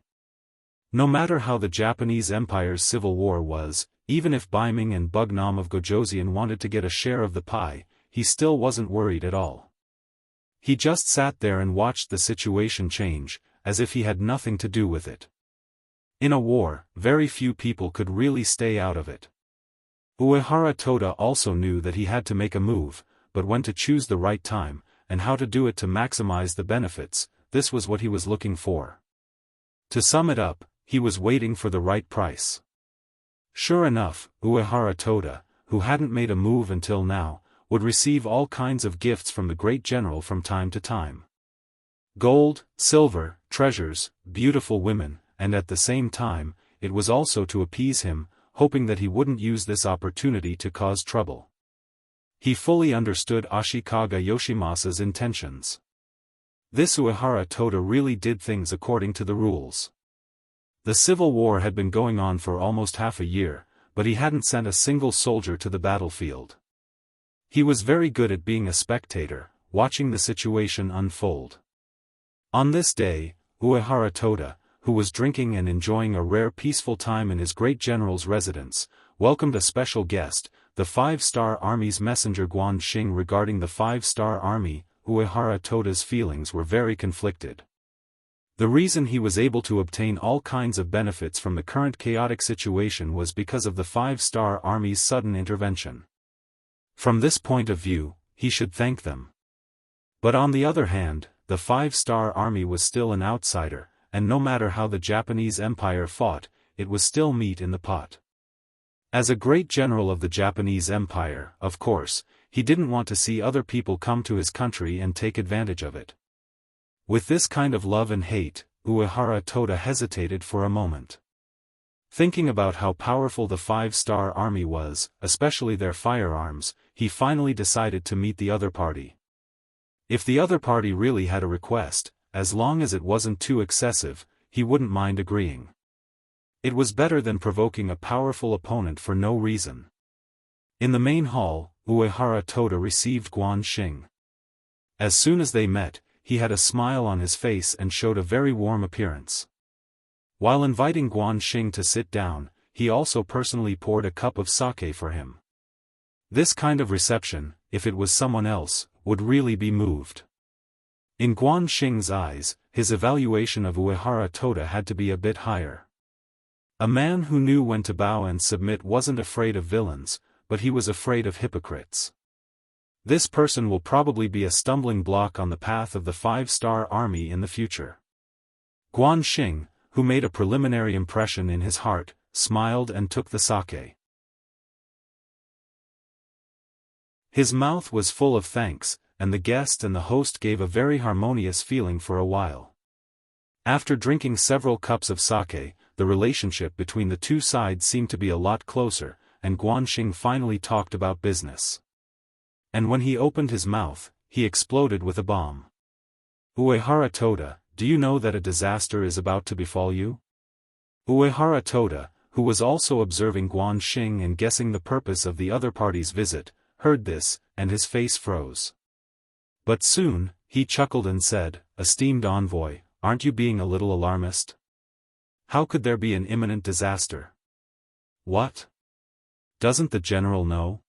No matter how the Japanese Empire's civil war was, even if Baiming and Bugnam of Gojoseon wanted to get a share of the pie, he still wasn't worried at all. He just sat there and watched the situation change, as if he had nothing to do with it. In a war, very few people could really stay out of it. Uehara Toda also knew that he had to make a move, but when to choose the right time, and how to do it to maximize the benefits, this was what he was looking for. To sum it up, he was waiting for the right price. Sure enough, Uehara Toda, who hadn't made a move until now, would receive all kinds of gifts from the great general from time to time. Gold, silver, treasures, beautiful women, and at the same time, it was also to appease him, hoping that he wouldn't use this opportunity to cause trouble. He fully understood Ashikaga Yoshimasa's intentions. This Uehara Toda really did things according to the rules. The civil war had been going on for almost half a year, but he hadn't sent a single soldier to the battlefield. He was very good at being a spectator, watching the situation unfold. On this day, Uehara Toda, who was drinking and enjoying a rare peaceful time in his great general's residence, welcomed a special guest, the 5-star army's messenger Guan Xing. Regarding the 5-star army, Uehara Toda's feelings were very conflicted. The reason he was able to obtain all kinds of benefits from the current chaotic situation was because of the 5-star army's sudden intervention. From this point of view, he should thank them. But on the other hand, the 5-star army was still an outsider, and no matter how the Japanese Empire fought, it was still meat in the pot. As a great general of the Japanese Empire, of course, he didn't want to see other people come to his country and take advantage of it. With this kind of love and hate, Uehara Toda hesitated for a moment. Thinking about how powerful the 5-star army was, especially their firearms, he finally decided to meet the other party. If the other party really had a request, as long as it wasn't too excessive, he wouldn't mind agreeing. It was better than provoking a powerful opponent for no reason. In the main hall, Uehara Toda received Guan Xing. As soon as they met, he had a smile on his face and showed a very warm appearance. While inviting Guan Xing to sit down, he also personally poured a cup of sake for him. This kind of reception, if it was someone else, would really be moved. In Guan Xing's eyes, his evaluation of Uehara Toda had to be a bit higher. A man who knew when to bow and submit wasn't afraid of villains, but he was afraid of hypocrites. This person will probably be a stumbling block on the path of the 5-star army in the future. Guan Xing, who made a preliminary impression in his heart, smiled and took the sake. His mouth was full of thanks, and the guest and the host gave a very harmonious feeling for a while. After drinking several cups of sake, the relationship between the two sides seemed to be a lot closer, and Guan Xing finally talked about business. And when he opened his mouth, he exploded with a bomb. Uehara Toda, do you know that a disaster is about to befall you? Uehara Toda, who was also observing Guan Xing and guessing the purpose of the other party's visit, heard this, and his face froze. But soon, he chuckled and said, "Esteemed envoy, aren't you being a little alarmist? How could there be an imminent disaster? What? Doesn't the general know?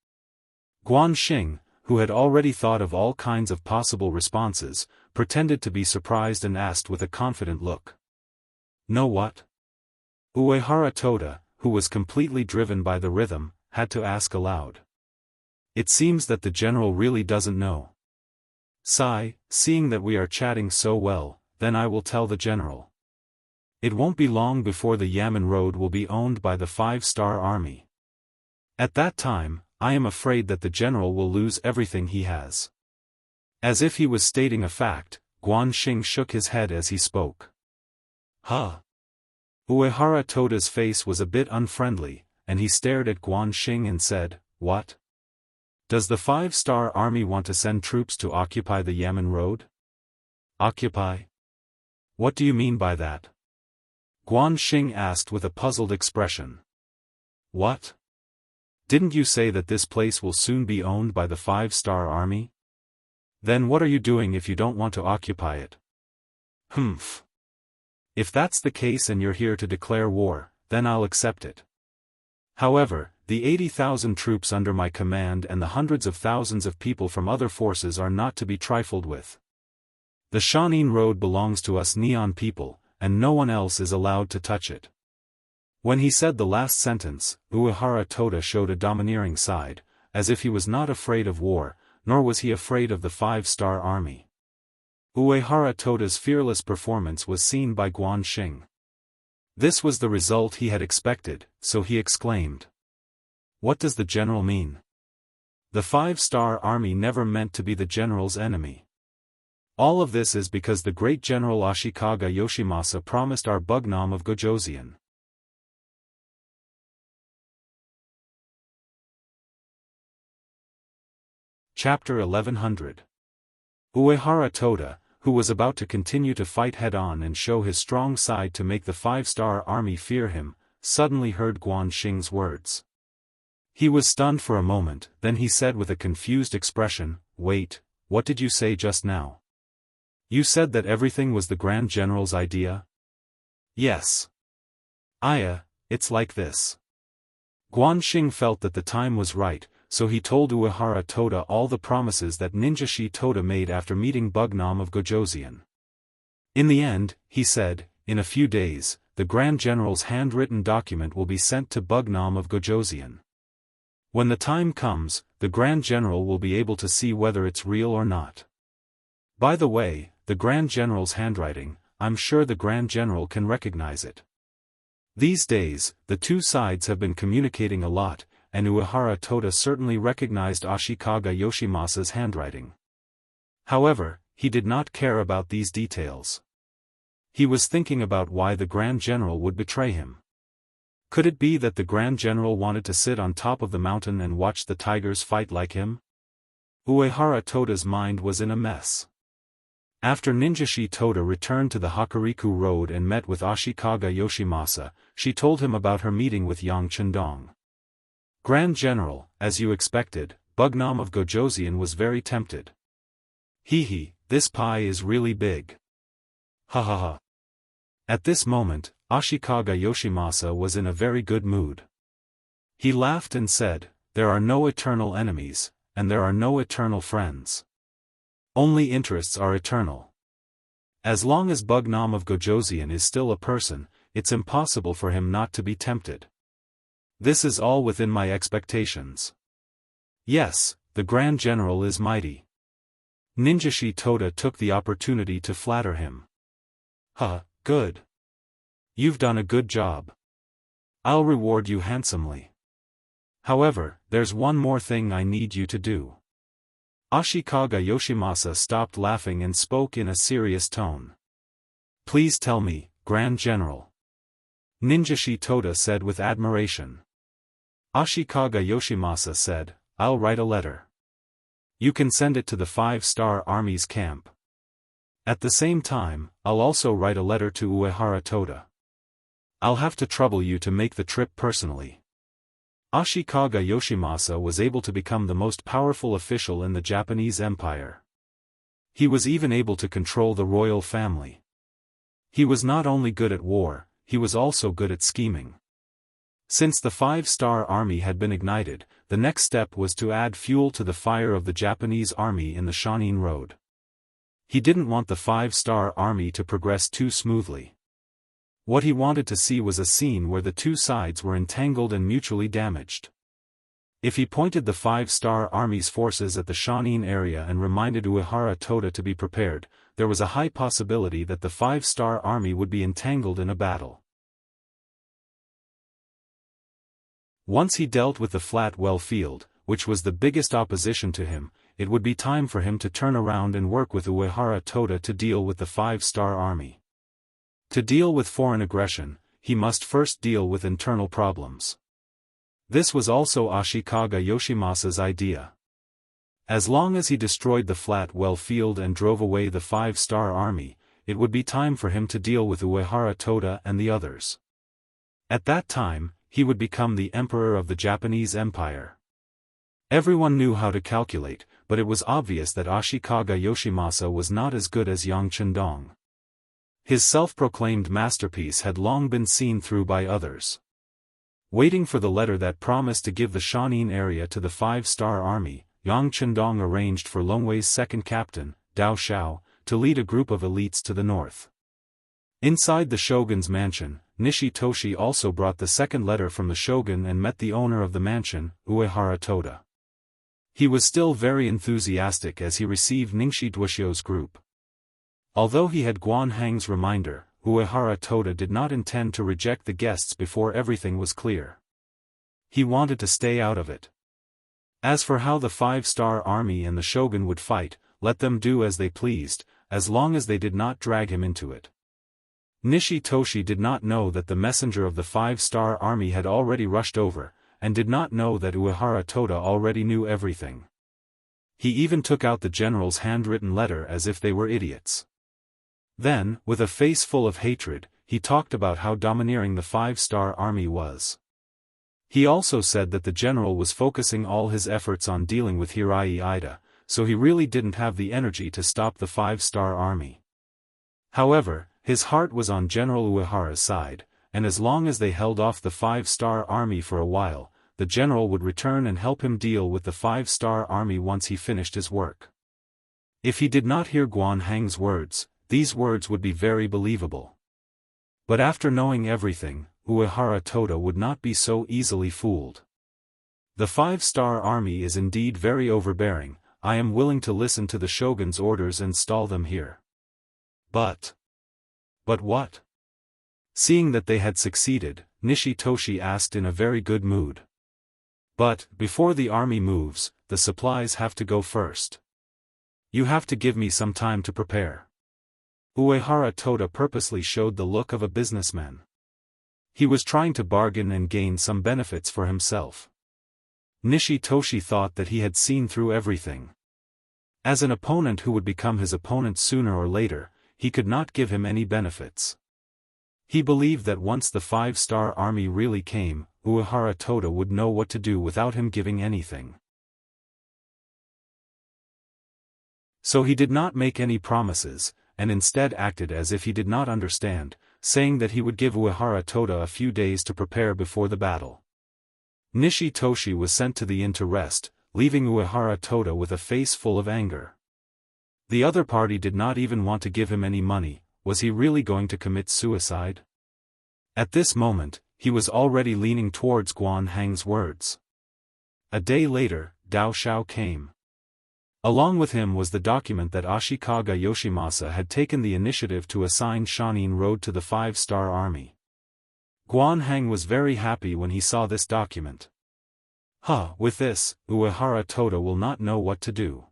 Guan Xing, who had already thought of all kinds of possible responses, pretended to be surprised and asked with a confident look. "No what?" Uehara Toda, who was completely driven by the rhythm, had to ask aloud. "It seems that the general really doesn't know." "Sigh, seeing that we are chatting so well, then I will tell the general. It won't be long before the Yamen Road will be owned by the 5-star army. At that time, I am afraid that the general will lose everything he has." As if he was stating a fact, Guan Xing shook his head as he spoke. "Huh?" Uehara Toda's face was a bit unfriendly, and he stared at Guan Xing and said, "What? Does the 5-star army want to send troops to occupy the Yamen Road?" "Occupy? What do you mean by that?" Guan Xing asked with a puzzled expression. "What? Didn't you say that this place will soon be owned by the 5-star army? Then what are you doing if you don't want to occupy it?" "Humph. If that's the case and you're here to declare war, then I'll accept it. However, the 80,000 troops under my command and the hundreds of thousands of people from other forces are not to be trifled with. The Shanin Road belongs to us Neon people, and no one else is allowed to touch it." When he said the last sentence, Uehara Toda showed a domineering side, as if he was not afraid of war, nor was he afraid of the 5-star army. Uehara Toda's fearless performance was seen by Guan Xing. This was the result he had expected, so he exclaimed. "What does the general mean? The 5-star army never meant to be the general's enemy. All of this is because the great general Ashikaga Yoshimasa promised our Bugnam of Gojoseon." Chapter 1100. Uehara Toda, who was about to continue to fight head-on and show his strong side to make the 5-star army fear him, suddenly heard Guan Xing's words. He was stunned for a moment, then he said with a confused expression, "Wait, what did you say just now? You said that everything was the Grand General's idea?" "Yes. It's like this." Guan Xing felt that the time was right, so he told Uehara Toda all the promises that Ninjashi Toda made after meeting Bugnam of Gojoseon. In the end, he said, in a few days, the Grand General's handwritten document will be sent to Bugnam of Gojoseon. When the time comes, the Grand General will be able to see whether it's real or not. By the way, the Grand General's handwriting, I'm sure the Grand General can recognize it. These days, the two sides have been communicating a lot, and Uehara Toda certainly recognized Ashikaga Yoshimasa's handwriting. However, he did not care about these details. He was thinking about why the Grand General would betray him. Could it be that the Grand General wanted to sit on top of the mountain and watch the tigers fight like him? Uehara Toda's mind was in a mess. After Ninjashi Toda returned to the Hokuriku Road and met with Ashikaga Yoshimasa, she told him about her meeting with Yang Chendong. "Grand General, as you expected, Bugnam of Gojoseon was very tempted. Hee, this pie is really big. Ha ha ha." At this moment, Ashikaga Yoshimasa was in a very good mood. He laughed and said, "There are no eternal enemies, and there are no eternal friends. Only interests are eternal. As long as Bugnam of Gojoseon is still a person, it's impossible for him not to be tempted. This is all within my expectations. Yes, the Grand General is mighty." Ninjashi Toda took the opportunity to flatter him. Good. You've done a good job. I'll reward you handsomely. However, there's one more thing I need you to do." Ashikaga Yoshimasa stopped laughing and spoke in a serious tone. "Please tell me, Grand General." Ninjashi Toda said with admiration. Ashikaga Yoshimasa said, "I'll write a letter. You can send it to the 5-star army's camp. At the same time, I'll also write a letter to Uehara Toda. I'll have to trouble you to make the trip personally." Ashikaga Yoshimasa was able to become the most powerful official in the Japanese Empire. He was even able to control the royal family. He was not only good at war, he was also good at scheming. Since the 5-star army had been ignited, the next step was to add fuel to the fire of the Japanese army in the Shanin Road. He didn't want the 5-star army to progress too smoothly. What he wanted to see was a scene where the two sides were entangled and mutually damaged. If he pointed the 5-star army's forces at the Shanin area and reminded Uehara Toda to be prepared, there was a high possibility that the 5-star army would be entangled in a battle. Once he dealt with the flat well field, which was the biggest opposition to him, it would be time for him to turn around and work with Uehara Toda to deal with the 5-star army. To deal with foreign aggression, he must first deal with internal problems. This was also Ashikaga Yoshimasa's idea. As long as he destroyed the flat well field and drove away the 5-star army, it would be time for him to deal with Uehara Toda and the others. At that time, he would become the emperor of the Japanese Empire. Everyone knew how to calculate, but it was obvious that Ashikaga Yoshimasa was not as good as Yang Chendong. His self-proclaimed masterpiece had long been seen through by others. Waiting for the letter that promised to give the Shanin area to the 5-star army, Yang Chendong arranged for Longwei's second captain, Dao Shao, to lead a group of elites to the north. Inside the shogun's mansion, Nishi Toshi also brought the second letter from the shogun and met the owner of the mansion, Uehara Toda. He was still very enthusiastic as he received Ningshi Duoshio's group. Although he had Guan Hang's reminder, Uehara Toda did not intend to reject the guests before everything was clear. He wanted to stay out of it. As for how the 5-star army and the shogun would fight, let them do as they pleased, as long as they did not drag him into it. Nishi Toshi did not know that the messenger of the 5-star army had already rushed over, and did not know that Uehara Toda already knew everything. He even took out the general's handwritten letter as if they were idiots. Then, with a face full of hatred, he talked about how domineering the 5-star army was. He also said that the general was focusing all his efforts on dealing with Hirai Ida, so he really didn't have the energy to stop the 5-star army. However, his heart was on General Uehara's side, and as long as they held off the 5-star army for a while, the general would return and help him deal with the 5-star army once he finished his work. If he did not hear Guan Hang's words, these words would be very believable. But after knowing everything, Uehara Toda would not be so easily fooled. The 5-star army is indeed very overbearing. I am willing to listen to the shogun's orders and stall them here. But what? Seeing that they had succeeded, Nishi Toshi asked in a very good mood. But, before the army moves, the supplies have to go first. You have to give me some time to prepare. Uehara Toda purposely showed the look of a businessman. He was trying to bargain and gain some benefits for himself. Nishi Toshi thought that he had seen through everything. As an opponent who would become his opponent sooner or later, he could not give him any benefits. He believed that once the 5-star army really came, Uehara Toda would know what to do without him giving anything. So he did not make any promises, and instead acted as if he did not understand, saying that he would give Uehara Toda a few days to prepare before the battle. Nishi Toshi was sent to the inn to rest, leaving Uehara Toda with a face full of anger. The other party did not even want to give him any money. Was he really going to commit suicide? At this moment, he was already leaning towards Guan Hang's words. A day later, Dao Shao came. Along with him was the document that Ashikaga Yoshimasa had taken the initiative to assign Shanin Road to the 5-star army. Guan Hang was very happy when he saw this document. With this, Uehara Toda will not know what to do.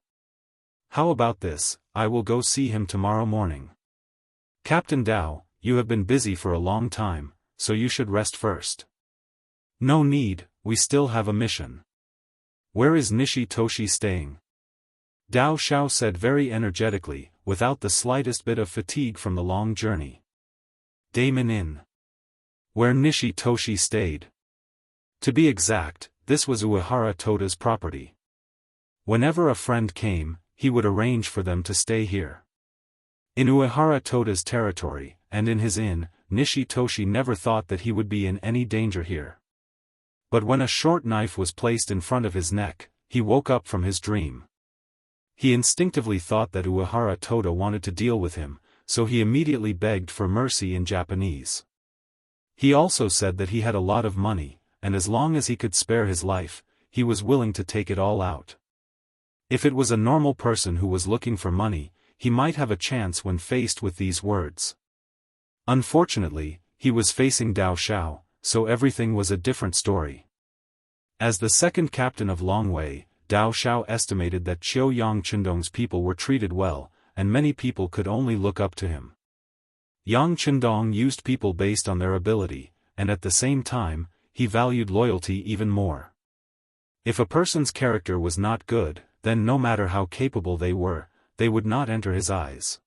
How about this? I will go see him tomorrow morning. Captain Dao, you have been busy for a long time, so you should rest first. No need, we still have a mission. Where is Nishi Toshi staying? Dao Shao said very energetically, without the slightest bit of fatigue from the long journey. Daimon Inn. Where Nishi Toshi stayed. To be exact, this was Uehara Toda's property. Whenever a friend came, he would arrange for them to stay here. In Uehara Toda's territory, and in his inn, Nishi Toshi never thought that he would be in any danger here. But when a short knife was placed in front of his neck, he woke up from his dream. He instinctively thought that Uehara Toda wanted to deal with him, so he immediately begged for mercy in Japanese. He also said that he had a lot of money, and as long as he could spare his life, he was willing to take it all out. If it was a normal person who was looking for money, he might have a chance when faced with these words. Unfortunately, he was facing Dao Xiao, so everything was a different story. As the second captain of Longwei, Dao Xiao estimated that Qiuyang Qindong's people were treated well, and many people could only look up to him. Yang Qindong used people based on their ability, and at the same time, he valued loyalty even more. If a person's character was not good, then no matter how capable they would not enter his eyes.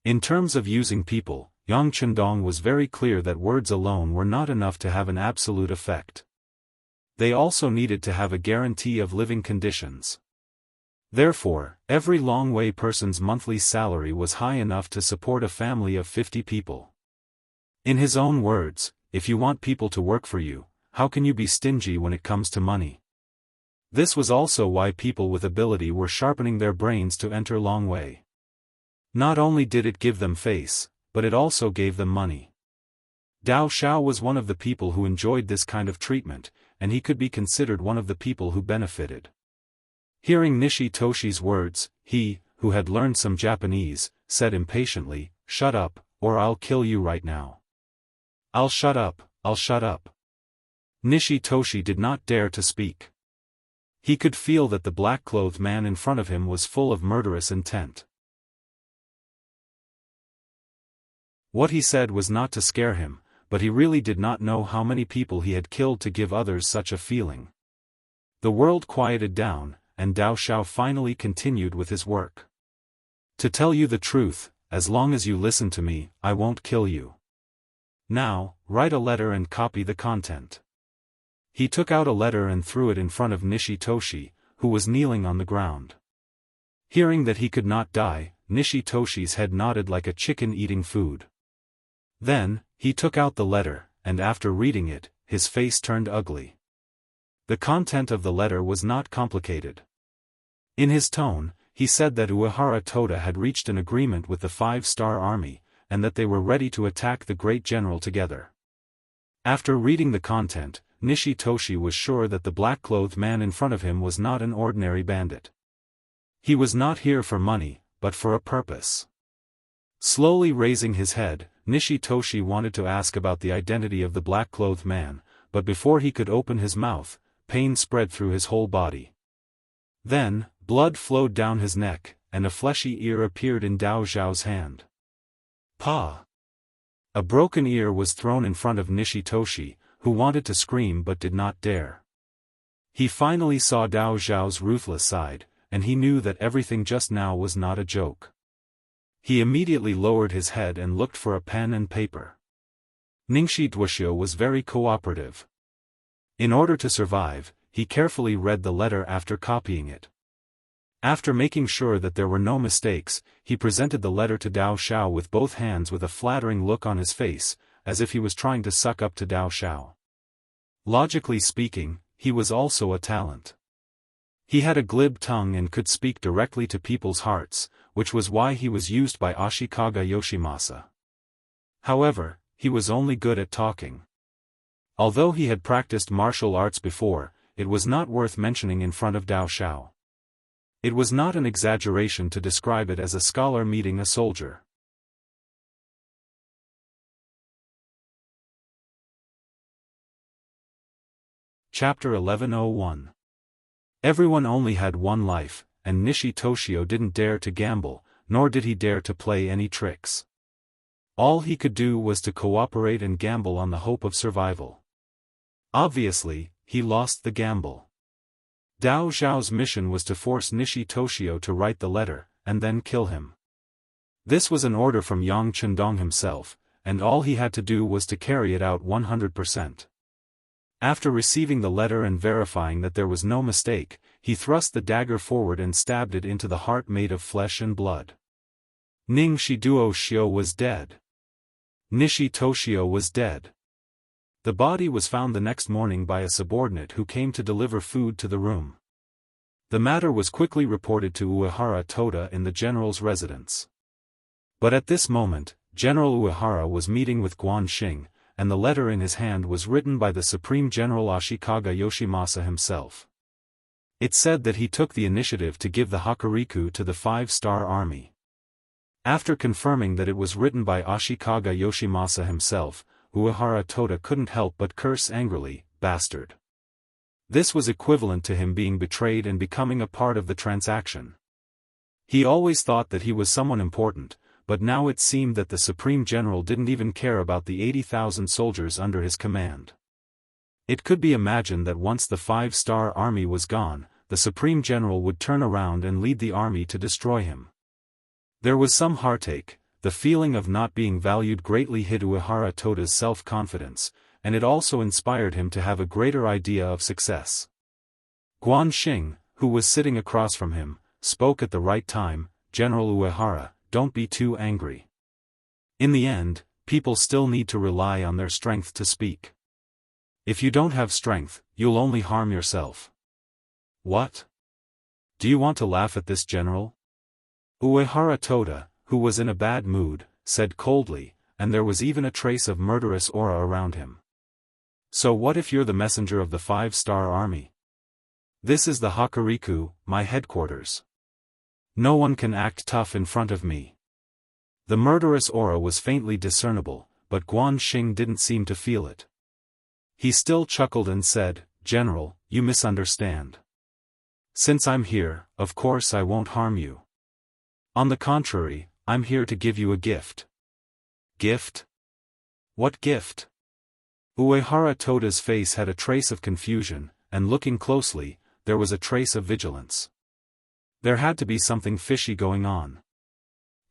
In terms of using people, Yang Qindong was very clear that words alone were not enough to have an absolute effect. They also needed to have a guarantee of living conditions. Therefore, every Longwei person's monthly salary was high enough to support a family of 50 people. In his own words, if you want people to work for you, how can you be stingy when it comes to money? This was also why people with ability were sharpening their brains to enter Longwei. Not only did it give them face, but it also gave them money. Dao Xiao was one of the people who enjoyed this kind of treatment, and he could be considered one of the people who benefited. Hearing Nishi Toshi's words, he, who had learned some Japanese, said impatiently, "Shut up, or I'll kill you right now." I'll shut up. Nishi Toshi did not dare to speak. He could feel that the black-clothed man in front of him was full of murderous intent. What he said was not to scare him, but he really did not know how many people he had killed to give others such a feeling. The world quieted down, and Dao Xiao finally continued with his work. To tell you the truth, as long as you listen to me, I won't kill you. Now, write a letter and copy the content. He took out a letter and threw it in front of Nishi Toshi, who was kneeling on the ground. Hearing that he could not die, Nishi Toshi's head nodded like a chicken eating food. Then, he took out the letter, and after reading it, his face turned ugly. The content of the letter was not complicated. In his tone, he said that Uehara Toda had reached an agreement with the 5-star army, and that they were ready to attack the great general together. After reading the content, Nishi Toshi was sure that the black-clothed man in front of him was not an ordinary bandit. He was not here for money, but for a purpose. Slowly raising his head, Nishi Toshi wanted to ask about the identity of the black-clothed man, but before he could open his mouth, pain spread through his whole body. Then, blood flowed down his neck, and a fleshy ear appeared in Dao Xiao's hand. Pa! A broken ear was thrown in front of Nishi Toshi, who wanted to scream but did not dare. He finally saw Dao Xiao's ruthless side, and he knew that everything just now was not a joke. He immediately lowered his head and looked for a pen and paper. Ningxi Duoxiu was very cooperative. In order to survive, he carefully read the letter after copying it. After making sure that there were no mistakes, he presented the letter to Dao Xiao with both hands with a flattering look on his face, as if he was trying to suck up to Dao Xiao. Logically speaking, he was also a talent. He had a glib tongue and could speak directly to people's hearts, which was why he was used by Ashikaga Yoshimasa. However, he was only good at talking. Although he had practiced martial arts before, it was not worth mentioning in front of Dao Xiao. It was not an exaggeration to describe it as a scholar meeting a soldier. Chapter 1101. Everyone only had one life, and Nishi Toshio didn't dare to gamble, nor did he dare to play any tricks. All he could do was to cooperate and gamble on the hope of survival. Obviously, he lost the gamble. Dao Xiao's mission was to force Nishi Toshio to write the letter, and then kill him. This was an order from Yang Qindong himself, and all he had to do was to carry it out 100%. After receiving the letter and verifying that there was no mistake, he thrust the dagger forward and stabbed it into the heart made of flesh and blood. Ningxi Duoxiu was dead. Nishi Toshio was dead. The body was found the next morning by a subordinate who came to deliver food to the room. The matter was quickly reported to Uehara Toda in the general's residence. But at this moment, General Uehara was meeting with Guan Xing, and the letter in his hand was written by the Supreme General Ashikaga Yoshimasa himself. It said that he took the initiative to give the Hokuriku to the 5-star army. After confirming that it was written by Ashikaga Yoshimasa himself, Uehara Toda couldn't help but curse angrily, "Bastard." This was equivalent to him being betrayed and becoming a part of the transaction. He always thought that he was someone important, but now it seemed that the Supreme General didn't even care about the 80,000 soldiers under his command. It could be imagined that once the 5-star army was gone, the Supreme General would turn around and lead the army to destroy him. There was some heartache. The feeling of not being valued greatly hit Uehara Toda's self-confidence, and it also inspired him to have a greater idea of success. Guan Xing, who was sitting across from him, spoke at the right time. "General Uehara, don't be too angry. In the end, people still need to rely on their strength to speak. If you don't have strength, you'll only harm yourself." "What? Do you want to laugh at this, General?" Uehara Toda, who was in a bad mood, said coldly, and there was even a trace of murderous aura around him. "So what if you're the messenger of the 5-star army? This is the Hokuriku, my headquarters. No one can act tough in front of me." The murderous aura was faintly discernible, but Guan Xing didn't seem to feel it. He still chuckled and said, "General, you misunderstand. Since I'm here, of course I won't harm you. On the contrary, I'm here to give you a gift." "Gift? What gift?" Uehara Toda's face had a trace of confusion, and looking closely, there was a trace of vigilance. There had to be something fishy going on.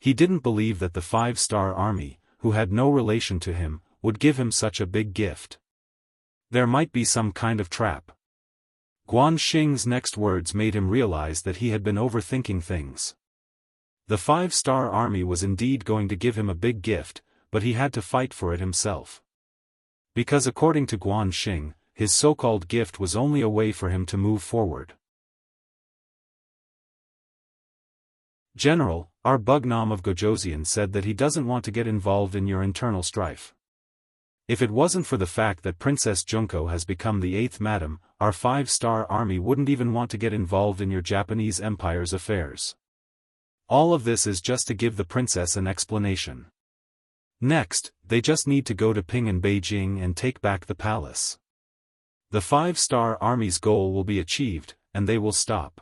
He didn't believe that the 5-star army, who had no relation to him, would give him such a big gift. There might be some kind of trap. Guan Xing's next words made him realize that he had been overthinking things. The 5-star army was indeed going to give him a big gift, but he had to fight for it himself. Because according to Guan Xing, his so-called gift was only a way for him to move forward. "General, our Bugnam of Gojoseon said that he doesn't want to get involved in your internal strife. If it wasn't for the fact that Princess Junko has become the 8th madam, our 5-star army wouldn't even want to get involved in your Japanese Empire's affairs. All of this is just to give the princess an explanation. Next, they just need to go to Ping and Beijing and take back the palace. The 5-star army's goal will be achieved, and they will stop.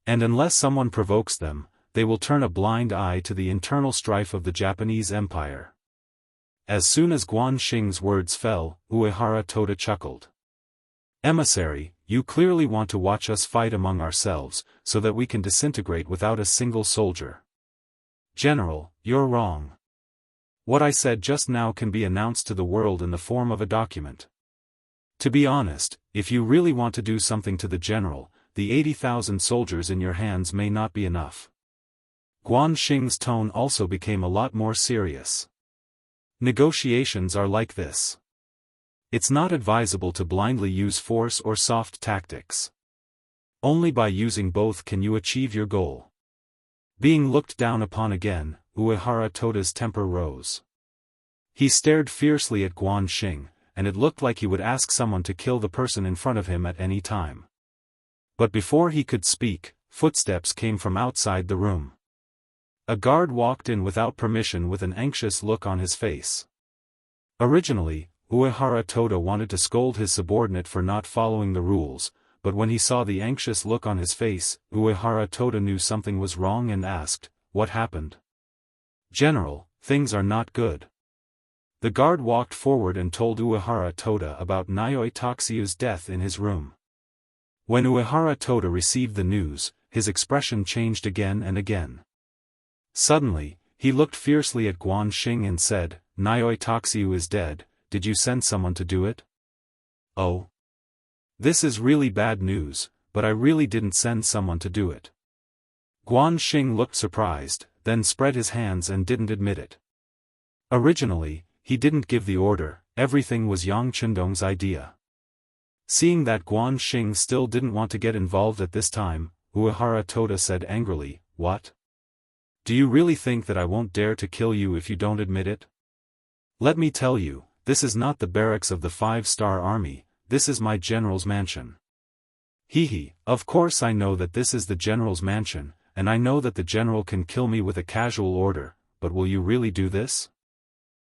And unless someone provokes them, they will turn a blind eye to the internal strife of the Japanese Empire." As soon as Guan Xing's words fell, Uehara Toda chuckled. "Emissary, you clearly want to watch us fight among ourselves, so that we can disintegrate without a single soldier. General, you're wrong. What I said just now can be announced to the world in the form of a document. To be honest, if you really want to do something to the general, the 80,000 soldiers in your hands may not be enough." Guan Xing's tone also became a lot more serious. "Negotiations are like this. It's not advisable to blindly use force or soft tactics. Only by using both can you achieve your goal." Being looked down upon again, Uehara Toda's temper rose. He stared fiercely at Guan Xing, and it looked like he would ask someone to kill the person in front of him at any time. But before he could speak, footsteps came from outside the room. A guard walked in without permission with an anxious look on his face. Originally, Uehara Toda wanted to scold his subordinate for not following the rules, but when he saw the anxious look on his face, Uehara Toda knew something was wrong and asked, "What happened?" "General, things are not good." The guard walked forward and told Uehara Toda about Nayoi Taxiu's death in his room. When Uehara Toda received the news, his expression changed again and again. Suddenly, he looked fiercely at Guan Xing and said, "Nayoi Taxiu is dead, did you send someone to do it?" "Oh. This is really bad news, but I really didn't send someone to do it." Guan Xing looked surprised, then spread his hands and didn't admit it. Originally, he didn't give the order, everything was Yang Chundong's idea. Seeing that Guan Xing still didn't want to get involved at this time, Uehara Toda said angrily, "What? Do you really think that I won't dare to kill you if you don't admit it? Let me tell you, this is not the barracks of the 5-star army, this is my general's mansion." Hee, of course I know that this is the general's mansion, and I know that the general can kill me with a casual order, but will you really do this?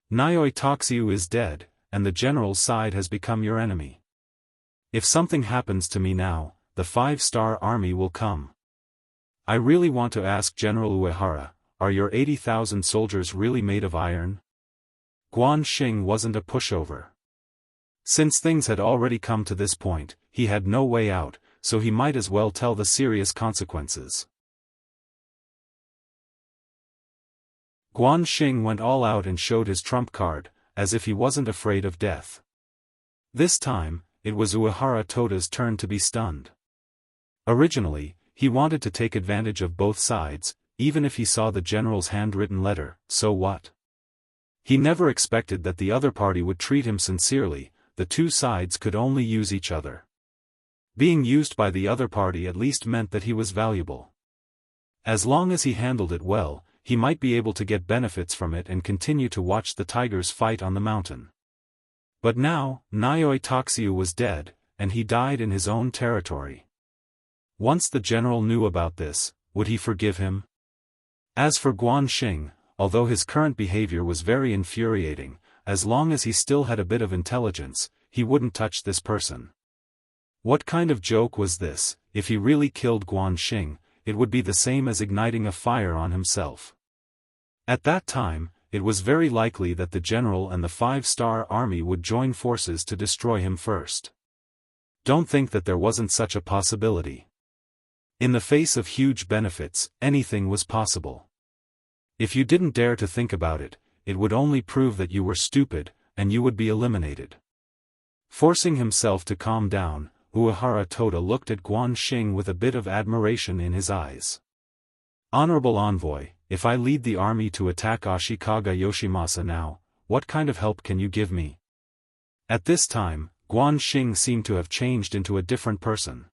Nioi Toxiu is dead, and the general's side has become your enemy. If something happens to me now, the 5-star army will come. I really want to ask General Uehara, are your 80,000 soldiers really made of iron? Guan Xing wasn't a pushover. Since things had already come to this point, he had no way out, so he might as well tell the serious consequences. Guan Xing went all out and showed his trump card, as if he wasn't afraid of death. This time, it was Uehara Toda's turn to be stunned. Originally, he wanted to take advantage of both sides, even if he saw the general's handwritten letter, so what? He never expected that the other party would treat him sincerely, the two sides could only use each other. Being used by the other party at least meant that he was valuable. As long as he handled it well, he might be able to get benefits from it and continue to watch the tigers fight on the mountain. But now, Nioi Toxiu was dead, and he died in his own territory. Once the general knew about this, would he forgive him? As for Guan Xing, although his current behavior was very infuriating, as long as he still had a bit of intelligence, he wouldn't touch this person. What kind of joke was this? If he really killed Guan Xing, it would be the same as igniting a fire on himself. At that time, it was very likely that the general and the 5-star army would join forces to destroy him first. Don't think that there wasn't such a possibility. In the face of huge benefits, anything was possible. If you didn't dare to think about it, it would only prove that you were stupid, and you would be eliminated. Forcing himself to calm down, Uehara Toda looked at Guan Xing with a bit of admiration in his eyes. "Honorable envoy, if I lead the army to attack Ashikaga Yoshimasa now, what kind of help can you give me?" At this time, Guan Xing seemed to have changed into a different person.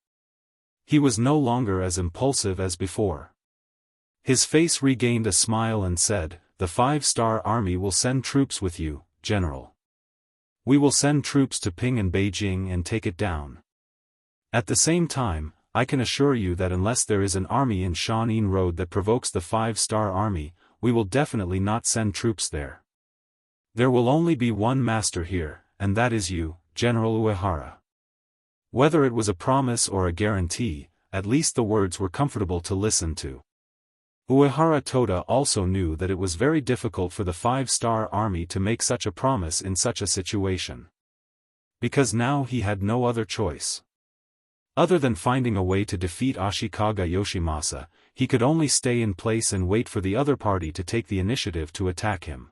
He was no longer as impulsive as before. His face regained a smile and said, "The 5-star army will send troops with you, General. We will send troops to Ping and Beijing and take it down. At the same time, I can assure you that unless there is an army in Shanin Road that provokes the 5-star army, we will definitely not send troops there. There will only be one master here, and that is you, General Uehara." Whether it was a promise or a guarantee, at least the words were comfortable to listen to. Uehara Toda also knew that it was very difficult for the 5-star army to make such a promise in such a situation. Because now he had no other choice. Other than finding a way to defeat Ashikaga Yoshimasa, he could only stay in place and wait for the other party to take the initiative to attack him.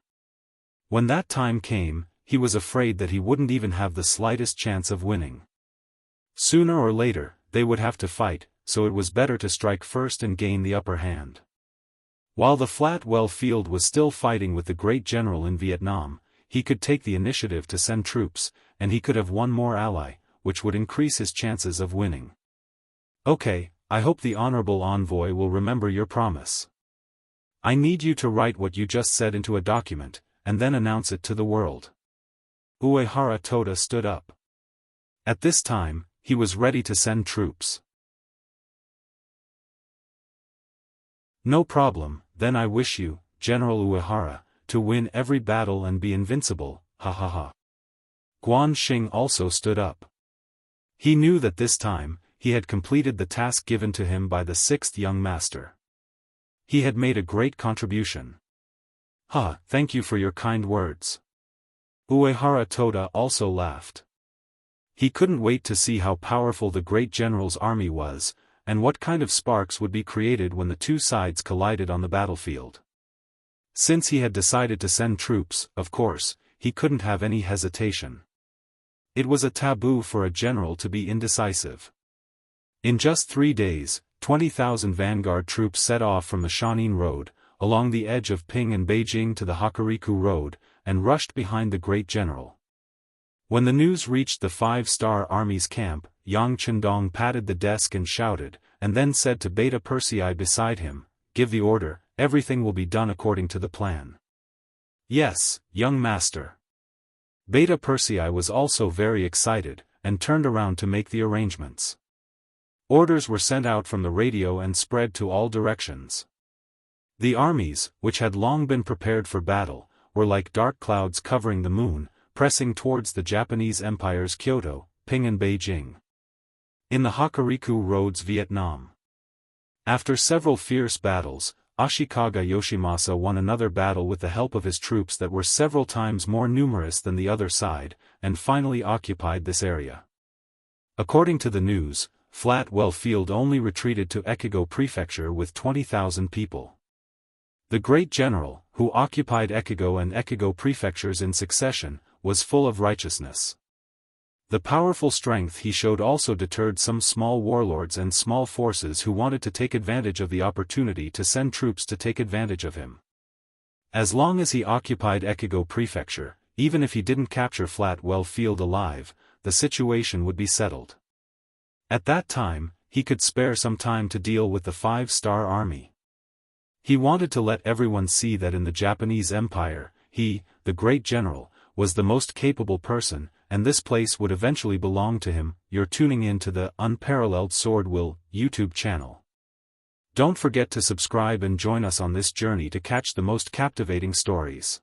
When that time came, he was afraid that he wouldn't even have the slightest chance of winning. Sooner or later, they would have to fight, so it was better to strike first and gain the upper hand. While the Flat Well Field was still fighting with the great general in Vietnam, he could take the initiative to send troops, and he could have one more ally, which would increase his chances of winning. Okay, I hope the honorable envoy will remember your promise. I need you to write what you just said into a document, and then announce it to the world. Uehara Toda stood up. At this time, he was ready to send troops. No problem, then I wish you, General Uehara, to win every battle and be invincible, ha ha ha. Guan Xing also stood up. He knew that this time, he had completed the task given to him by the 6th young master. He had made a great contribution. Thank you for your kind words. Uehara Toda also laughed. He couldn't wait to see how powerful the great general's army was, and what kind of sparks would be created when the two sides collided on the battlefield. Since he had decided to send troops, of course, he couldn't have any hesitation. It was a taboo for a general to be indecisive. In just 3 days, 20,000 vanguard troops set off from the Shanin Road, along the edge of Ping and Beijing to the Hokuriku Road, and rushed behind the great general. When the news reached the 5-star Army's camp, Yang Chendong patted the desk and shouted, and then said to Beta Persei beside him, "Give the order, everything will be done according to the plan." "Yes, young master." Beta Persei was also very excited, and turned around to make the arrangements. Orders were sent out from the radio and spread to all directions. The armies, which had long been prepared for battle, were like dark clouds covering the moon, pressing towards the Japanese Empire's Kyoto, Ping and Beijing. In the Hokuriku Roads, Vietnam. After several fierce battles, Ashikaga Yoshimasa won another battle with the help of his troops that were several times more numerous than the other side, and finally occupied this area. According to the news, Flatwell Field only retreated to Ekigo Prefecture with 20,000 people. The great general, who occupied Ekigo and Ekigo prefectures in succession, was full of righteousness. The powerful strength he showed also deterred some small warlords and small forces who wanted to take advantage of the opportunity to send troops to take advantage of him. As long as he occupied Ekigo Prefecture, even if he didn't capture Flatwell Field alive, the situation would be settled. At that time, he could spare some time to deal with the 5-star army. He wanted to let everyone see that in the Japanese Empire, he, the great general, was the most capable person, and this place would eventually belong to him. You're tuning in to the Unparalleled SwordWill YouTube channel. Don't forget to subscribe and join us on this journey to catch the most captivating stories.